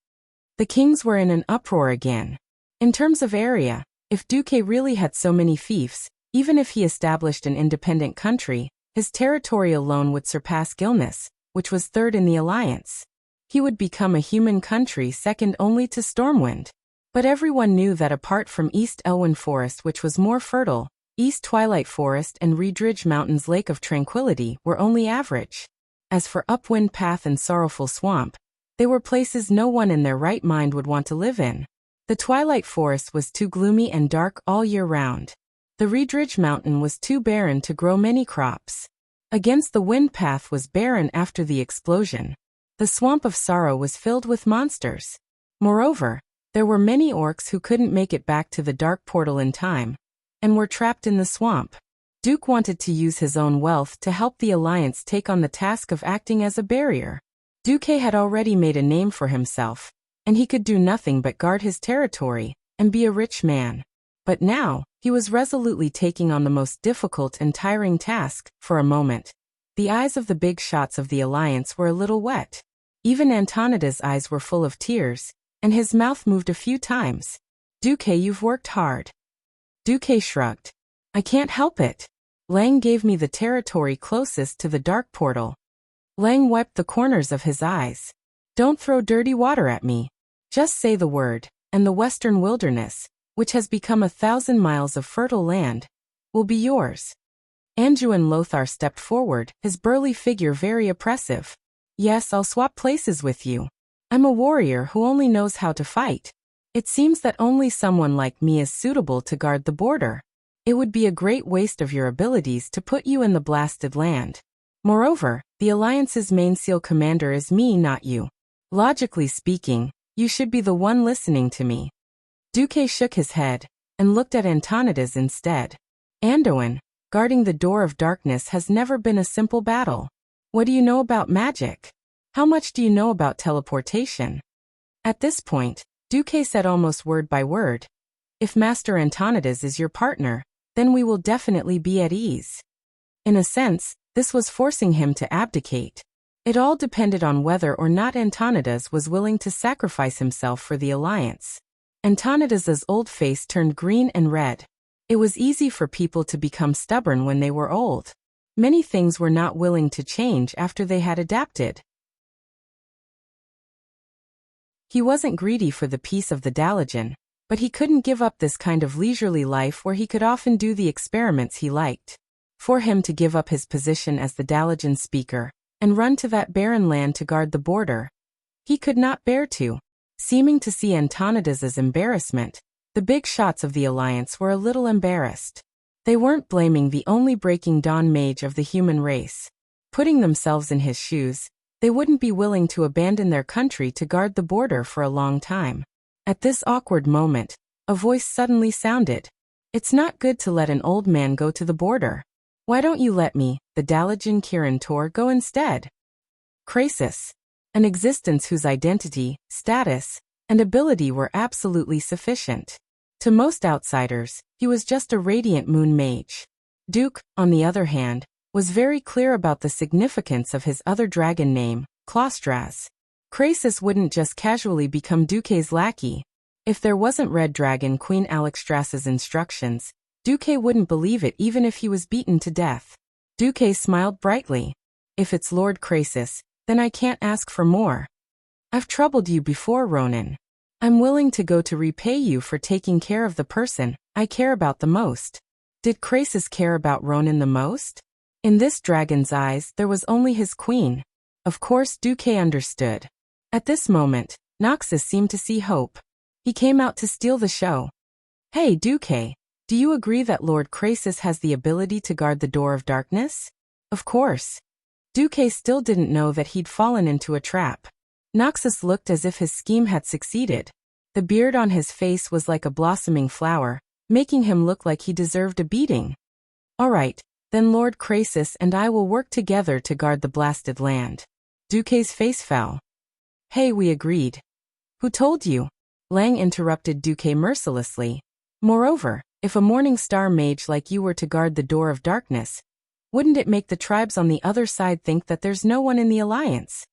The kings were in an uproar again. In terms of area, if Duque really had so many fiefs, even if he established an independent country, his territory alone would surpass Gilness, which was third in the Alliance. He would become a human country second only to Stormwind. But everyone knew that apart from East Elwyn Forest, which was more fertile, East Twilight Forest and Redridge Mountains Lake of Tranquility were only average. As for Upwind Path and Sorrowful Swamp, they were places no one in their right mind would want to live in. The Twilight Forest was too gloomy and dark all year round. The Redridge Mountain was too barren to grow many crops. Against the Wind Path was barren after the explosion. The Swamp of Sorrow was filled with monsters. Moreover, there were many orcs who couldn't make it back to the dark portal in time, and were trapped in the swamp. Duke wanted to use his own wealth to help the Alliance take on the task of acting as a barrier. Duque had already made a name for himself, and he could do nothing but guard his territory and be a rich man. But now, he was resolutely taking on the most difficult and tiring task. For a moment, the eyes of the big shots of the Alliance were a little wet. Even Antonida's eyes were full of tears, and his mouth moved a few times. Duque, you've worked hard. Duque shrugged. I can't help it. Lang gave me the territory closest to the dark portal. Lang wiped the corners of his eyes. Don't throw dirty water at me. Just say the word, and the western wilderness, which has become 1,000 miles of fertile land, will be yours. Anduin Lothar stepped forward, his burly figure very oppressive. Yes, I'll swap places with you. I'm a warrior who only knows how to fight. It seems that only someone like me is suitable to guard the border. It would be a great waste of your abilities to put you in the blasted land. Moreover, the Alliance's main SEAL commander is me, not you. Logically speaking, you should be the one listening to me. Duque shook his head and looked at Antonidas instead. Anduin, guarding the door of darkness has never been a simple battle. What do you know about magic? How much do you know about teleportation? At this point, Duque said almost word by word, if Master Antonidas is your partner, then we will definitely be at ease. In a sense, this was forcing him to abdicate. It all depended on whether or not Antonidas was willing to sacrifice himself for the Alliance. Antonidas's old face turned green and red. It was easy for people to become stubborn when they were old. Many things were not willing to change after they had adapted. He wasn't greedy for the peace of the Dalajan, but he couldn't give up this kind of leisurely life where he could often do the experiments he liked. For him to give up his position as the Dalajan speaker and run to that barren land to guard the border, he could not bear to. Seeming to see Antonidas's embarrassment, the big shots of the Alliance were a little embarrassed. They weren't blaming the only Breaking Dawn mage of the human race. Putting themselves in his shoes, they wouldn't be willing to abandon their country to guard the border for a long time. At this awkward moment, a voice suddenly sounded. It's not good to let an old man go to the border. Why don't you let me, the Dalajan Kirin Tor, go instead? Krasis, an existence whose identity, status, and ability were absolutely sufficient. To most outsiders, he was just a radiant moon mage. Duke, on the other hand, was very clear about the significance of his other dragon name, Claustraz. Krasis wouldn't just casually become Duque's lackey. If there wasn't Red Dragon Queen Alexstras's instructions, Duque wouldn't believe it even if he was beaten to death. Duque smiled brightly. If it's Lord Krasis, then I can't ask for more. I've troubled you before, Ronin. I'm willing to go to repay you for taking care of the person I care about the most. Did Krasis care about Ronin the most? In this dragon's eyes, there was only his queen. Of course, Duque understood. At this moment, Noxus seemed to see hope. He came out to steal the show. Hey, Duque, do you agree that Lord Krasis has the ability to guard the door of darkness? Of course. Duque still didn't know that he'd fallen into a trap. Noxus looked as if his scheme had succeeded. The beard on his face was like a blossoming flower, making him look like he deserved a beating. All right, then Lord Krasis and I will work together to guard the blasted land. Duque's face fell. Hey, we agreed. Who told you? Lang interrupted Duque mercilessly. Moreover, if a Morning Star mage like you were to guard the door of darkness, wouldn't it make the tribes on the other side think that there's no one in the Alliance?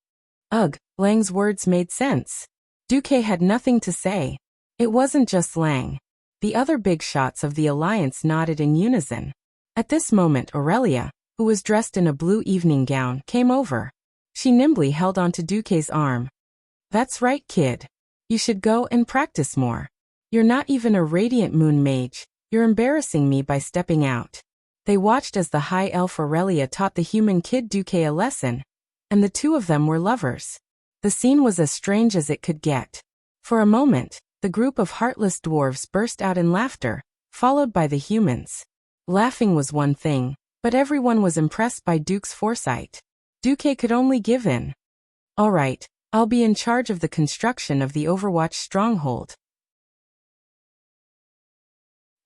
Ugh, Lang's words made sense. Duque had nothing to say. It wasn't just Lang. The other big shots of the Alliance nodded in unison. At this moment Aurelia, who was dressed in a blue evening gown, came over. She nimbly held onto Duque's arm. That's right, kid. You should go and practice more. You're not even a radiant moon mage. You're embarrassing me by stepping out. They watched as the high elf Aurelia taught the human kid Duque a lesson, and the two of them were lovers. The scene was as strange as it could get. For a moment, the group of heartless dwarves burst out in laughter, followed by the humans. Laughing was one thing, but everyone was impressed by Duke's foresight. Duque could only give in. All right, I'll be in charge of the construction of the Overwatch stronghold.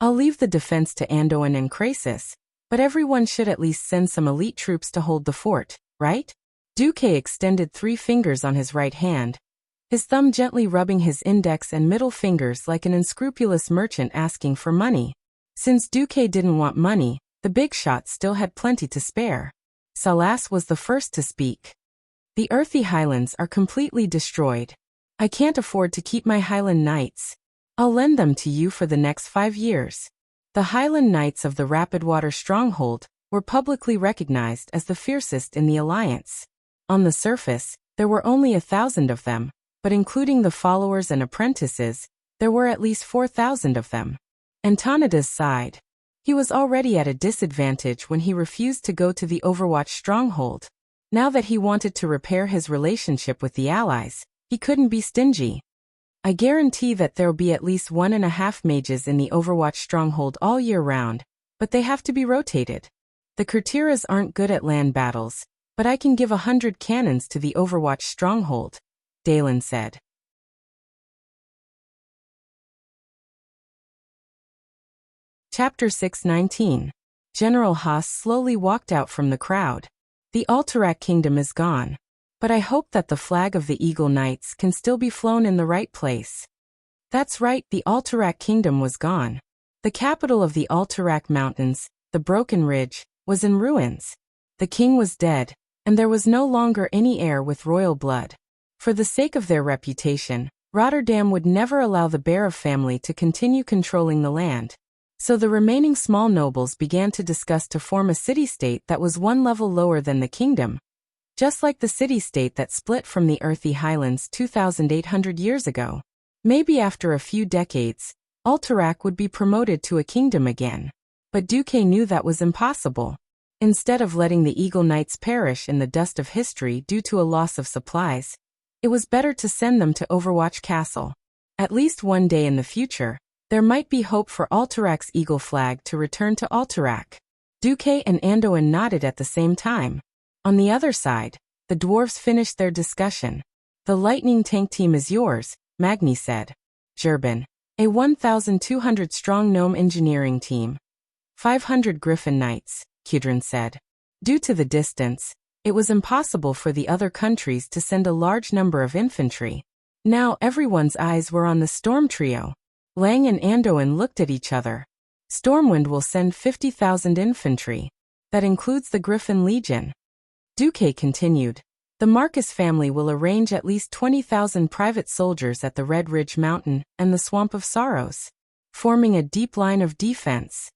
I'll leave the defense to Anduin and Krasis, but everyone should at least send some elite troops to hold the fort, right? Duque extended 3 fingers on his right hand, his thumb gently rubbing his index and middle fingers like an unscrupulous merchant asking for money. Since Duque didn't want money, the big shots still had plenty to spare. Salas was the first to speak. The earthy highlands are completely destroyed. I can't afford to keep my Highland Knights. I'll lend them to you for the next 5 years. The Highland Knights of the Rapidwater Stronghold were publicly recognized as the fiercest in the Alliance. On the surface, there were only 1,000 of them, but including the followers and apprentices, there were at least 4,000 of them. Antonidas sighed. He was already at a disadvantage when he refused to go to the Overwatch stronghold. Now that he wanted to repair his relationship with the Allies, He couldn't be stingy. I guarantee that there'll be at least 1.5 mages in the Overwatch stronghold all year round, but they have to be rotated. The Kurtiras aren't good at land battles, but I can give 100 cannons to the Overwatch stronghold, Dalen said. Chapter 6:19. General Haas slowly walked out from the crowd. The Alterac kingdom is gone. But I hope that the flag of the Eagle Knights can still be flown in the right place. That's right, the Alterac kingdom was gone. The capital of the Alterac Mountains, the Broken Ridge, was in ruins. The king was dead, and there was no longer any heir with royal blood. For the sake of their reputation, Rotterdam would never allow the Barov family to continue controlling the land. So the remaining small nobles began to discuss to form a city-state that was one level lower than the kingdom, just like the city-state that split from the earthy highlands 2,800 years ago. Maybe after a few decades, Alterac would be promoted to a kingdom again. But Duque knew that was impossible. Instead of letting the Eagle Knights perish in the dust of history due to a loss of supplies, it was better to send them to Overwatch Castle. At least one day in the future, there might be hope for Alterac's eagle flag to return to Alterac. Duque and Anduin nodded at the same time. On the other side, the dwarves finished their discussion. The lightning tank team is yours, Magni said. Gerben. A 1,200-strong gnome engineering team. 500 griffin knights, Kudrin said. Due to the distance, it was impossible for the other countries to send a large number of infantry. Now everyone's eyes were on the Storm Trio. Lang and Anduin looked at each other. Stormwind will send 50,000 infantry. That includes the Griffin Legion. Duque continued. The Marcus family will arrange at least 20,000 private soldiers at the Red Ridge Mountain and the Swamp of Sorrows, forming a deep line of defense.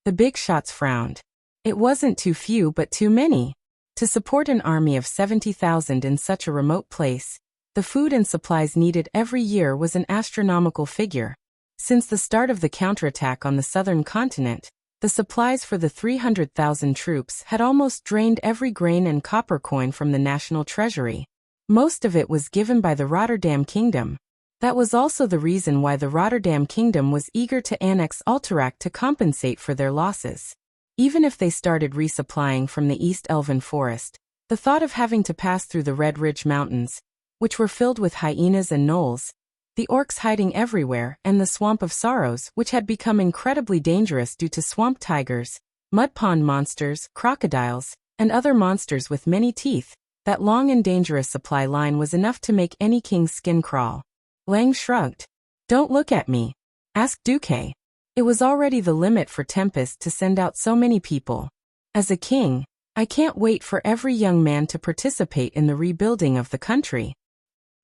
The big shots frowned. It wasn't too few but too many. To support an army of 70,000 in such a remote place, the food and supplies needed every year was an astronomical figure. Since the start of the counterattack on the southern continent, the supplies for the 300,000 troops had almost drained every grain and copper coin from the national treasury. Most of it was given by the Rotterdam Kingdom. That was also the reason why the Rotterdam Kingdom was eager to annex Alterac to compensate for their losses. Even if they started resupplying from the East Elven Forest, the thought of having to pass through the Red Ridge Mountains, which were filled with hyenas and gnolls, the orcs hiding everywhere, and the Swamp of Sorrows, which had become incredibly dangerous due to swamp tigers, mud pond monsters, crocodiles, and other monsters with many teeth, that long and dangerous supply line was enough to make any king's skin crawl. Lang shrugged. Don't look at me, asked Duque. It was already the limit for Tempest to send out so many people. As a king, I can't wait for every young man to participate in the rebuilding of the country.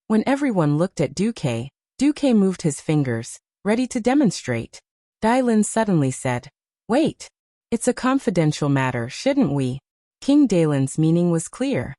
When everyone looked at Duque moved his fingers, ready to demonstrate. Dylin suddenly said, "Wait. It's a confidential matter, shouldn't we?" King Dalen's meaning was clear.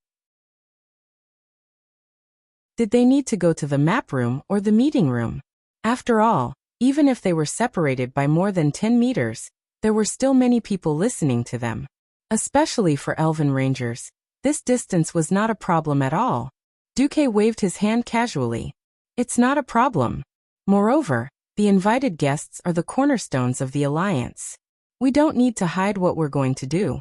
Did they need to go to the map room or the meeting room? After all, even if they were separated by more than 10 meters, there were still many people listening to them. Especially for Elven Rangers, this distance was not a problem at all. Duque waved his hand casually. It's not a problem. Moreover, the invited guests are the cornerstones of the alliance. We don't need to hide what we're going to do.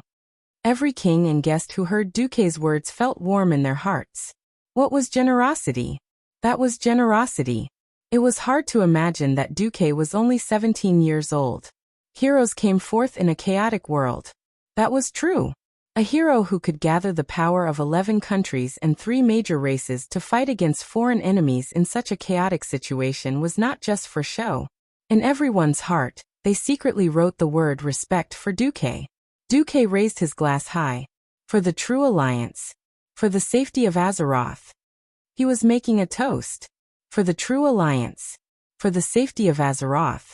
Every king and guest who heard Duque's words felt warm in their hearts. What was generosity? That was generosity. It was hard to imagine that Duque was only 17 years old. Heroes came forth in a chaotic world. That was true. A hero who could gather the power of 11 countries and 3 major races to fight against foreign enemies in such a chaotic situation was not just for show. In everyone's heart, they secretly wrote the word respect for Duque. Duque raised his glass high. For the true alliance. For the safety of Azeroth. He was making a toast. For the true alliance. For the safety of Azeroth.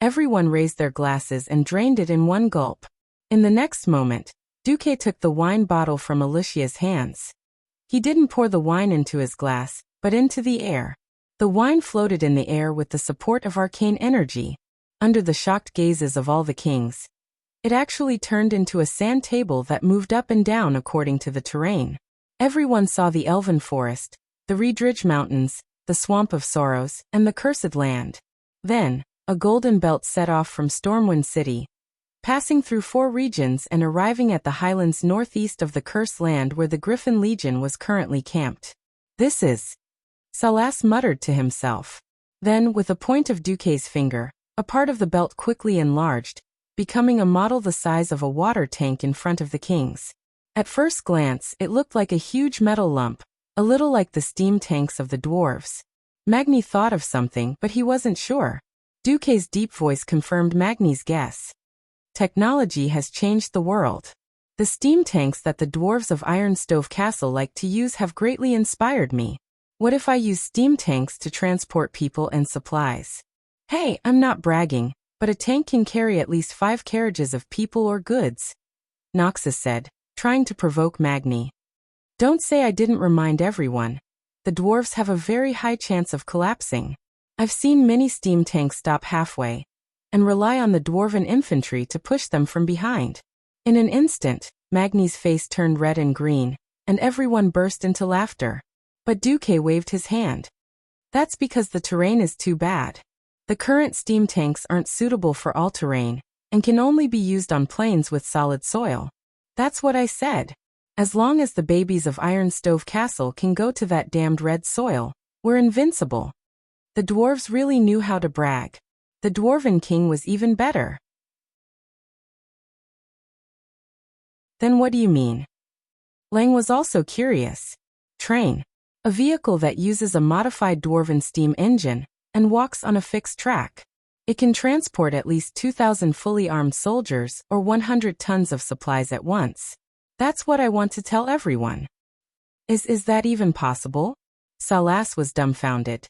Everyone raised their glasses and drained it in one gulp. In the next moment, Duque took the wine bottle from Alicia's hands. He didn't pour the wine into his glass, but into the air. The wine floated in the air with the support of arcane energy. Under the shocked gazes of all the kings, it actually turned into a sand table that moved up and down according to the terrain. Everyone saw the elven forest, the Redridge Mountains, the Swamp of Sorrows, and the Cursed Land. Then, a golden belt set off from Stormwind City, passing through 4 regions and arriving at the highlands northeast of the Cursed Land where the Griffin Legion was currently camped. This is... Salas muttered to himself. Then, with a point of Duque's finger, a part of the belt quickly enlarged, becoming a model the size of a water tank in front of the kings. At first glance, it looked like a huge metal lump, a little like the steam tanks of the dwarves. Magni thought of something, but he wasn't sure. Duque's deep voice confirmed Magni's guess. Technology has changed the world. The steam tanks that the dwarves of Ironstove Castle like to use have greatly inspired me. What if I use steam tanks to transport people and supplies? Hey, I'm not bragging, but a tank can carry at least 5 carriages of people or goods, Noxus said, trying to provoke Magni. Don't say I didn't remind everyone. The dwarves have a very high chance of collapsing. I've seen many steam tanks stop halfway and rely on the dwarven infantry to push them from behind. In an instant, Magni's face turned red and green, and everyone burst into laughter. But Duque waved his hand. That's because the terrain is too bad. The current steam tanks aren't suitable for all terrain, and can only be used on plains with solid soil. That's what I said. As long as the babies of Ironstove Castle can go to that damned red soil, we're invincible. The dwarves really knew how to brag. The Dwarven King was even better. Then what do you mean? Lang was also curious. Train. A vehicle that uses a modified dwarven steam engine and walks on a fixed track. It can transport at least 2,000 fully armed soldiers or 100 tons of supplies at once. That's what I want to tell everyone. Is that even possible? Salas was dumbfounded.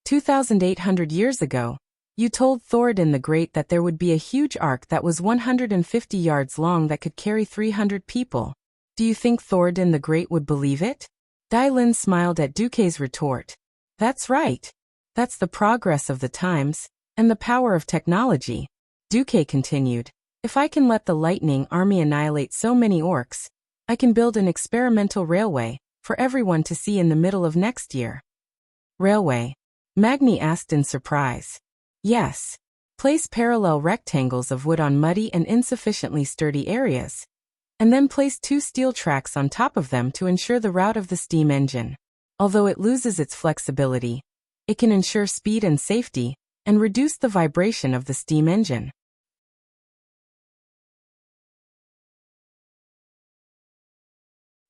2,800 years ago, you told Thoradin the Great that there would be a huge ark that was 150 yards long that could carry 300 people. Do you think Thoradin the Great would believe it? Dai smiled at Duque's retort. That's right. That's the progress of the times, and the power of technology. Duque continued. If I can let the Lightning Army annihilate so many orcs, I can build an experimental railway for everyone to see in the middle of next year. Railway? Magni asked in surprise. Yes. Place parallel rectangles of wood on muddy and insufficiently sturdy areas, and then place 2 steel tracks on top of them to ensure the route of the steam engine. Although it loses its flexibility, it can ensure speed and safety, and reduce the vibration of the steam engine.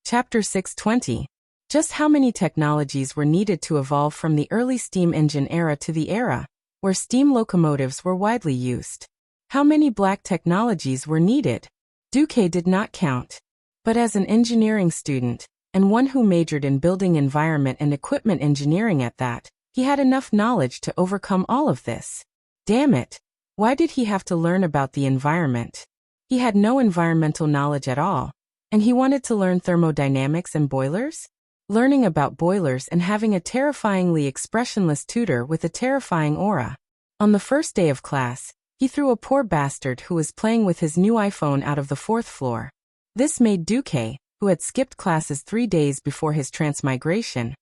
Chapter 620. Just how many technologies were needed to evolve from the early steam engine era to the era where steam locomotives were widely used? How many black technologies were needed? Duque did not count. But as an engineering student, and one who majored in building environment and equipment engineering at that, he had enough knowledge to overcome all of this. Damn it! Why did he have to learn about the environment? He had no environmental knowledge at all, and he wanted to learn thermodynamics and boilers? Learning about boilers and having a terrifyingly expressionless tutor with a terrifying aura. On the first day of class, he threw a poor bastard who was playing with his new iPhone out of the 4th floor. This made Duque, who had skipped classes 3 days before his transmigration,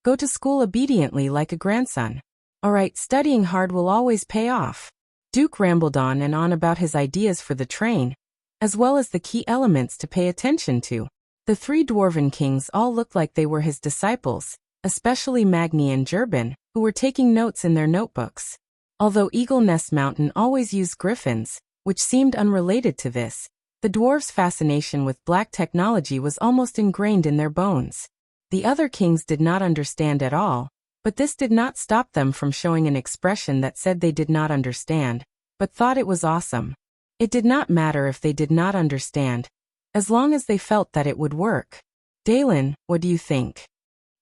go to school obediently like a grandson. Alright, studying hard will always pay off. Duke rambled on and on about his ideas for the train, as well as the key elements to pay attention to. The 3 Dwarven Kings all looked like they were his disciples, especially Magni and Gerben, who were taking notes in their notebooks. Although Eagle Nest Mountain always used griffins, which seemed unrelated to this, the dwarves' fascination with black technology was almost ingrained in their bones. The other kings did not understand at all, but this did not stop them from showing an expression that said they did not understand, but thought it was awesome. It did not matter if they did not understand, as long as they felt that it would work. Dalen, what do you think?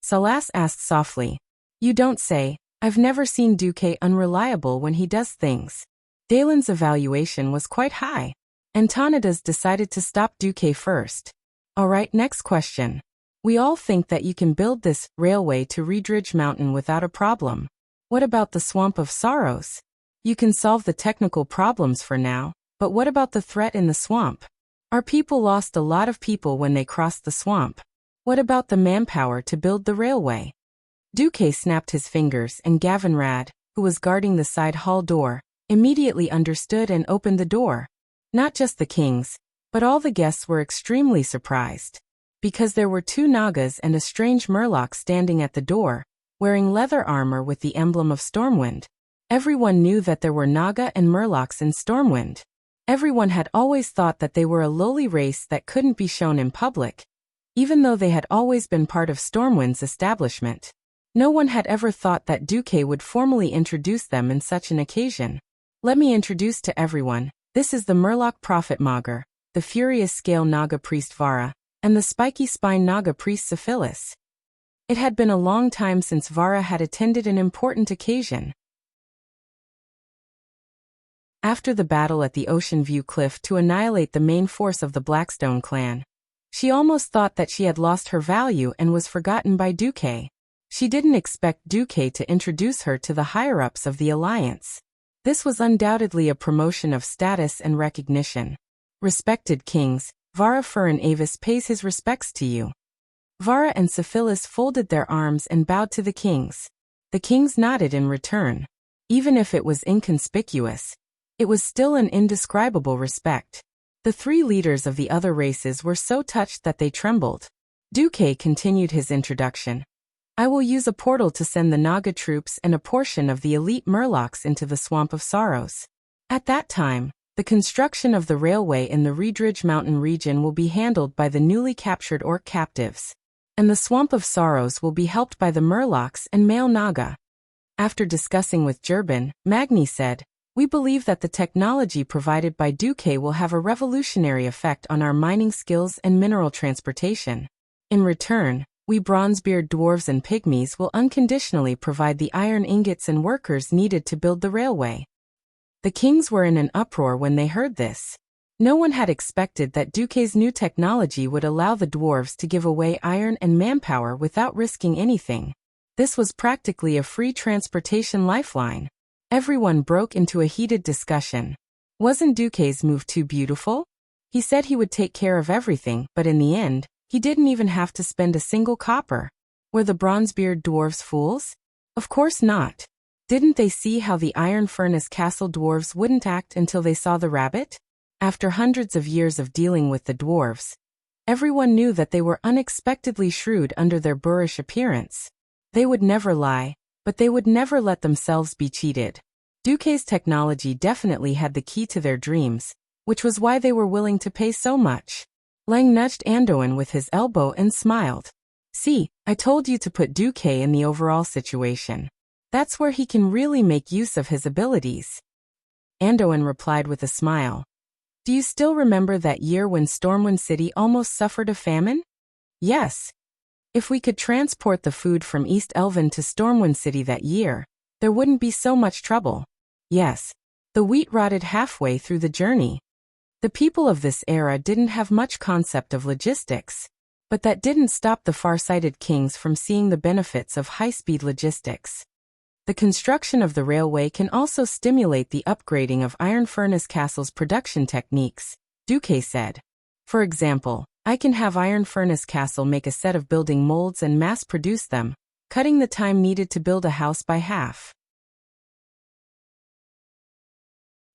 Salas asked softly. You don't say. I've never seen Duque unreliable when he does things. Dalen's evaluation was quite high. Antonidas decided to stop Duque first. Alright, next question. We all think that you can build this railway to Redridge Mountain without a problem. What about the Swamp of Sorrows? You can solve the technical problems for now, but what about the threat in the swamp? Our people lost a lot of people when they crossed the swamp. What about the manpower to build the railway? Duque snapped his fingers and Gavin Rad, who was guarding the side hall door, immediately understood and opened the door. Not just the kings, but all the guests were extremely surprised. Because there were two Nagas and a strange Murloc standing at the door, wearing leather armor with the emblem of Stormwind. Everyone knew that there were Naga and Murlocs in Stormwind. Everyone had always thought that they were a lowly race that couldn't be shown in public, even though they had always been part of Stormwind's establishment. No one had ever thought that Duque would formally introduce them in such an occasion. Let me introduce to everyone, this is the Murloc Prophet Maugre, the Furious Scale Naga Priest Vara, and the Spiky Spine Naga Priest Syphilis. It had been a long time since Vara had attended an important occasion. After the battle at the Ocean View Cliff to annihilate the main force of the Blackstone clan, she almost thought that she had lost her value and was forgotten by Duque. She didn't expect Duque to introduce her to the higher-ups of the Alliance. This was undoubtedly a promotion of status and recognition. Respected kings, Vara Furin Avis pays his respects to you. Vara and Syphilis folded their arms and bowed to the kings. The kings nodded in return. Even if it was inconspicuous, it was still an indescribable respect. The three leaders of the other races were so touched that they trembled. Duque continued his introduction. I will use a portal to send the Naga troops and a portion of the elite Murlocs into the Swamp of Sorrows. At that time, the construction of the railway in the Reedridge Mountain region will be handled by the newly captured Orc captives, and the Swamp of Sorrows will be helped by the Murlocs and male Naga. After discussing with Jurban, Magni said, we believe that the technology provided by Duque will have a revolutionary effect on our mining skills and mineral transportation. In return, we Bronzebeard dwarves and pygmies will unconditionally provide the iron ingots and workers needed to build the railway. The kings were in an uproar when they heard this. No one had expected that Duque's new technology would allow the dwarves to give away iron and manpower without risking anything. This was practically a free transportation lifeline. Everyone broke into a heated discussion. Wasn't Duque's move too beautiful? He said he would take care of everything, but in the end, he didn't even have to spend a single copper. Were the Bronzebeard dwarves fools? Of course not. Didn't they see how the Iron Furnace Castle dwarves wouldn't act until they saw the rabbit? After hundreds of years of dealing with the dwarves, everyone knew that they were unexpectedly shrewd under their boorish appearance. They would never lie, but they would never let themselves be cheated. Duque's technology definitely had the key to their dreams, which was why they were willing to pay so much. Lang nudged Anduin with his elbow and smiled. See, I told you to put Duque in the overall situation. That's where he can really make use of his abilities. Anduin replied with a smile. Do you still remember that year when Stormwind City almost suffered a famine? Yes. If we could transport the food from East Elven to Stormwind City that year, there wouldn't be so much trouble. Yes. The wheat rotted halfway through the journey. The people of this era didn't have much concept of logistics, but that didn't stop the far-sighted kings from seeing the benefits of high-speed logistics. The construction of the railway can also stimulate the upgrading of Iron Furnace Castle's production techniques, Duque said. For example, I can have Iron Furnace Castle make a set of building molds and mass-produce them, cutting the time needed to build a house by half.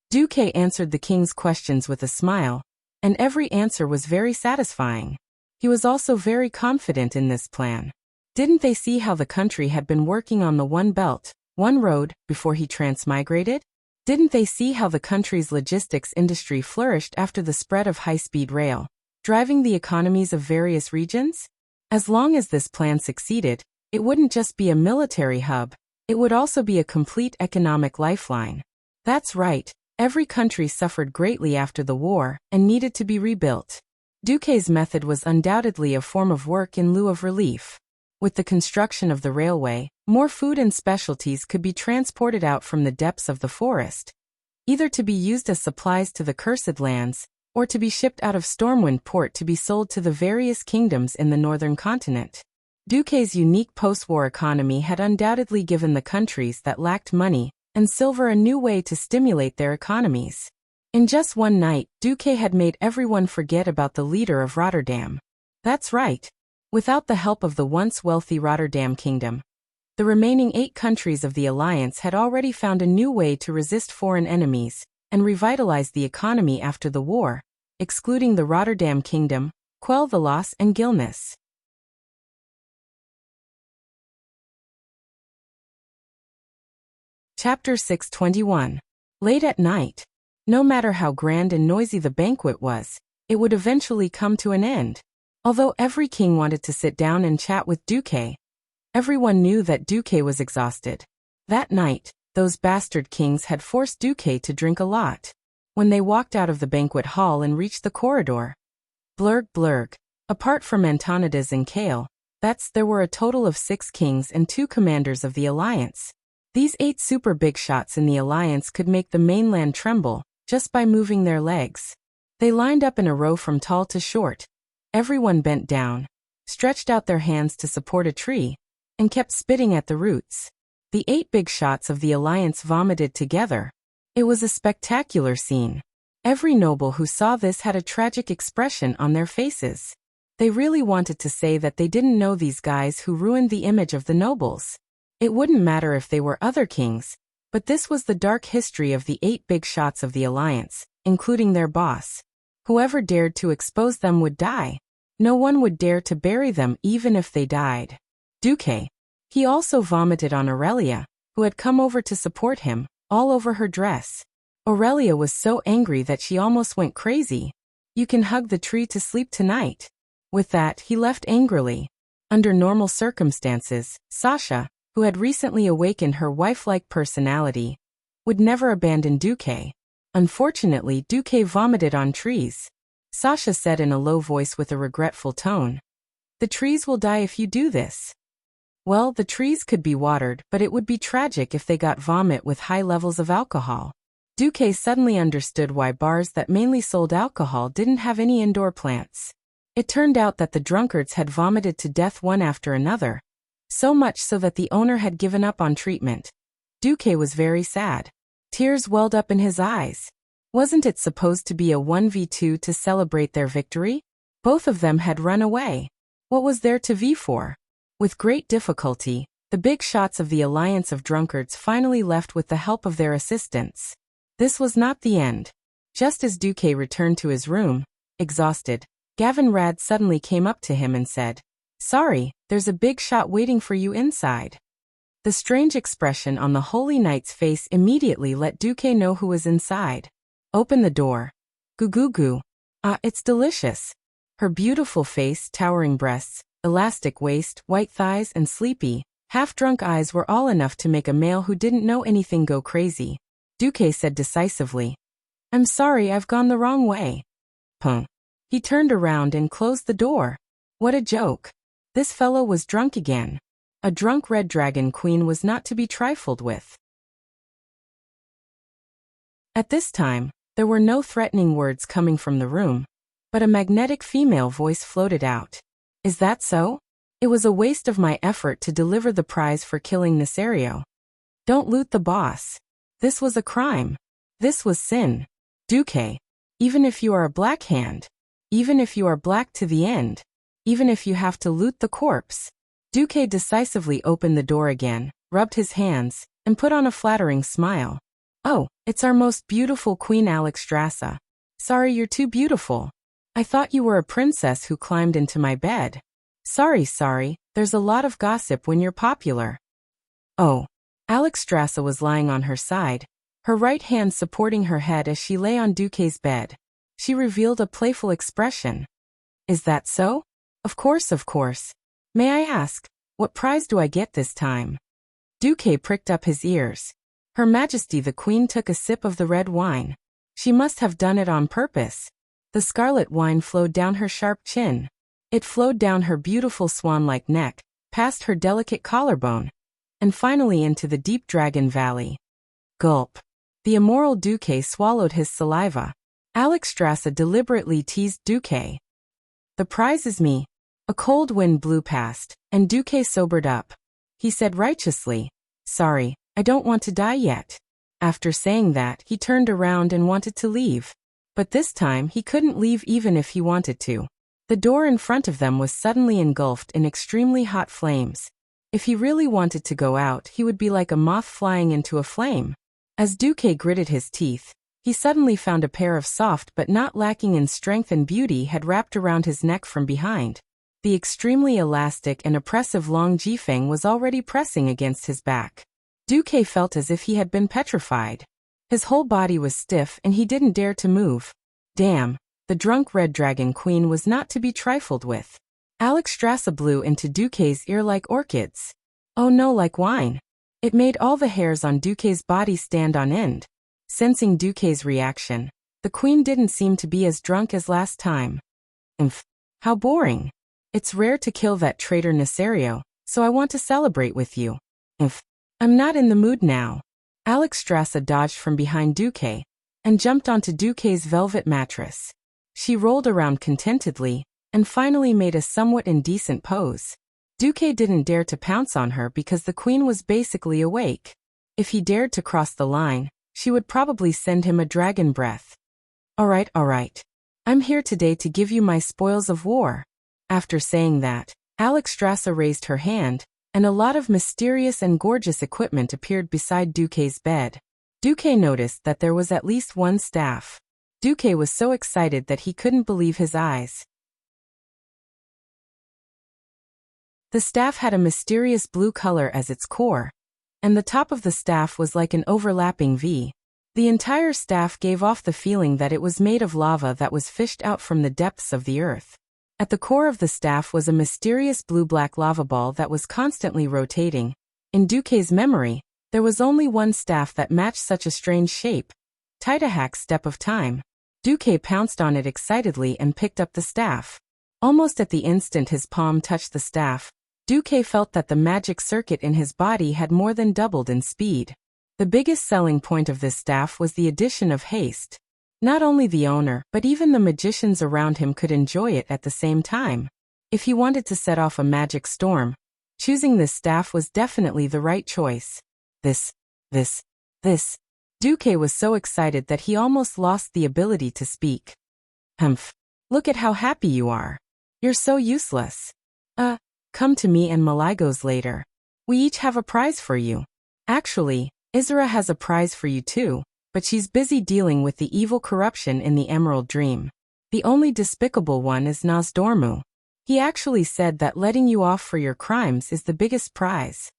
Duque answered the king's questions with a smile, and every answer was very satisfying. He was also very confident in this plan. Didn't they see how the country had been working on the One Belt, One Road, before he transmigrated? Didn't they see how the country's logistics industry flourished after the spread of high-speed rail, driving the economies of various regions? As long as this plan succeeded, it wouldn't just be a military hub, it would also be a complete economic lifeline. That's right. Every country suffered greatly after the war and needed to be rebuilt. Duque's method was undoubtedly a form of work in lieu of relief. With the construction of the railway, more food and specialties could be transported out from the depths of the forest, either to be used as supplies to the Cursed Lands, or to be shipped out of Stormwind Port to be sold to the various kingdoms in the northern continent. Duque's unique post-war economy had undoubtedly given the countries that lacked money and silver a new way to stimulate their economies. In just one night, Duque had made everyone forget about the leader of Rotterdam. That's right. Without the help of the once wealthy Rotterdam kingdom, The remaining 8 countries of the alliance had already found a new way to resist foreign enemies and revitalize the economy after the war, excluding the Rotterdam Kingdom, Quel'Thalas and Gilnis. Chapter 621. Late at night. No matter how grand and noisy the banquet was, it would eventually come to an end. Although every king wanted to sit down and chat with Duque, everyone knew that Duque was exhausted. That night, those bastard kings had forced Duque to drink a lot. When they walked out of the banquet hall and reached the corridor, blurg blurg, apart from Antonidas and Kale, there were a total of 6 kings and 2 commanders of the alliance. These 8 super big shots in the alliance could make the mainland tremble, just by moving their legs. They lined up in a row from tall to short. Everyone bent down, stretched out their hands to support a tree, and kept spitting at the roots. The 8 big shots of the alliance vomited together. It was a spectacular scene. Every noble who saw this had a tragic expression on their faces. They really wanted to say that they didn't know these guys who ruined the image of the nobles. It wouldn't matter if they were other kings, but this was the dark history of the 8 big shots of the alliance, including their boss. Whoever dared to expose them would die. No one would dare to bury them even if they died. Duque. He also vomited on Aurelia, who had come over to support him, all over her dress. Aurelia was so angry that she almost went crazy. You can hug the tree to sleep tonight. With that, he left angrily. Under normal circumstances, Sasha, who had recently awakened her wife-like personality, would never abandon Duque. Unfortunately, Duque vomited on trees. Sasha said in a low voice with a regretful tone, "The trees will die if you do this." Well, the trees could be watered, but it would be tragic if they got vomit with high levels of alcohol. Duque suddenly understood why bars that mainly sold alcohol didn't have any indoor plants. It turned out that the drunkards had vomited to death one after another, so much so that the owner had given up on treatment. Duque was very sad. Tears welled up in his eyes. Wasn't it supposed to be a 1v2 to celebrate their victory? Both of them had run away. What was there to vie for? With great difficulty, the big shots of the alliance of drunkards finally left with the help of their assistants. This was not the end. Just as Duque returned to his room, exhausted, Gavin Rad suddenly came up to him and said, "Sorry, there's a big shot waiting for you inside." The strange expression on the Holy Knight's face immediately let Duque know who was inside. "Open the door." "Goo goo goo. Ah, it's delicious." Her beautiful face, towering breasts, elastic waist, white thighs, and sleepy, half-drunk eyes were all enough to make a male who didn't know anything go crazy. Duque said decisively, "I'm sorry, I've gone the wrong way." Puh. He turned around and closed the door. What a joke. This fellow was drunk again. A drunk red dragon queen was not to be trifled with. At this time, there were no threatening words coming from the room, but a magnetic female voice floated out. "Is that so? It was a waste of my effort to deliver the prize for killing Nesario. Don't loot the boss. This was a crime. This was sin. Duque, even if you are a black hand, even if you are black to the end, even if you have to loot the corpse." Duque decisively opened the door again, rubbed his hands, and put on a flattering smile. "Oh, it's our most beautiful Queen Alexstrasza. Sorry, you're too beautiful. I thought you were a princess who climbed into my bed. Sorry, there's a lot of gossip when you're popular." Oh. Alexstrasza was lying on her side, her right hand supporting her head as she lay on Duque's bed. She revealed a playful expression. "Is that so? Of course. May I ask, what prize do I get this time?" Duque pricked up his ears. Her Majesty the Queen took a sip of the red wine. She must have done it on purpose. The scarlet wine flowed down her sharp chin. It flowed down her beautiful swan-like neck, past her delicate collarbone, and finally into the deep dragon valley. Gulp. The immoral Duque swallowed his saliva. Alexstrasza deliberately teased Duque. "The prize is me." A cold wind blew past, and Duque sobered up. He said righteously, "Sorry, I don't want to die yet." After saying that, he turned around and wanted to leave. But this time he couldn't leave even if he wanted to. The door in front of them was suddenly engulfed in extremely hot flames. If he really wanted to go out, he would be like a moth flying into a flame. As Duque gritted his teeth, he suddenly found a pair of soft but not lacking in strength and beauty had wrapped around his neck from behind. The extremely elastic and oppressive long Jifeng was already pressing against his back. Duque felt as if he had been petrified. His whole body was stiff and he didn't dare to move. Damn, the drunk red dragon queen was not to be trifled with. Alexstrasza blew into Duque's ear like orchids. Oh no, like wine. It made all the hairs on Duque's body stand on end. Sensing Duque's reaction, the queen didn't seem to be as drunk as last time. Umph. How boring. It's rare to kill that traitor Nesario, so I want to celebrate with you. Umph. I'm not in the mood now. Alexstrasza dodged from behind Duque and jumped onto Duque's velvet mattress. She rolled around contentedly and finally made a somewhat indecent pose. Duque didn't dare to pounce on her because the queen was basically awake. If he dared to cross the line, she would probably send him a dragon breath. All right. I'm here today to give you my spoils of war. After saying that, Alexstrasza raised her hand, and a lot of mysterious and gorgeous equipment appeared beside Duque's bed. Duque noticed that there was at least one staff. Duque was so excited that he couldn't believe his eyes. The staff had a mysterious blue color as its core, and the top of the staff was like an overlapping V. The entire staff gave off the feeling that it was made of lava that was fished out from the depths of the earth. At the core of the staff was a mysterious blue-black lava ball that was constantly rotating. In Duque's memory, there was only one staff that matched such a strange shape. Titahak's Step of Time. Duque pounced on it excitedly and picked up the staff. Almost at the instant his palm touched the staff, Duque felt that the magic circuit in his body had more than doubled in speed. The biggest selling point of this staff was the addition of haste. Not only the owner, but even the magicians around him could enjoy it at the same time. If he wanted to set off a magic storm, choosing this staff was definitely the right choice. This. Duque was so excited that he almost lost the ability to speak. Humph. Look at how happy you are. You're so useless. Come to me and Maligos later. We each have a prize for you. Actually, Isra has a prize for you too, but she's busy dealing with the evil corruption in the Emerald Dream. The only despicable one is Nosdormu. He actually said that letting you off for your crimes is the biggest prize.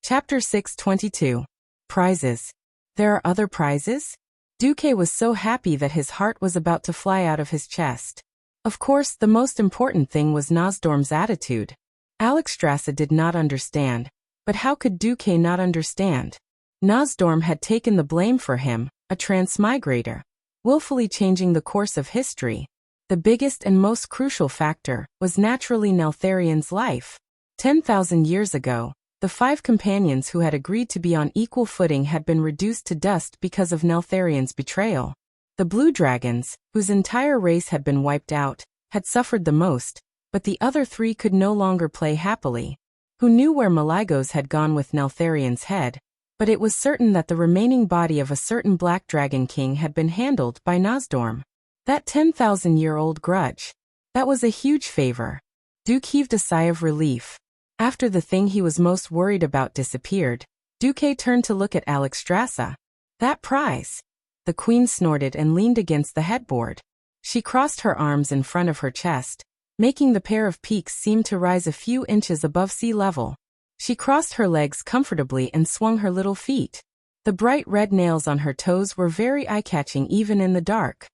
Chapter 622. Prizes. There are other prizes? Duque was so happy that his heart was about to fly out of his chest. Of course, the most important thing was Nosdorm's attitude. Alexstrasza did not understand, but how could Duque not understand? Nosdorm had taken the blame for him, a transmigrator, willfully changing the course of history. The biggest and most crucial factor was naturally Neltharion's life. 10,000 years ago, the 5 companions who had agreed to be on equal footing had been reduced to dust because of Neltharion's betrayal. The Blue Dragons, whose entire race had been wiped out, had suffered the most, but the other 3 could no longer play happily. Who knew where Maligos had gone with Neltharion's head? But it was certain that the remaining body of a certain Black Dragon King had been handled by Nosdorm. That 10,000-year-old grudge. That was a huge favor. Duque heaved a sigh of relief. After the thing he was most worried about disappeared, Duque turned to look at Alexstrasza. That prize. The queen snorted and leaned against the headboard. She crossed her arms in front of her chest, making the pair of peaks seem to rise a few inches above sea level. She crossed her legs comfortably and swung her little feet. The bright red nails on her toes were very eye-catching even in the dark.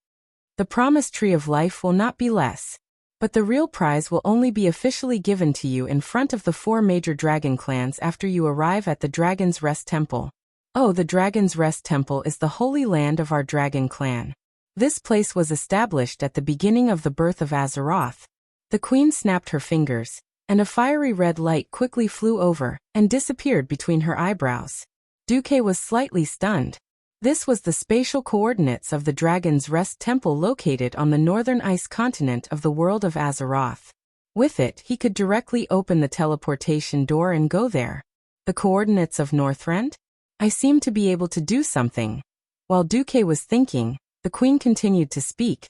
The promised tree of life will not be less. But the real prize will only be officially given to you in front of the 4 major dragon clans after you arrive at the Dragon's Rest Temple. Oh, the Dragon's Rest Temple is the holy land of our dragon clan. This place was established at the beginning of the birth of Azeroth. The queen snapped her fingers, and a fiery red light quickly flew over and disappeared between her eyebrows. Duque was slightly stunned. This was the spatial coordinates of the Dragon's Rest Temple located on the northern ice continent of the world of Azeroth. With it, he could directly open the teleportation door and go there. The coordinates of Northrend? I seem to be able to do something. While Duque was thinking, the queen continued to speak.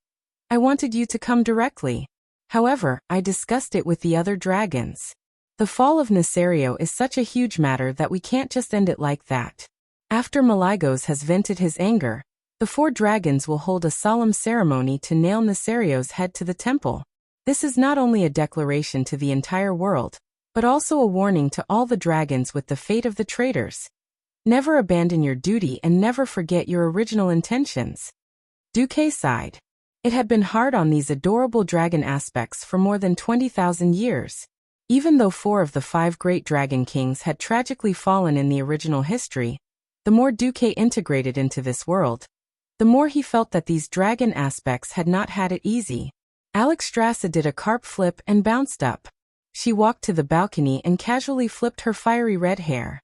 I wanted you to come directly. However, I discussed it with the other dragons. The fall of Nesario is such a huge matter that we can't just end it like that. After Maligos has vented his anger, the 4 dragons will hold a solemn ceremony to nail Nesario's head to the temple. This is not only a declaration to the entire world, but also a warning to all the dragons with the fate of the traitors. Never abandon your duty and never forget your original intentions. Duque sighed. It had been hard on these adorable dragon aspects for more than 20,000 years. Even though 4 of the 5 great dragon kings had tragically fallen in the original history, the more Duque integrated into this world, the more he felt that these dragon aspects had not had it easy. Alexstrasza did a carp flip and bounced up. She walked to the balcony and casually flipped her fiery red hair.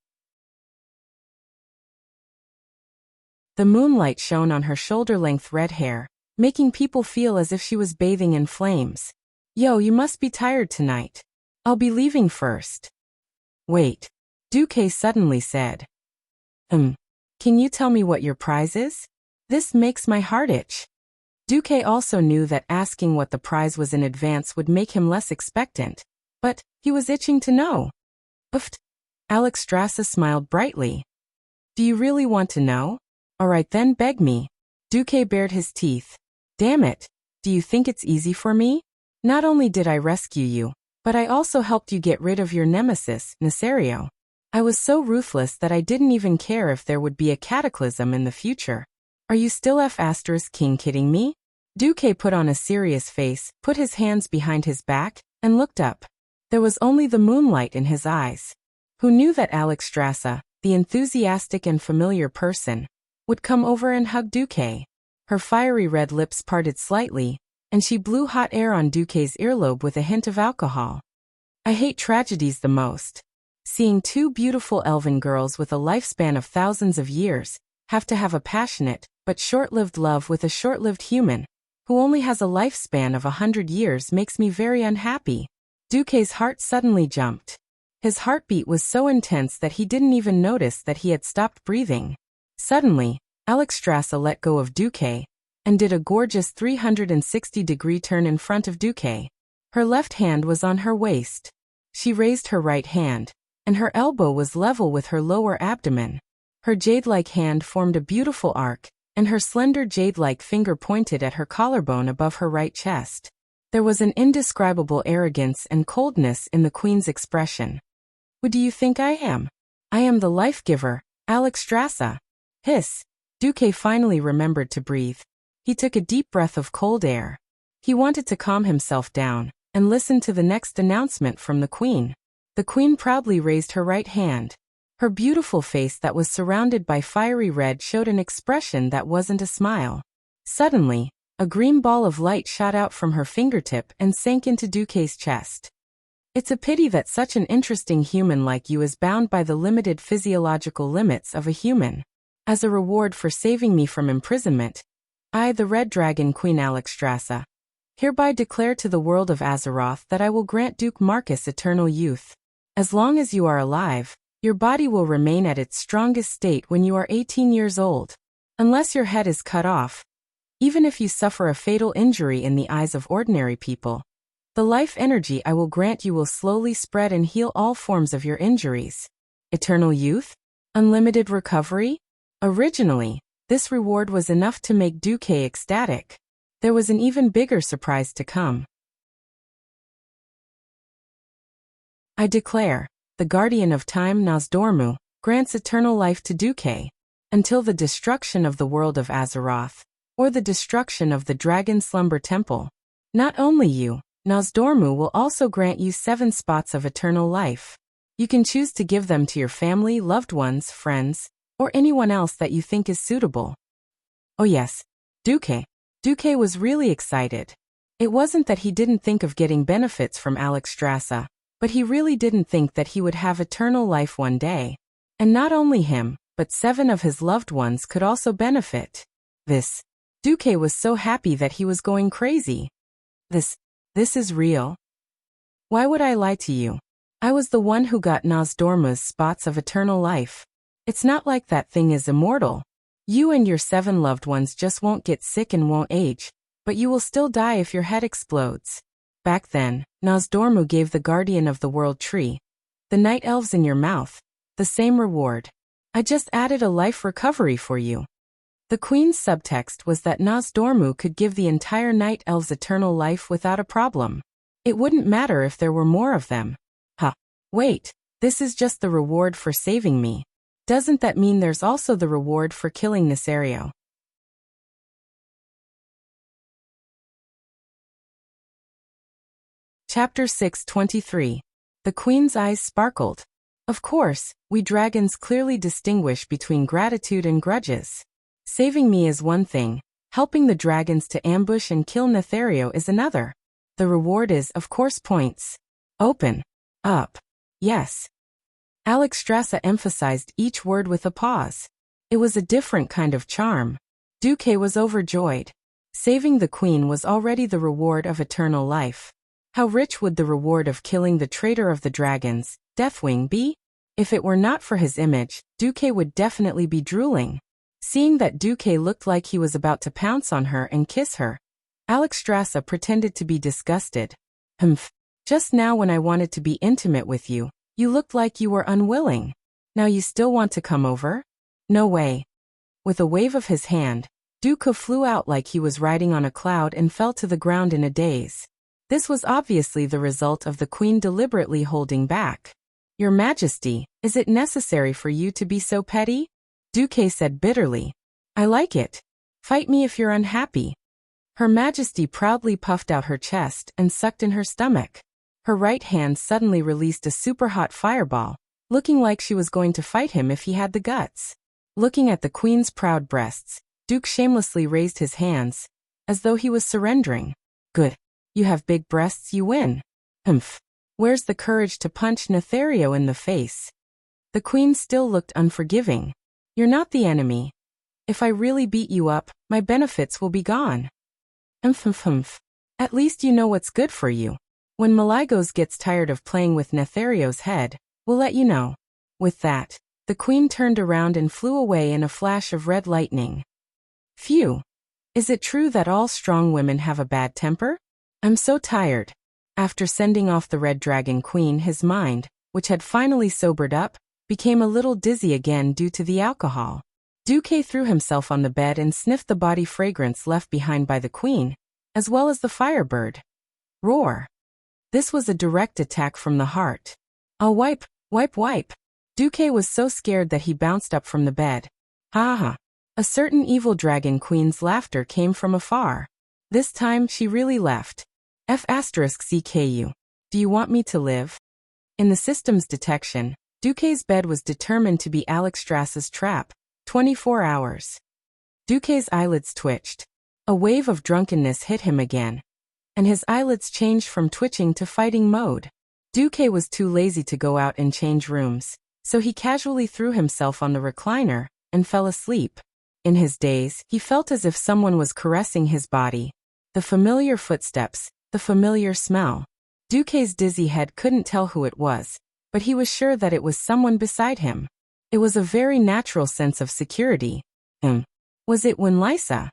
The moonlight shone on her shoulder-length red hair, making people feel as if she was bathing in flames. Yo, you must be tired tonight. I'll be leaving first. Wait. Duque suddenly said. Can you tell me what your prize is? This makes my heart itch. Duque also knew that asking what the prize was in advance would make him less expectant, but he was itching to know. Uffed. Alexstrasza smiled brightly. Do you really want to know? Alright then, beg me. Duque bared his teeth. Damn it. Do you think it's easy for me? Not only did I rescue you, but I also helped you get rid of your nemesis, Nesario. I was so ruthless that I didn't even care if there would be a cataclysm in the future. Are you still King kidding me? Duque put on a serious face, put his hands behind his back, and looked up. There was only the moonlight in his eyes. Who knew that Alexstrasza, the enthusiastic and familiar person, would come over and hug Duque? Her fiery red lips parted slightly, and she blew hot air on Duque's earlobe with a hint of alcohol. I hate tragedies the most. Seeing 2 beautiful elven girls with a lifespan of thousands of years have to have a passionate but short-lived love with a short-lived human who only has a lifespan of 100 years makes me very unhappy. Duque's heart suddenly jumped. His heartbeat was so intense that he didn't even notice that he had stopped breathing. Suddenly, Alexstrasza let go of Duque and did a gorgeous 360-degree turn in front of Duque. Her left hand was on her waist. She raised her right hand, and her elbow was level with her lower abdomen. Her jade-like hand formed a beautiful arc, and her slender jade-like finger pointed at her collarbone above her right chest. There was an indescribable arrogance and coldness in the queen's expression. Who do you think I am? I am the life-giver, Alexstrasza. Hiss. Duque finally remembered to breathe. He took a deep breath of cold air. He wanted to calm himself down and listen to the next announcement from the queen. The queen proudly raised her right hand. Her beautiful face that was surrounded by fiery red showed an expression that wasn't a smile. Suddenly, a green ball of light shot out from her fingertip and sank into Duque's chest. It's a pity that such an interesting human like you is bound by the limited physiological limits of a human. As a reward for saving me from imprisonment, I, the Red Dragon Queen Alexstrasza, hereby declare to the world of Azeroth that I will grant Duke Marcus eternal youth. As long as you are alive, your body will remain at its strongest state when you are 18 years old. Unless your head is cut off, even if you suffer a fatal injury in the eyes of ordinary people, the life energy I will grant you will slowly spread and heal all forms of your injuries. Eternal youth? Unlimited recovery? Originally, this reward was enough to make Duque ecstatic. There was an even bigger surprise to come. I declare, the Guardian of Time Nosdormu grants eternal life to Duque, until the destruction of the world of Azeroth, or the destruction of the Dragon Slumber Temple. Not only you, Nosdormu will also grant you 7 spots of eternal life. You can choose to give them to your family, loved ones, friends, or anyone else that you think is suitable. Oh yes, Duque. Duque was really excited. It wasn't that he didn't think of getting benefits from Alexstrasza, but he really didn't think that he would have eternal life one day. And not only him, but 7 of his loved ones could also benefit. Duque was so happy that he was going crazy. This is real. Why would I lie to you? I was the one who got Nosdormu's spots of eternal life. It's not like that thing is immortal. You and your 7 loved ones just won't get sick and won't age, but you will still die if your head explodes. Back then, Nozdormu gave the guardian of the world tree, the night elves in your mouth, the same reward. I just added a life recovery for you. The queen's subtext was that Nozdormu could give the entire night elves eternal life without a problem. It wouldn't matter if there were more of them. Huh. Wait, this is just the reward for saving me. Doesn't that mean there's also the reward for killing Nesario? Chapter 6:23. The queen's eyes sparkled. Of course, we dragons clearly distinguish between gratitude and grudges. Saving me is one thing, helping the dragons to ambush and kill Nesario is another. The reward is, of course, points. Open. Up. Yes. Alexstrasza emphasized each word with a pause. It was a different kind of charm. Duque was overjoyed. Saving the queen was already the reward of eternal life. How rich would the reward of killing the traitor of the dragons, Deathwing, be? If it were not for his image, Duque would definitely be drooling. Seeing that Duque looked like he was about to pounce on her and kiss her, Alexstrasza pretended to be disgusted. Humph. Just now when I wanted to be intimate with you, you looked like you were unwilling. Now you still want to come over? No way. With a wave of his hand, Duque flew out like he was riding on a cloud and fell to the ground in a daze. This was obviously the result of the queen deliberately holding back. Your Majesty, is it necessary for you to be so petty? Duque said bitterly. I like it. Fight me if you're unhappy. Her Majesty proudly puffed out her chest and sucked in her stomach. Her right hand suddenly released a super-hot fireball, looking like she was going to fight him if he had the guts. Looking at the queen's proud breasts, Duque shamelessly raised his hands, as though he was surrendering. Good. You have big breasts, you win. Humph. Where's the courage to punch Nesario in the face? The queen still looked unforgiving. You're not the enemy. If I really beat you up, my benefits will be gone. Humph. At least you know what's good for you. When Maligos gets tired of playing with Nethario's head, we'll let you know. With that, the queen turned around and flew away in a flash of red lightning. Phew. Is it true that all strong women have a bad temper? I'm so tired. After sending off the Red Dragon Queen, his mind, which had finally sobered up, became a little dizzy again due to the alcohol. Duque threw himself on the bed and sniffed the body fragrance left behind by the queen, as well as the firebird. Roar. This was a direct attack from the heart. I'll wipe. Duque was so scared that he bounced up from the bed. Ha ha. A certain evil dragon queen's laughter came from afar. This time she really left. F*CKU. Do you want me to live? In the system's detection, Duque's bed was determined to be Alexstrasza's trap. 24 hours. Duque's eyelids twitched. A wave of drunkenness hit him again, and his eyelids changed from twitching to fighting mode. Duque was too lazy to go out and change rooms, so he casually threw himself on the recliner and fell asleep. In his daze, he felt as if someone was caressing his body. The familiar footsteps, the familiar smell. Duque's dizzy head couldn't tell who it was, but he was sure that it was someone beside him. It was a very natural sense of security. Was it Lysa?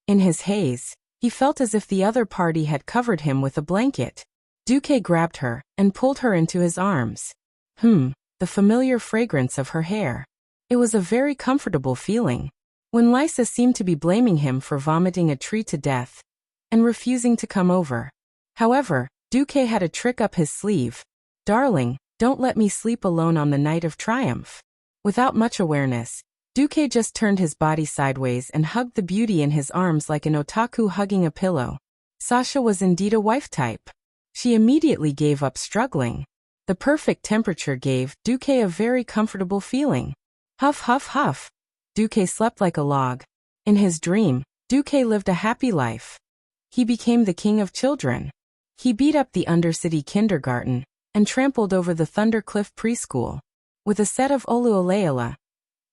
In his haze, he felt as if the other party had covered him with a blanket. Duque grabbed her and pulled her into his arms. The familiar fragrance of her hair. It was a very comfortable feeling. Lysa seemed to be blaming him for vomiting a tree to death and refusing to come over. However, Duque had a trick up his sleeve. Darling, don't let me sleep alone on the night of triumph. Without much awareness, Duque just turned his body sideways and hugged the beauty in his arms like an otaku hugging a pillow. Sasha was indeed a wife type. She immediately gave up struggling. The perfect temperature gave Duque a very comfortable feeling. Huff. Duque slept like a log. In his dream, Duque lived a happy life. He became the king of children. He beat up the Undercity kindergarten and trampled over the Thundercliff preschool. With a set of Oluoleala,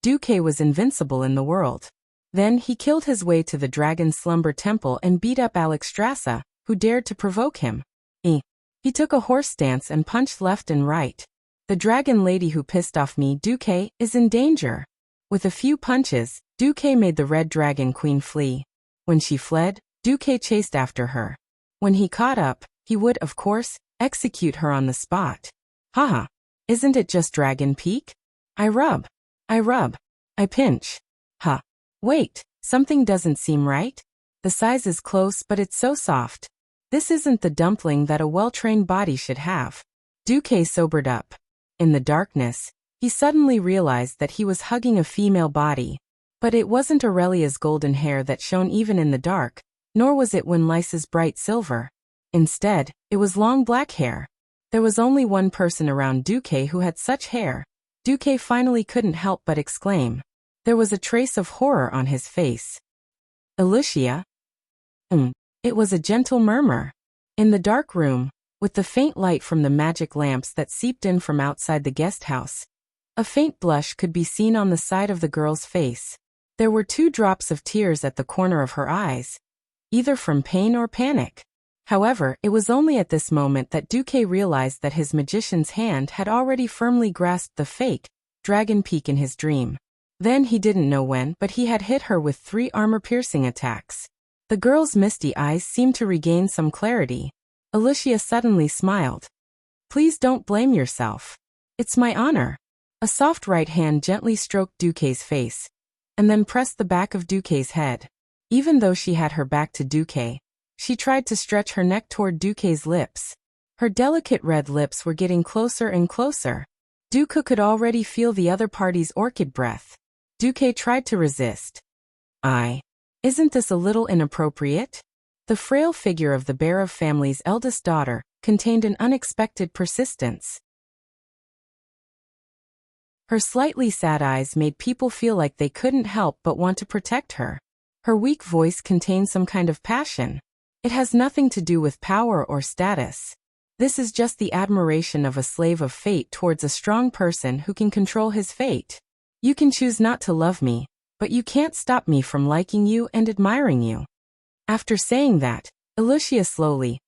Duque was invincible in the world. Then he killed his way to the Dragon Slumber Temple and beat up Alexstrasza, who dared to provoke him. He took a horse stance and punched left and right. The dragon lady who pissed off me, Duque, is in danger. With a few punches, Duque made the red dragon queen flee. When she fled, Duque chased after her. When he caught up, he would, of course, execute her on the spot. Haha, isn't it just Dragon Peak? I rub, I pinch. Ha. Wait, something doesn't seem right? The size is close but it's so soft. This isn't the dumpling that a well-trained body should have. Duque sobered up. In the darkness, he suddenly realized that he was hugging a female body. But it wasn't Aurelia's golden hair that shone even in the dark, nor was it Winlice's bright silver. Instead, it was long black hair. There was only one person around Duque who had such hair. Duque finally couldn't help but exclaim. There was a trace of horror on his face. Alicia? It was a gentle murmur. In the dark room, with the faint light from the magic lamps that seeped in from outside the guest house, a faint blush could be seen on the side of the girl's face. There were 2 drops of tears at the corner of her eyes, either from pain or panic. However, it was only at this moment that Duque realized that his magician's hand had already firmly grasped the fake Dragon Peak in his dream. Then he didn't know when, but he had hit her with 3 armor-piercing attacks. The girl's misty eyes seemed to regain some clarity. Alicia suddenly smiled. Please don't blame yourself. It's my honor. A soft right hand gently stroked Duque's face, and then pressed the back of Duque's head. Even though she had her back to Duque, she tried to stretch her neck toward Duque's lips. Her delicate red lips were getting closer and closer. Duque could already feel the other party's orchid breath. Duque tried to resist. Isn't this a little inappropriate? The frail figure of the Bear of family's eldest daughter contained an unexpected persistence. Her slightly sad eyes made people feel like they couldn't help but want to protect her. Her weak voice contained some kind of passion. It has nothing to do with power or status. This is just the admiration of a slave of fate towards a strong person who can control his fate. You can choose not to love me, but you can't stop me from liking you and admiring you. After saying that, Alicia slowly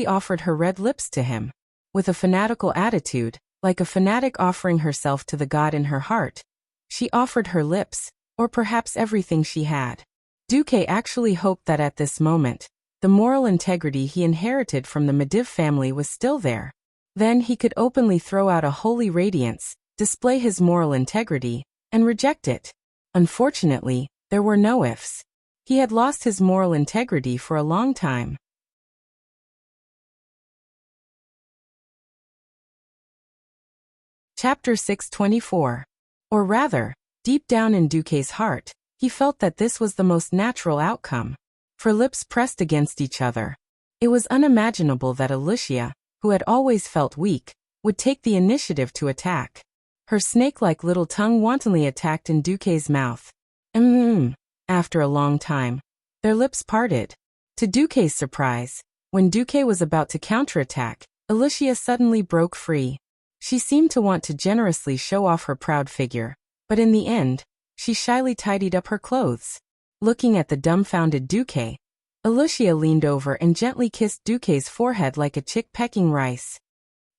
offered her red lips to him. With a fanatical attitude, like a fanatic offering herself to the god in her heart, she offered her lips, or perhaps everything she had. Duque actually hoped that at this moment, the moral integrity he inherited from the Mediv family was still there. Then he could openly throw out a holy radiance, display his moral integrity, and reject it. Unfortunately, there were no ifs. He had lost his moral integrity for a long time. Chapter 624. Or rather, deep down in Duque's heart, he felt that this was the most natural outcome. For lips pressed against each other. It was unimaginable that Alicia, who had always felt weak, would take the initiative to attack. Her snake-like little tongue wantonly attacked in Duque's mouth. After a long time, their lips parted. To Duque's surprise, when Duque was about to counterattack, Alicia suddenly broke free. She seemed to want to generously show off her proud figure, but in the end, she shyly tidied up her clothes. Looking at the dumbfounded Duque, Alicia leaned over and gently kissed Duque's forehead like a chick pecking rice.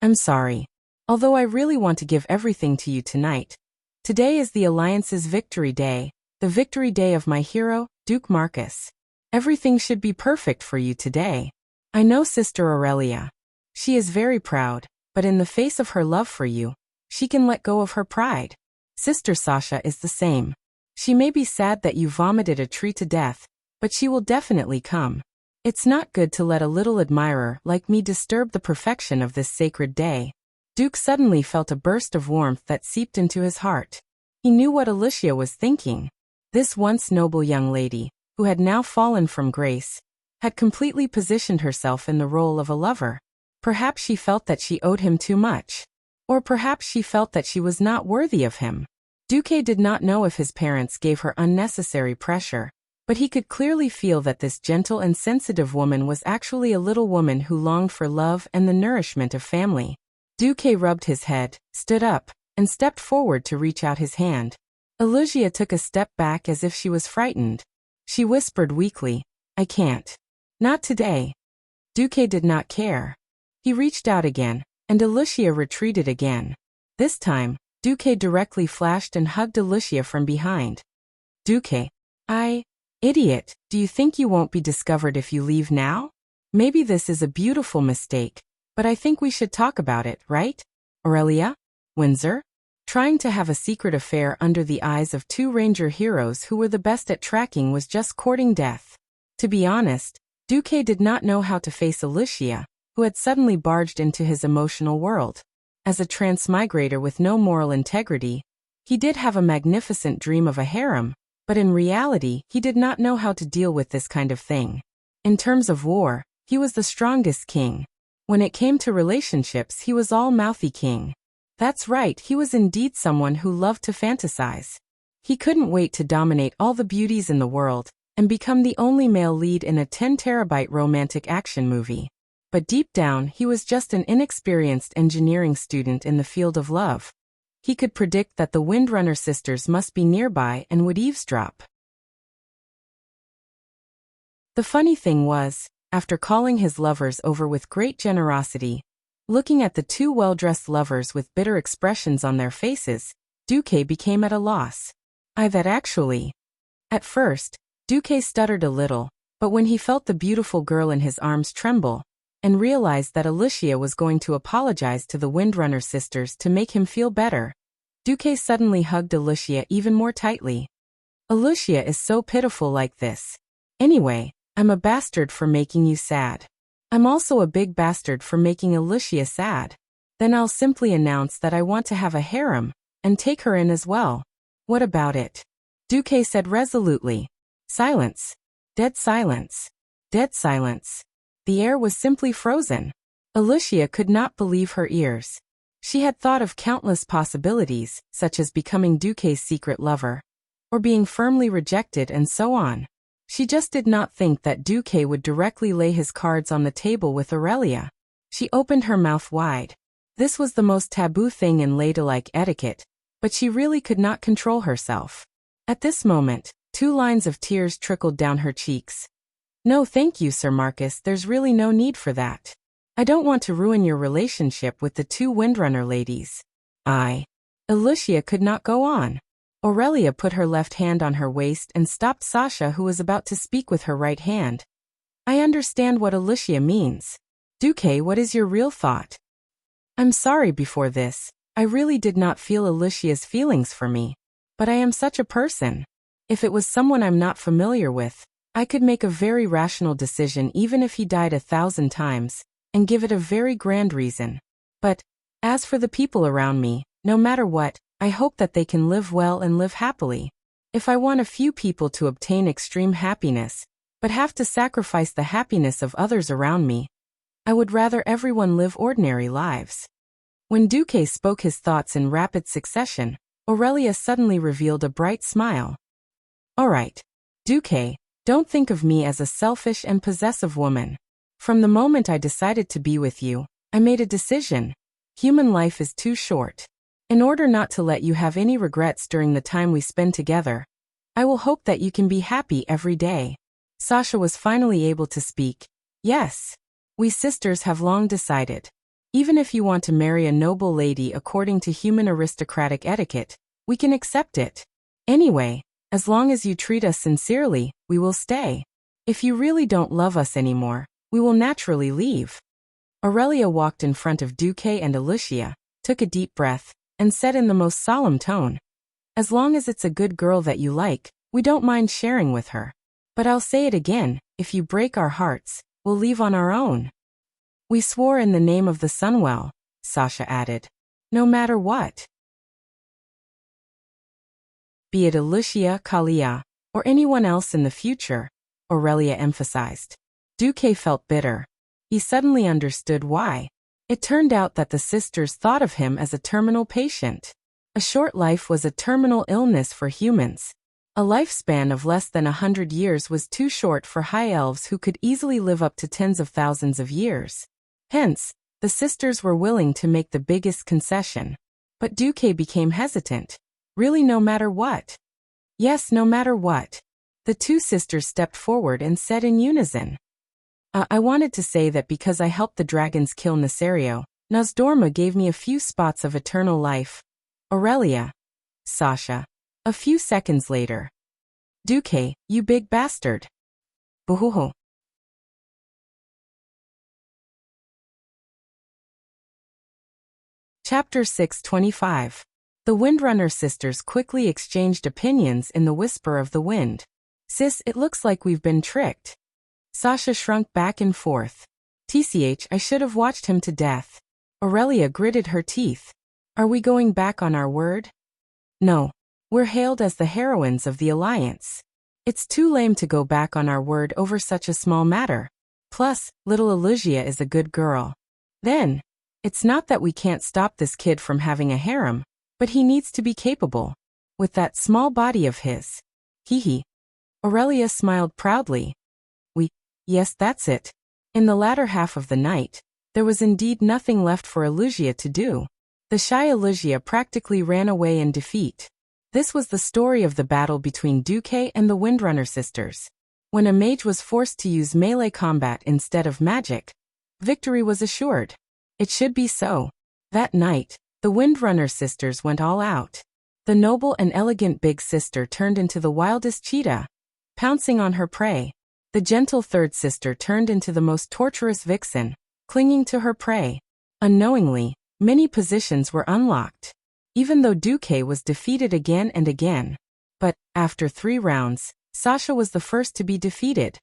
I'm sorry. Although I really want to give everything to you tonight. Today is the Alliance's victory day, the victory day of my hero, Duke Marcus. Everything should be perfect for you today. I know Sister Aurelia. She is very proud, but in the face of her love for you, she can let go of her pride. Sister Sasha is the same. She may be sad that you vomited a tree to death, but she will definitely come. It's not good to let a little admirer like me disturb the perfection of this sacred day. Duke suddenly felt a burst of warmth that seeped into his heart. He knew what Alicia was thinking. This once noble young lady, who had now fallen from grace, had completely positioned herself in the role of a lover. Perhaps she felt that she owed him too much. Or perhaps she felt that she was not worthy of him. Duque did not know if his parents gave her unnecessary pressure, but he could clearly feel that this gentle and sensitive woman was actually a little woman who longed for love and the nourishment of family. Duque rubbed his head, stood up, and stepped forward to reach out his hand. Alicia took a step back as if she was frightened. She whispered weakly, I can't. Not today. Duque did not care. He reached out again, and Alicia retreated again. This time, Duque directly flashed and hugged Alicia from behind. Duque. Idiot, do you think you won't be discovered if you leave now? Maybe this is a beautiful mistake, but I think we should talk about it, right? Aurelia? Windsor? Trying to have a secret affair under the eyes of two ranger heroes who were the best at tracking was just courting death. To be honest, Duque did not know how to face Alicia, who had suddenly barged into his emotional world. As a transmigrator with no moral integrity, he did have a magnificent dream of a harem, but in reality, he did not know how to deal with this kind of thing. In terms of war, he was the strongest king. When it came to relationships, he was all-mouthy king. That's right, he was indeed someone who loved to fantasize. He couldn't wait to dominate all the beauties in the world and become the only male lead in a 10-terabyte romantic action movie. But deep down, he was just an inexperienced engineering student in the field of love. He could predict that the Windrunner sisters must be nearby and would eavesdrop. The funny thing was, after calling his lovers over with great generosity, looking at the two well-dressed lovers with bitter expressions on their faces, Duque became at a loss. At first, Duque stuttered a little, but when he felt the beautiful girl in his arms tremble, and realized that Alicia was going to apologize to the Windrunner sisters to make him feel better, Duque suddenly hugged Alicia even more tightly. Alicia is so pitiful like this. Anyway, I'm a bastard for making you sad. I'm also a big bastard for making Alicia sad. Then I'll simply announce that I want to have a harem, and take her in as well. What about it? Duque said resolutely. Silence. Dead silence. Dead silence. The air was simply frozen. Alicia could not believe her ears. She had thought of countless possibilities, such as becoming Duque's secret lover, or being firmly rejected and so on. She just did not think that Duque would directly lay his cards on the table with Aurelia. She opened her mouth wide. This was the most taboo thing in ladylike etiquette, but she really could not control herself. At this moment, 2 lines of tears trickled down her cheeks. No thank you, Sir Marcus, there's really no need for that. I don't want to ruin your relationship with the 2 Windrunner ladies. Alicia could not go on. Aurelia put her left hand on her waist and stopped Sasha, who was about to speak, with her right hand. I understand what Alicia means. Duque, what is your real thought? I'm sorry before this. I really did not feel Alicia's feelings for me. But I am such a person. If it was someone I'm not familiar with, I could make a very rational decision even if he died 1,000 times, and give it a very grand reason. But, as for the people around me, no matter what, I hope that they can live well and live happily. If I want a few people to obtain extreme happiness, but have to sacrifice the happiness of others around me, I would rather everyone live ordinary lives. When Duque spoke his thoughts in rapid succession, Aurelia suddenly revealed a bright smile. All right, Duque, don't think of me as a selfish and possessive woman. From the moment I decided to be with you, I made a decision. Human life is too short. In order not to let you have any regrets during the time we spend together, I will hope that you can be happy every day. Sasha was finally able to speak. Yes. We sisters have long decided. Even if you want to marry a noble lady according to human aristocratic etiquette, we can accept it. Anyway, as long as you treat us sincerely, we will stay. If you really don't love us anymore, we will naturally leave. Aurelia walked in front of Duque and Alicia, took a deep breath, and said in the most solemn tone, as long as it's a good girl that you like, we don't mind sharing with her. But I'll say it again, if you break our hearts, we'll leave on our own. We swore in the name of the Sunwell, Sasha added. No matter what. Be it Alicia, Kalia, or anyone else in the future, Aurelia emphasized. Duque felt bitter. He suddenly understood why. It turned out that the sisters thought of him as a terminal patient. A short life was a terminal illness for humans. A lifespan of less than 100 years was too short for high elves who could easily live up to tens of thousands of years. Hence, the sisters were willing to make the biggest concession. But Duque became hesitant. Really, no matter what? Yes, no matter what. The 2 sisters stepped forward and said in unison. I wanted to say that because I helped the dragons kill Nesario, Nozdorma gave me a few spots of eternal life. Aurelia. Sasha. A few seconds later. Duque, you big bastard. Buhuhu. Chapter 625. The Windrunner sisters quickly exchanged opinions in the whisper of the wind. Sis, it looks like we've been tricked. Sasha shrunk back and forth. TCH, I should have watched him to death. Aurelia gritted her teeth. Are we going back on our word? No. We're hailed as the heroines of the Alliance. It's too lame to go back on our word over such a small matter. Plus, little Elusia is a good girl. Then, it's not that we can't stop this kid from having a harem, but he needs to be capable. With that small body of his. Hee. Aurelia smiled proudly. Yes, that's it. In the latter half of the night, there was indeed nothing left for Elusia to do. The shy Elusia practically ran away in defeat. This was the story of the battle between Duque and the Windrunner sisters. When a mage was forced to use melee combat instead of magic, victory was assured. It should be so. That night, the Windrunner sisters went all out. The noble and elegant big sister turned into the wildest cheetah, pouncing on her prey. The gentle third sister turned into the most torturous vixen, clinging to her prey. Unknowingly, many positions were unlocked. Even though Duque was defeated again and again. But, after 3 rounds, Sasha was the first to be defeated.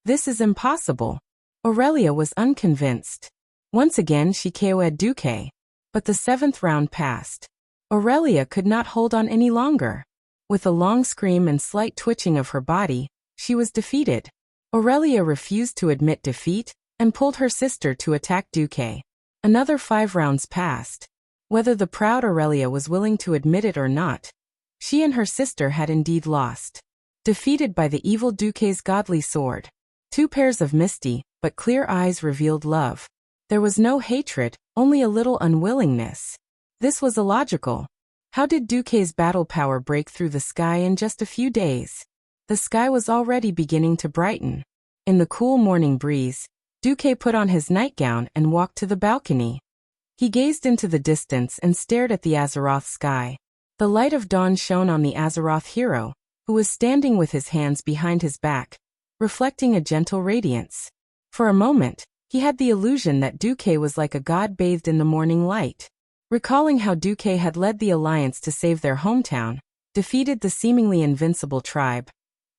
This is impossible. Aurelia was unconvinced. Once again she KO'd Duque. But the 7th round passed. Aurelia could not hold on any longer. With a long scream and slight twitching of her body, she was defeated. Aurelia refused to admit defeat, and pulled her sister to attack Duque. Another 5 rounds passed. Whether the proud Aurelia was willing to admit it or not, she and her sister had indeed lost. Defeated by the evil Duque's godly sword. 2 pairs of misty, but clear eyes revealed love. There was no hatred, only a little unwillingness. This was illogical. How did Duque's battle power break through the sky in just a few days? The sky was already beginning to brighten. In the cool morning breeze, Duque put on his nightgown and walked to the balcony. He gazed into the distance and stared at the Azeroth sky. The light of dawn shone on the Azeroth hero, who was standing with his hands behind his back, reflecting a gentle radiance. For a moment, he had the illusion that Duque was like a god bathed in the morning light. Recalling how Duque had led the Alliance to save their hometown, defeated the seemingly invincible tribe,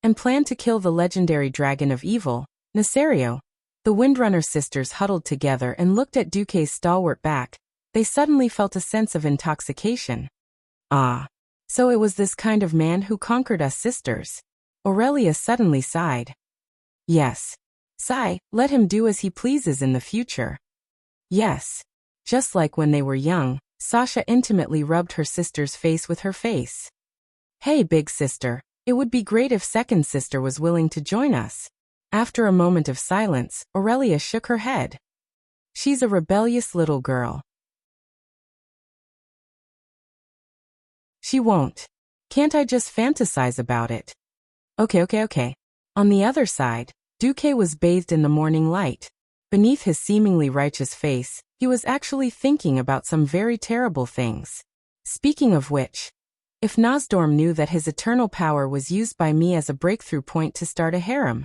and planned to kill the legendary dragon of evil, Nesario, the Windrunner sisters huddled together and looked at Duque's stalwart back. They suddenly felt a sense of intoxication. Ah. So it was this kind of man who conquered us sisters. Aurelia suddenly sighed. Yes. Sigh, let him do as he pleases in the future. Yes. Just like when they were young, Sasha intimately rubbed her sister's face with her face. Hey big sister, it would be great if second sister was willing to join us. After a moment of silence, Aurelia shook her head. She's a rebellious little girl. She won't. Can't I just fantasize about it? Okay. On the other side, Duque was bathed in the morning light. Beneath his seemingly righteous face, he was actually thinking about some very terrible things. Speaking of which, if Nosdorm knew that his eternal power was used by me as a breakthrough point to start a harem.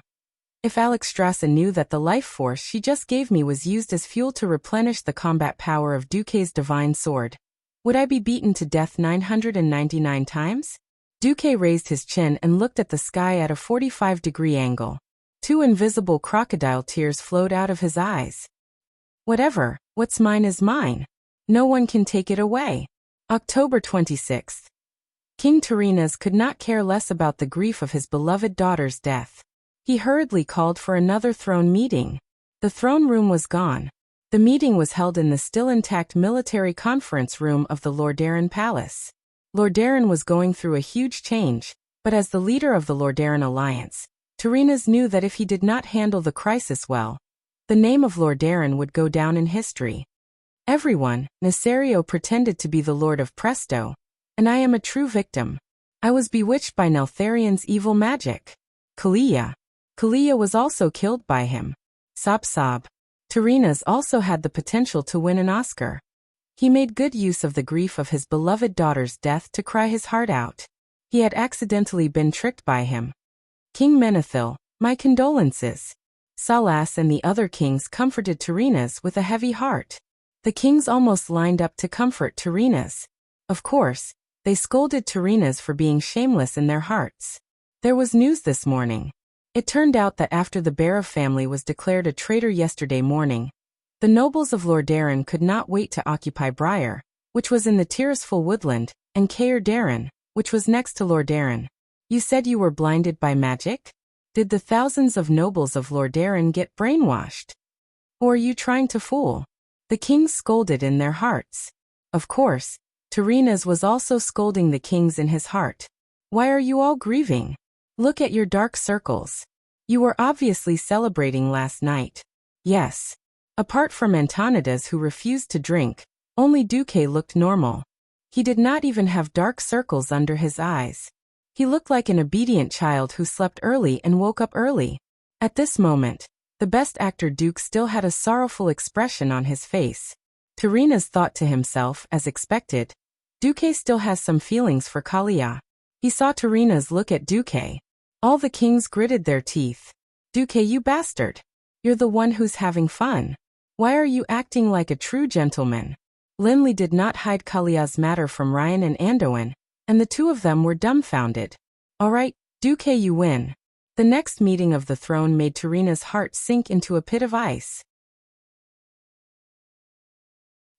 If Alexstrasza knew that the life force she just gave me was used as fuel to replenish the combat power of Duque's divine sword. Would I be beaten to death 999 times? Duque raised his chin and looked at the sky at a 45-degree angle. 2 invisible crocodile tears flowed out of his eyes. Whatever, what's mine is mine. No one can take it away. October 26th. King Tyrrhenas could not care less about the grief of his beloved daughter's death. He hurriedly called for another throne meeting. The throne room was gone. The meeting was held in the still intact military conference room of the Lordaeron Palace. Lordaeron was going through a huge change, but as the leader of the Lordaeron Alliance, Tyrrhenas knew that if he did not handle the crisis well, the name of Lordaeron would go down in history. Everyone, Nesario pretended to be the Lord of Presto, and I am a true victim. I was bewitched by Neltharion's evil magic. Kalia was also killed by him. Sob. Tyrrhenas also had the potential to win an Oscar. He made good use of the grief of his beloved daughter's death to cry his heart out. He had accidentally been tricked by him. King Menethil, my condolences. Salas and the other kings comforted Tyrrhenas with a heavy heart. The kings almost lined up to comfort Tyrrhenas. Of course, they scolded Tyrrhenas for being shameless in their hearts. There was news this morning. It turned out that after the Barov family was declared a traitor yesterday morning, the nobles of Lordaeron could not wait to occupy Briar, which was in the Tirisful woodland, and Caer Darren, which was next to Lordaeron. You said you were blinded by magic? Did the thousands of nobles of Lordaeron get brainwashed? Or are you trying to fool? The kings scolded in their hearts. Of course, Tyrrhenas was also scolding the kings in his heart. Why are you all grieving? Look at your dark circles. You were obviously celebrating last night. Yes. Apart from Antonidas, who refused to drink, only Duque looked normal. He did not even have dark circles under his eyes. He looked like an obedient child who slept early and woke up early. At this moment, the best actor Duke still had a sorrowful expression on his face. Tyrrhenas thought to himself, as expected, Duque still has some feelings for Kalia. He saw Tyrrhenas look at Duque. All the kings gritted their teeth. Duque, you bastard. You're the one who's having fun. Why are you acting like a true gentleman? Linley did not hide Kalia's matter from Ryan and Andoin, and the two of them were dumbfounded. All right, Duque, you win. The next meeting of the throne made Tyrrhenas' heart sink into a pit of ice.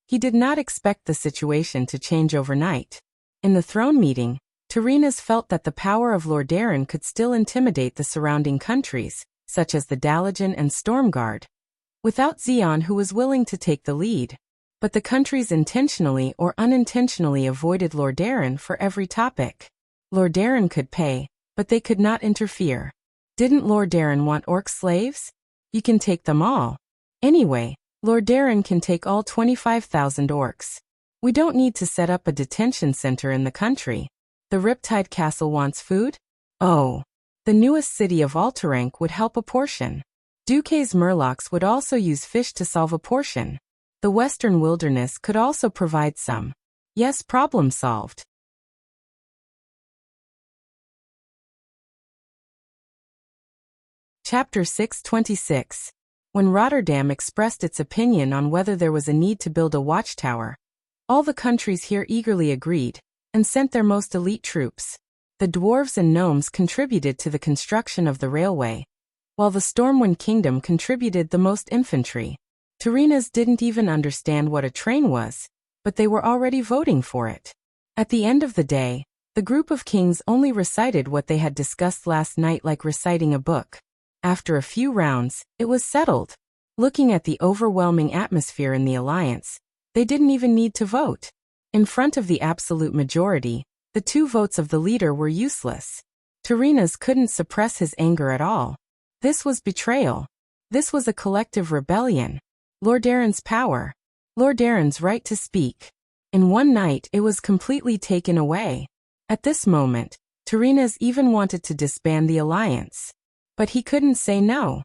He did not expect the situation to change overnight. In the throne meeting, Tyrrhenas felt that the power of Lordaeron could still intimidate the surrounding countries, such as the Dalagan and Stormguard, without Xeon, who was willing to take the lead. But the countries intentionally or unintentionally avoided Lordaeron for every topic. Lordaeron could pay, but they could not interfere. Didn't Lordaeron want orc slaves? You can take them all. Anyway, Lordaeron can take all 25,000 orcs. We don't need to set up a detention center in the country. The Riptide Castle wants food? Oh. The newest city of Alterank would help a portion. Duque's Murlocs would also use fish to solve a portion. The Western Wilderness could also provide some. Yes, problem solved. Chapter 626. When Rotterdam expressed its opinion on whether there was a need to build a watchtower, all the countries here eagerly agreed, and sent their most elite troops. The dwarves and gnomes contributed to the construction of the railway, while the Stormwind Kingdom contributed the most infantry. Tyrrhenas didn't even understand what a train was, but they were already voting for it. At the end of the day, the group of kings only recited what they had discussed last night like reciting a book. After a few rounds, it was settled. Looking at the overwhelming atmosphere in the alliance, they didn't even need to vote. In front of the absolute majority, the 2 votes of the leader were useless. Tyrrhenas couldn't suppress his anger at all. This was betrayal. This was a collective rebellion. Lordaeron's power. Lordaeron's right to speak. In one night it was completely taken away. At this moment, Tyrrhenas even wanted to disband the alliance. But he couldn't say no.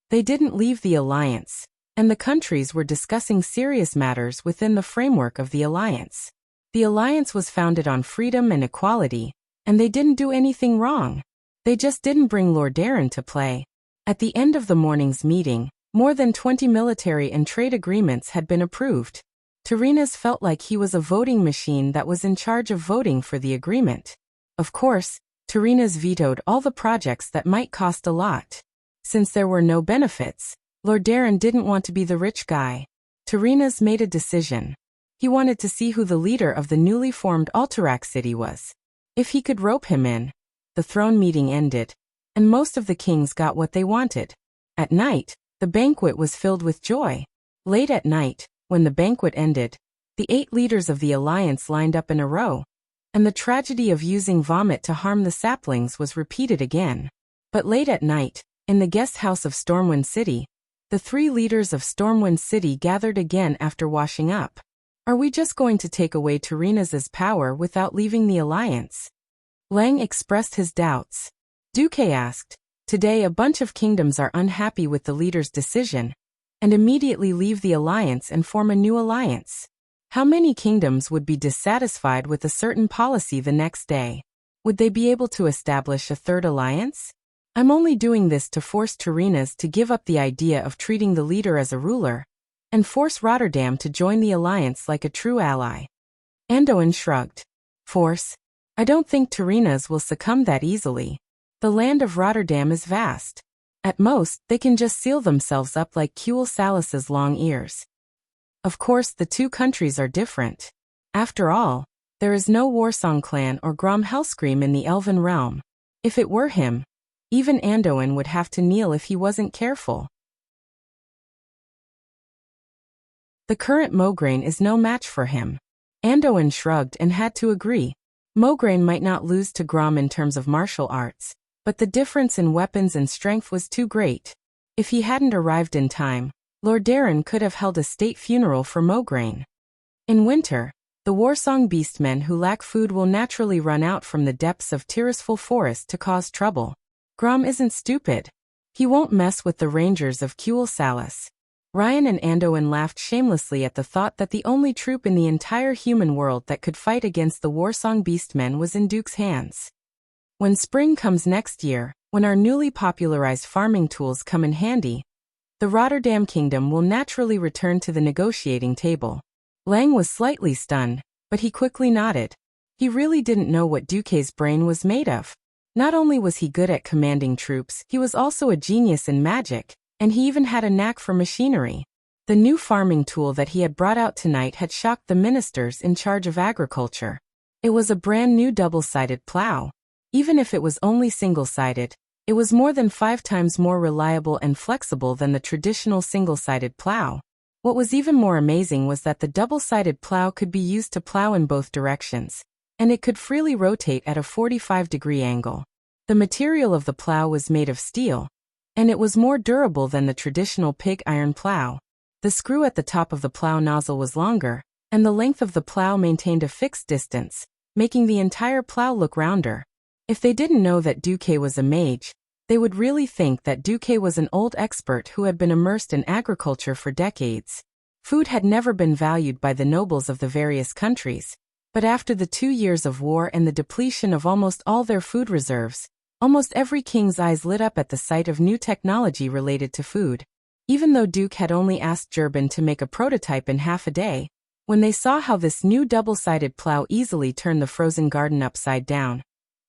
They didn't leave the alliance, and the countries were discussing serious matters within the framework of the alliance. The alliance was founded on freedom and equality, and they didn't do anything wrong. They just didn't bring Lordaeron to play. At the end of the morning's meeting, more than 20 military and trade agreements had been approved. Tyrrhenas felt like he was a voting machine that was in charge of voting for the agreement. Of course, Tyrrhenas vetoed all the projects that might cost a lot. Since there were no benefits, Lordaeron didn't want to be the rich guy. Tyrrhenas made a decision. He wanted to see who the leader of the newly formed Alterac city was. If he could rope him in. The throne meeting ended, and most of the kings got what they wanted. At night, the banquet was filled with joy. Late at night, when the banquet ended, the 8 leaders of the alliance lined up in a row, and the tragedy of using vomit to harm the saplings was repeated again. But late at night, in the guest house of Stormwind City, the 3 leaders of Stormwind City gathered again after washing up. Are we just going to take away Tyrrhenas' power without leaving the alliance? Lang expressed his doubts. Duque asked, today a bunch of kingdoms are unhappy with the leader's decision, and immediately leave the alliance and form a new alliance. How many kingdoms would be dissatisfied with a certain policy the next day? Would they be able to establish a third alliance? I'm only doing this to force Turinas to give up the idea of treating the leader as a ruler, and force Rotterdam to join the alliance like a true ally. Anduin shrugged. Force? I don't think Turinas will succumb that easily. The land of Rotterdam is vast. At most, they can just seal themselves up like Kuel Salas's long ears. Of course, the two countries are different. After all, there is no Warsong clan or Grom Hellscream in the Elven realm. If it were him, even Anduin would have to kneel if he wasn't careful. The current Mograine is no match for him. Anduin shrugged and had to agree. Mograine might not lose to Grom in terms of martial arts, but the difference in weapons and strength was too great. If he hadn't arrived in time, Lord Darren could have held a state funeral for Mograine. In winter, the Warsong beastmen who lack food will naturally run out from the depths of Tirisful Forest to cause trouble. Grom isn't stupid. He won't mess with the rangers of Kuel Salas. Ryan and Anduin laughed shamelessly at the thought that the only troop in the entire human world that could fight against the Warsong beastmen was in Duke's hands. When spring comes next year, when our newly popularized farming tools come in handy, the Rotterdam Kingdom will naturally return to the negotiating table. Lang was slightly stunned, but he quickly nodded. He really didn't know what Duque's brain was made of. Not only was he good at commanding troops, he was also a genius in magic, and he even had a knack for machinery. The new farming tool that he had brought out tonight had shocked the ministers in charge of agriculture. It was a brand new double-sided plow. Even if it was only single-sided, it was more than 5 times more reliable and flexible than the traditional single-sided plow. What was even more amazing was that the double-sided plow could be used to plow in both directions, and it could freely rotate at a 45-degree angle. The material of the plow was made of steel, and it was more durable than the traditional pig iron plow. The screw at the top of the plow nozzle was longer, and the length of the plow maintained a fixed distance, making the entire plow look rounder. If they didn't know that Duque was a mage, they would really think that Duque was an old expert who had been immersed in agriculture for decades. Food had never been valued by the nobles of the various countries, but after the 2 years of war and the depletion of almost all their food reserves, almost every king's eyes lit up at the sight of new technology related to food. Even though Duke had only asked Jurban to make a prototype in half a day, when they saw how this new double-sided plow easily turned the frozen garden upside down,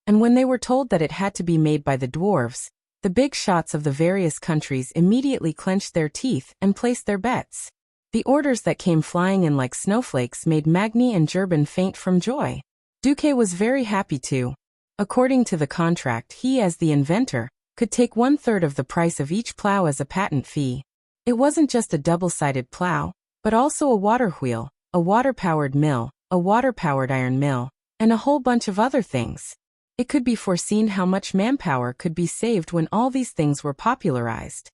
and when they were told that it had to be made by the dwarves, the big shots of the various countries immediately clenched their teeth and placed their bets. The orders that came flying in like snowflakes made Magni and Jurban faint from joy. Duque was very happy too. According to the contract, he, as the inventor, could take 1/3 of the price of each plow as a patent fee. It wasn't just a double-sided plow, but also a water wheel, a water-powered mill, a water-powered iron mill, and a whole bunch of other things. It could be foreseen how much manpower could be saved when all these things were popularized.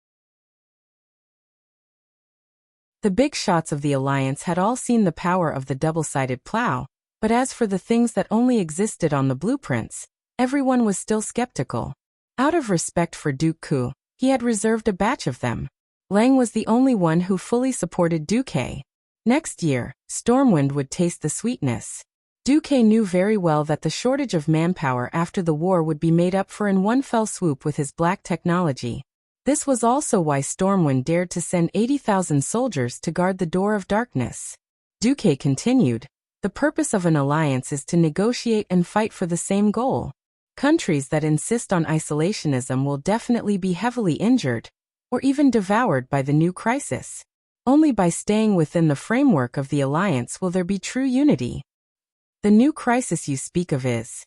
The big shots of the Alliance had all seen the power of the double-sided plow, but as for the things that only existed on the blueprints, everyone was still skeptical. Out of respect for Duke Ku, he had reserved a batch of them. Lang was the only one who fully supported Duque. Next year, Stormwind would taste the sweetness. Duque knew very well that the shortage of manpower after the war would be made up for in one fell swoop with his black technology. This was also why Stormwind dared to send 80,000 soldiers to guard the Door of Darkness. Duque continued, "The purpose of an alliance is to negotiate and fight for the same goal. Countries that insist on isolationism will definitely be heavily injured, or even devoured by the new crisis. Only by staying within the framework of the alliance will there be true unity." The new crisis you speak of is.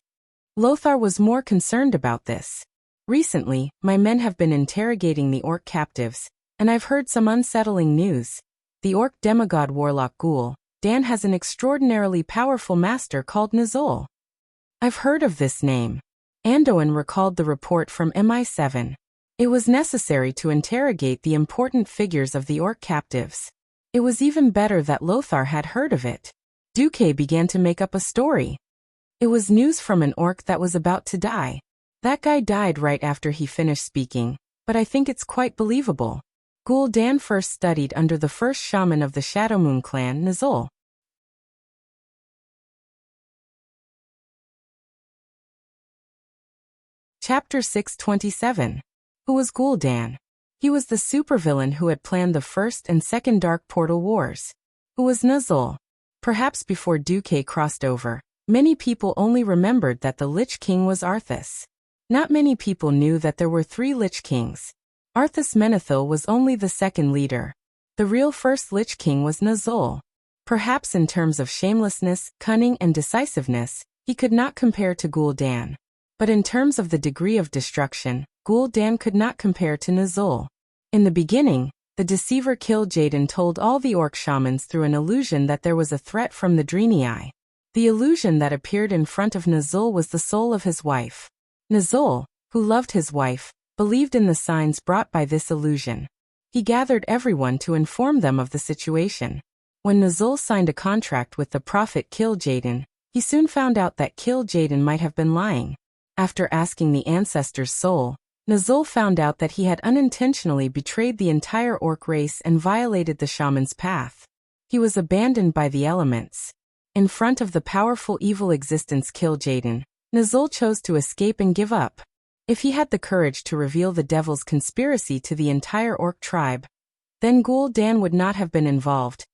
Lothar was more concerned about this. "Recently, my men have been interrogating the orc captives, and I've heard some unsettling news. The orc demigod warlock Ghoul, Dan, has an extraordinarily powerful master called Nazul." "I've heard of this name." Anduin recalled the report from MI7. It was necessary to interrogate the important figures of the orc captives. It was even better that Lothar had heard of it. Duque began to make up a story. It was news from an orc that was about to die. That guy died right after he finished speaking, but I think it's quite believable. Gul'dan first studied under the first shaman of the Shadowmoon clan, Nazul. Chapter 627. Who was Gul'dan? He was the supervillain who had planned the first and second Dark Portal Wars. Who was Nuzul? Perhaps before Duque crossed over, many people only remembered that the Lich King was Arthas. Not many people knew that there were 3 Lich Kings. Arthas Menethil was only the second leader. The real first Lich King was Nuzul. Perhaps in terms of shamelessness, cunning, and decisiveness, he could not compare to Gul'dan. But in terms of the degree of destruction, Gul'dan could not compare to Nuzul. In the beginning, the deceiver Kil'jaeden told all the orc shamans through an illusion that there was a threat from the Draenei. The illusion that appeared in front of Nuzul was the soul of his wife. Nuzul, who loved his wife, believed in the signs brought by this illusion. He gathered everyone to inform them of the situation. When Nuzul signed a contract with the prophet Kil'jaeden, he soon found out that Kil'jaeden might have been lying. After asking the ancestor's soul, Nuzul found out that he had unintentionally betrayed the entire orc race and violated the shaman's path. He was abandoned by the elements. In front of the powerful evil existence Kil'jaeden, Nuzul chose to escape and give up. If he had the courage to reveal the devil's conspiracy to the entire orc tribe, then Gul'dan would not have been involved,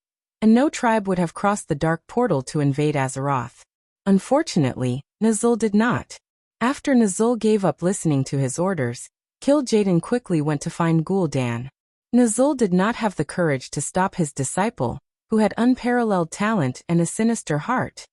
and no tribe would have crossed the dark portal to invade Azeroth. Unfortunately, Nuzul did not. After Nuzul gave up listening to his orders, Kil'jaeden quickly went to find Gul'dan. Nuzul did not have the courage to stop his disciple, who had unparalleled talent and a sinister heart.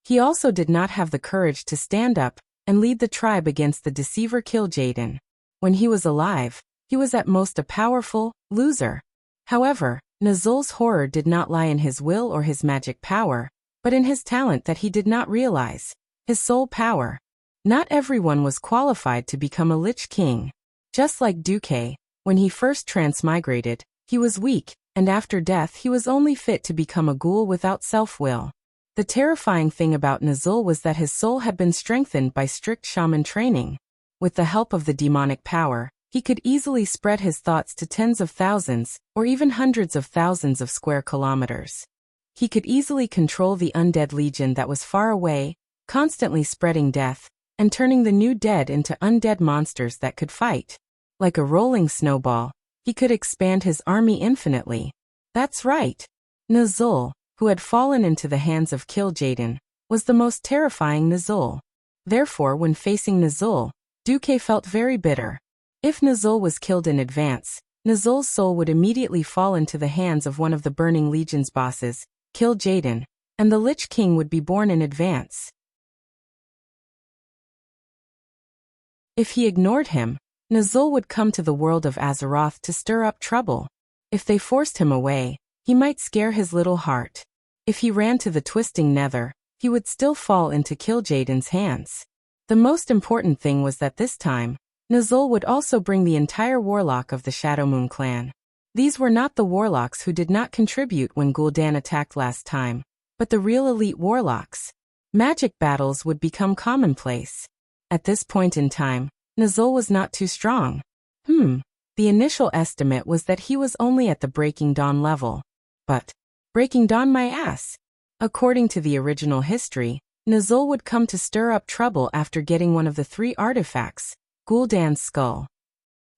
He also did not have the courage to stand up and lead the tribe against the deceiver Kil'jaeden. When he was alive, he was at most a powerful loser. However, Nuzul's horror did not lie in his will or his magic power, but in his talent that he did not realize, his soul power. Not everyone was qualified to become a Lich King. Just like Duque, when he first transmigrated, he was weak, and after death he was only fit to become a ghoul without self-will. The terrifying thing about Nuzul was that his soul had been strengthened by strict shaman training. With the help of the demonic power, he could easily spread his thoughts to tens of thousands, or even hundreds of thousands of square kilometers. He could easily control the undead legion that was far away, constantly spreading death, and turning the new dead into undead monsters that could fight. Like a rolling snowball, he could expand his army infinitely. That's right. Nuzul, who had fallen into the hands of Kil'jaeden, was the most terrifying Nuzul. Therefore, when facing Nuzul, Duque felt very bitter. If Nuzul was killed in advance, Nuzul's soul would immediately fall into the hands of one of the Burning Legion's bosses, Kil'jaeden, and the Lich King would be born in advance. If he ignored him, Nuzul would come to the world of Azeroth to stir up trouble. If they forced him away, he might scare his little heart. If he ran to the twisting nether, he would still fall into Kil'jaeden's hands. The most important thing was that this time, Nuzul would also bring the entire warlock of the Shadowmoon clan. These were not the warlocks who did not contribute when Gul'dan attacked last time, but the real elite warlocks. Magic battles would become commonplace. At this point in time, Nuzul was not too strong. The initial estimate was that he was only at the Breaking Dawn level. But, Breaking Dawn my ass! According to the original history, Nuzul would come to stir up trouble after getting one of the 3 artifacts, Gul'dan's skull.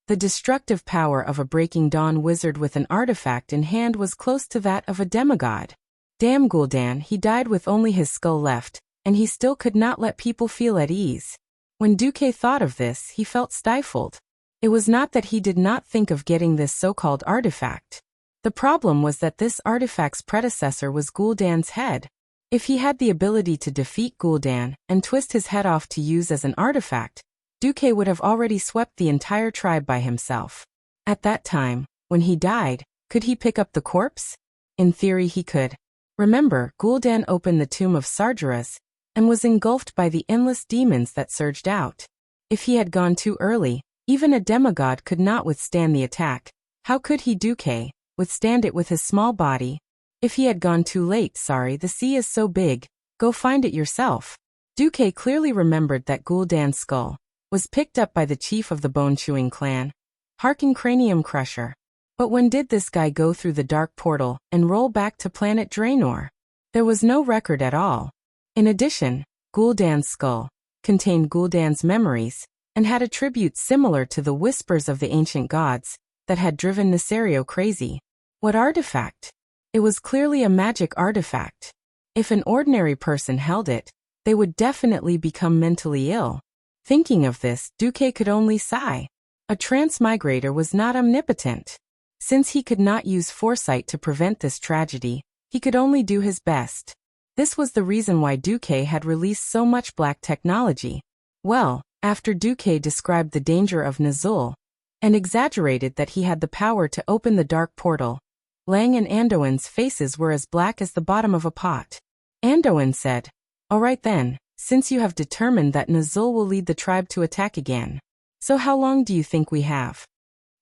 The destructive power of a Breaking Dawn wizard with an artifact in hand was close to that of a demigod. Damn Gul'dan, he died with only his skull left, and he still could not let people feel at ease. When Duque thought of this, he felt stifled. It was not that he did not think of getting this so-called artifact. The problem was that this artifact's predecessor was Gul'dan's head. If he had the ability to defeat Gul'dan and twist his head off to use as an artifact, Duque would have already swept the entire tribe by himself. At that time, when he died, could he pick up the corpse? In theory he could. Remember, Gul'dan opened the tomb of Sargeras, and was engulfed by the endless demons that surged out. If he had gone too early, even a demigod could not withstand the attack. How could he, Duque, withstand it with his small body? If he had gone too late, the sea is so big, go find it yourself. Duque clearly remembered that Gul'dan's skull was picked up by the chief of the bone-chewing clan, Harkin Cranium Crusher. But when did this guy go through the dark portal and roll back to planet Draenor? There was no record at all. In addition, Gul'dan's skull contained Gul'dan's memories, and had attributes similar to the whispers of the ancient gods that had driven Nesario crazy. What artifact? It was clearly a magic artifact. If an ordinary person held it, they would definitely become mentally ill. Thinking of this, Duque could only sigh. A transmigrator was not omnipotent. Since he could not use foresight to prevent this tragedy, he could only do his best. This was the reason why Duque had released so much black technology. Well, after Duque described the danger of Nazul, and exaggerated that he had the power to open the dark portal, Lang and Anduin's faces were as black as the bottom of a pot. Anduin said, "All right then, since you have determined that Nazul will lead the tribe to attack again. So how long do you think we have?"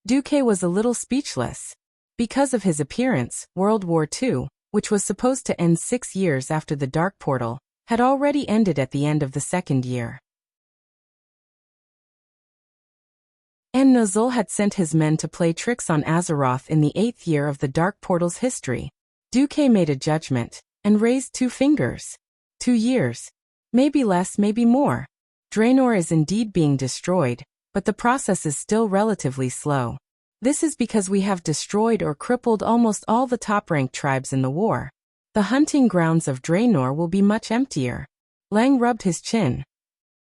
Duque was a little speechless. Because of his appearance, World War II, which was supposed to end 6 years after the Dark Portal, had already ended at the end of the second year. And Nazul had sent his men to play tricks on Azeroth in the 8th year of the Dark Portal's history. Duque made a judgment, and raised 2 fingers. 2 years. Maybe less, maybe more. Draenor is indeed being destroyed, but the process is still relatively slow. This is because we have destroyed or crippled almost all the top-ranked tribes in the war. The hunting grounds of Draenor will be much emptier. Lang rubbed his chin.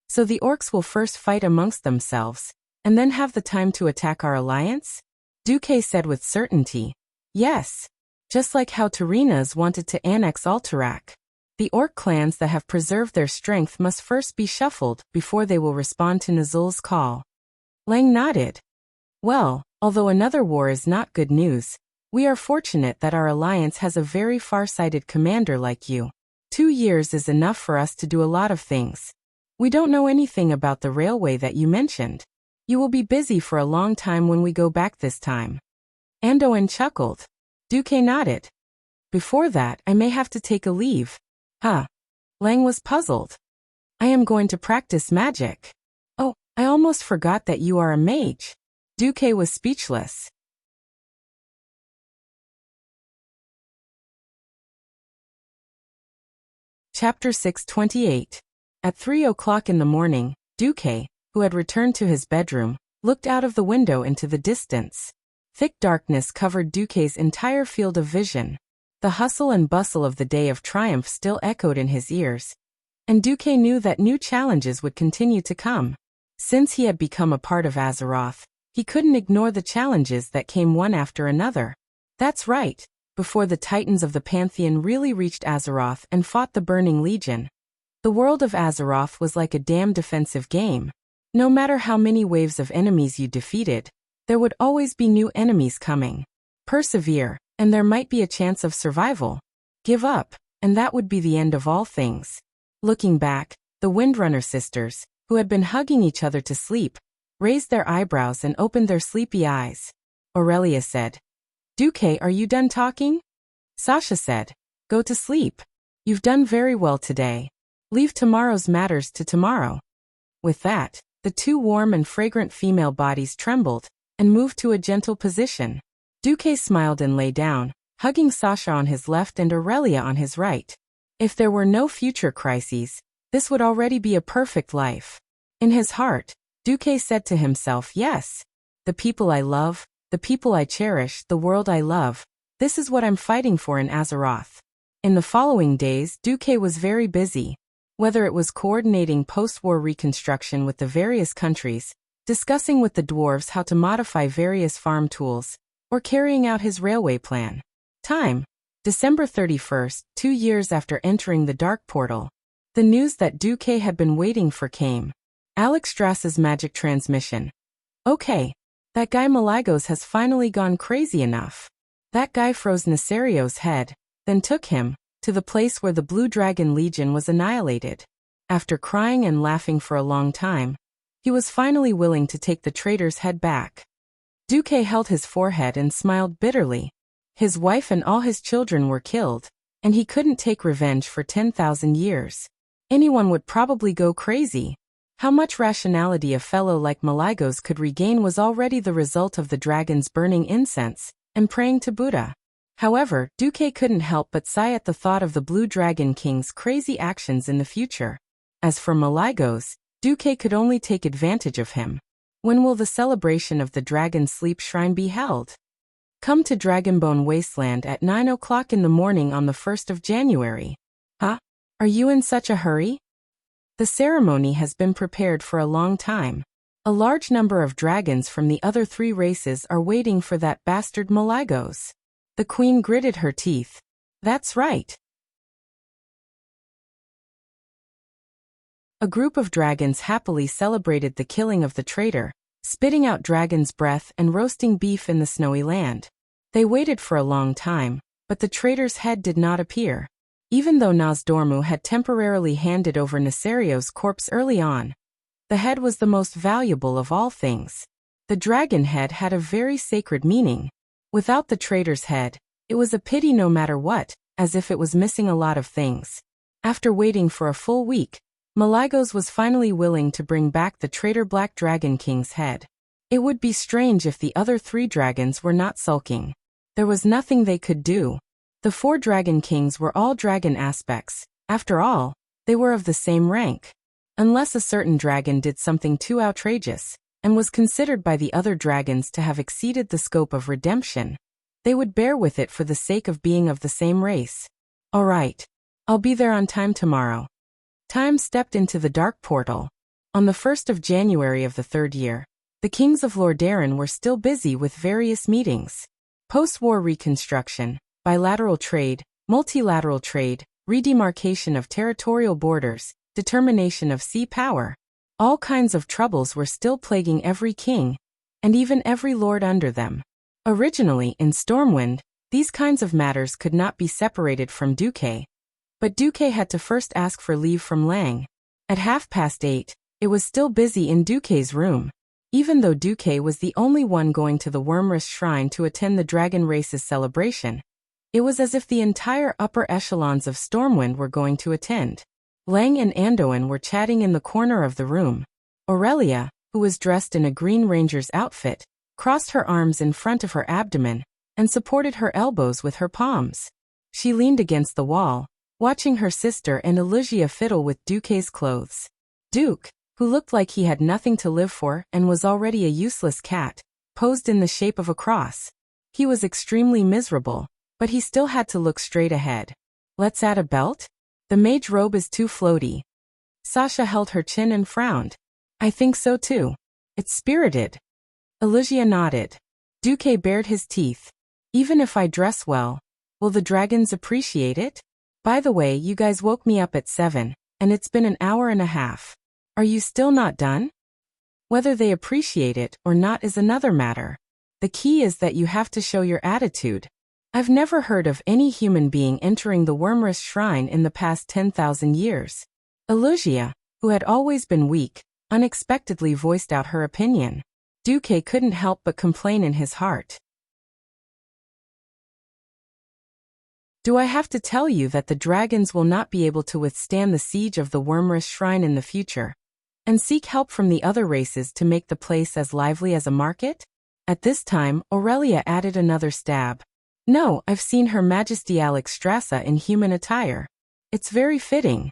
So the orcs will first fight amongst themselves, and then have the time to attack our alliance? Duque said with certainty. Yes. Just like how Tyreenas wanted to annex Alterac. The orc clans that have preserved their strength must first be shuffled before they will respond to Nazul's call. Lang nodded. Well, although another war is not good news, we are fortunate that our alliance has a very far-sighted commander like you. 2 years is enough for us to do a lot of things. We don't know anything about the railway that you mentioned. You will be busy for a long time when we go back this time. Anduin chuckled. Duque nodded. Before that, I may have to take a leave. Huh. Lang was puzzled. I am going to practice magic. Oh, I almost forgot that you are a mage. Duque was speechless. Chapter 628. At 3 o'clock in the morning, Duque, who had returned to his bedroom, looked out of the window into the distance. Thick darkness covered Duque's entire field of vision. The hustle and bustle of the day of triumph still echoed in his ears, and Duque knew that new challenges would continue to come. Since he had become a part of Azeroth, he couldn't ignore the challenges that came one after another. That's right, before the Titans of the Pantheon really reached Azeroth and fought the Burning Legion. The world of Azeroth was like a damn defensive game. No matter how many waves of enemies you defeated, there would always be new enemies coming. Persevere, and there might be a chance of survival. Give up, and that would be the end of all things. Looking back, the Windrunner sisters, who had been hugging each other to sleep, raised their eyebrows and opened their sleepy eyes. Aurelia said, "Duque, are you done talking?" Sasha said, "Go to sleep. You've done very well today. Leave tomorrow's matters to tomorrow." With that, the 2 warm and fragrant female bodies trembled and moved to a gentle position. Duque smiled and lay down, hugging Sasha on his left and Aurelia on his right. If there were no future crises, this would already be a perfect life. In his heart, Duque said to himself, yes, the people I love, the people I cherish, the world I love, this is what I'm fighting for in Azeroth. In the following days, Duque was very busy. Whether it was coordinating post-war reconstruction with the various countries, discussing with the dwarves how to modify various farm tools, or carrying out his railway plan. Time: December 31st, 2 years after entering the Dark Portal. The news that Duque had been waiting for came. Alex Strass's magic transmission. Okay. That guy Malygos has finally gone crazy enough. That guy froze Nesario's head, then took him to the place where the Blue Dragon Legion was annihilated. After crying and laughing for a long time, he was finally willing to take the traitor's head back. Duque held his forehead and smiled bitterly. His wife and all his children were killed, and he couldn't take revenge for 10,000 years. Anyone would probably go crazy. How much rationality a fellow like Malygos could regain was already the result of the dragons burning incense and praying to Buddha. However, Duque couldn't help but sigh at the thought of the Blue Dragon King's crazy actions in the future. As for Malygos, Duque could only take advantage of him. When will the celebration of the Dragon Sleep Shrine be held? Come to Dragonbone Wasteland at 9 o'clock in the morning on the 1st of January. Huh? Are you in such a hurry? The ceremony has been prepared for a long time. A large number of dragons from the other 3 races are waiting for that bastard Malygos. The queen gritted her teeth. That's right. A group of dragons happily celebrated the killing of the traitor, spitting out dragon's breath and roasting beef in the snowy land. They waited for a long time, but the traitor's head did not appear. Even though Nozdormu had temporarily handed over Nasario's corpse early on, the head was the most valuable of all things. The dragon head had a very sacred meaning. Without the traitor's head, it was a pity no matter what, as if it was missing a lot of things. After waiting for a full week, Malygos was finally willing to bring back the traitor Black Dragon King's head. It would be strange if the other 3 dragons were not sulking. There was nothing they could do. The 4 Dragon Kings were all dragon aspects. After all, they were of the same rank. Unless a certain dragon did something too outrageous, and was considered by the other dragons to have exceeded the scope of redemption, they would bear with it for the sake of being of the same race. All right. I'll be there on time tomorrow. Time stepped into the dark portal. On the 1st of January of the 3rd year, the kings of Lordaeron were still busy with various meetings. Post-war reconstruction, bilateral trade, multilateral trade, redemarcation of territorial borders, determination of sea power. All kinds of troubles were still plaguing every king, and even every lord under them. Originally, in Stormwind, these kinds of matters could not be separated from Duque. But Duque had to first ask for leave from Lang. At 8:30, it was still busy in Duque's room. Even though Duque was the only one going to the Wyrmrest Shrine to attend the dragon race's celebration, it was as if the entire upper echelons of Stormwind were going to attend. Lang and Anduin were chatting in the corner of the room. Aurelia, who was dressed in a Green Ranger's outfit, crossed her arms in front of her abdomen and supported her elbows with her palms. She leaned against the wall, watching her sister and Elysia fiddle with Duque's clothes. Duke, who looked like he had nothing to live for and was already a useless cat, posed in the shape of a cross. He was extremely miserable, but he still had to look straight ahead. Let's add a belt? The mage robe is too floaty. Sasha held her chin and frowned. I think so too. It's spirited. Elysia nodded. Duque bared his teeth. Even if I dress well, will the dragons appreciate it? By the way, you guys woke me up at 7, and it's been an hour and a half. Are you still not done? Whether they appreciate it or not is another matter. The key is that you have to show your attitude. I've never heard of any human being entering the Wyrmrest Shrine in the past 10,000 years. Elysia, who had always been weak, unexpectedly voiced out her opinion. Duque couldn't help but complain in his heart. Do I have to tell you that the dragons will not be able to withstand the siege of the Wyrmrest Shrine in the future, and seek help from the other races to make the place as lively as a market? At this time, Aurelia added another stab. No, I've seen Her Majesty Alexstrasza in human attire. It's very fitting.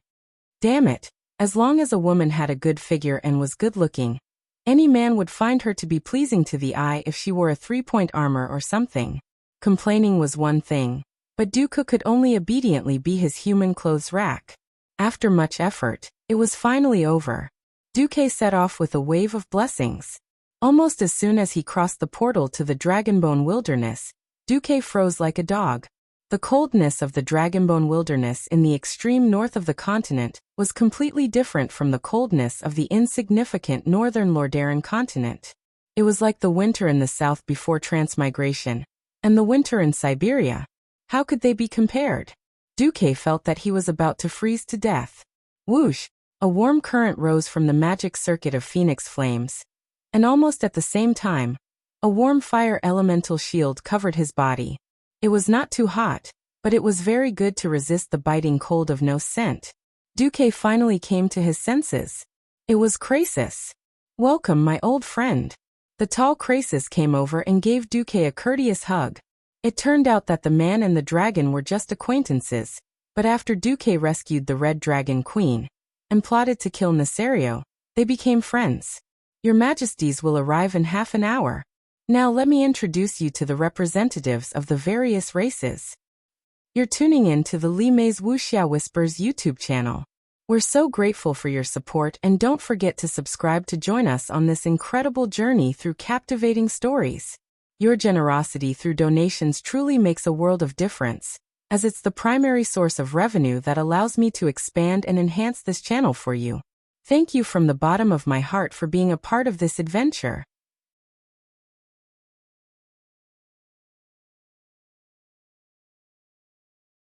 Damn it, as long as a woman had a good figure and was good-looking, any man would find her to be pleasing to the eye if she wore a 3-point armor or something. Complaining was one thing, but Duque could only obediently be his human clothes rack. After much effort, it was finally over. Duque set off with a wave of blessings. Almost as soon as he crossed the portal to the Dragonbone Wilderness, Duque froze like a dog. The coldness of the Dragonbone Wilderness in the extreme north of the continent was completely different from the coldness of the insignificant northern Lordaeron continent. It was like the winter in the south before transmigration, and the winter in Siberia. How could they be compared? Duque felt that he was about to freeze to death. Whoosh! A warm current rose from the magic circuit of phoenix flames, and almost at the same time, a warm fire elemental shield covered his body. It was not too hot, but it was very good to resist the biting cold of no scent. Duque finally came to his senses. It was Krasis. Welcome, my old friend. The tall Krasis came over and gave Duque a courteous hug. It turned out that the man and the dragon were just acquaintances, but after Duque rescued the Red Dragon Queen and plotted to kill Nasario, They became friends. Your Majesties will arrive in half an hour. Now let me introduce you to the representatives of the various races. You're tuning in to the Li Mei's Wuxia Whispers YouTube channel. We're so grateful for your support, and don't forget to subscribe to join us on this incredible journey through captivating stories. Your generosity through donations truly makes a world of difference, as it's the primary source of revenue that allows me to expand and enhance this channel for you. Thank you from the bottom of my heart for being a part of this adventure.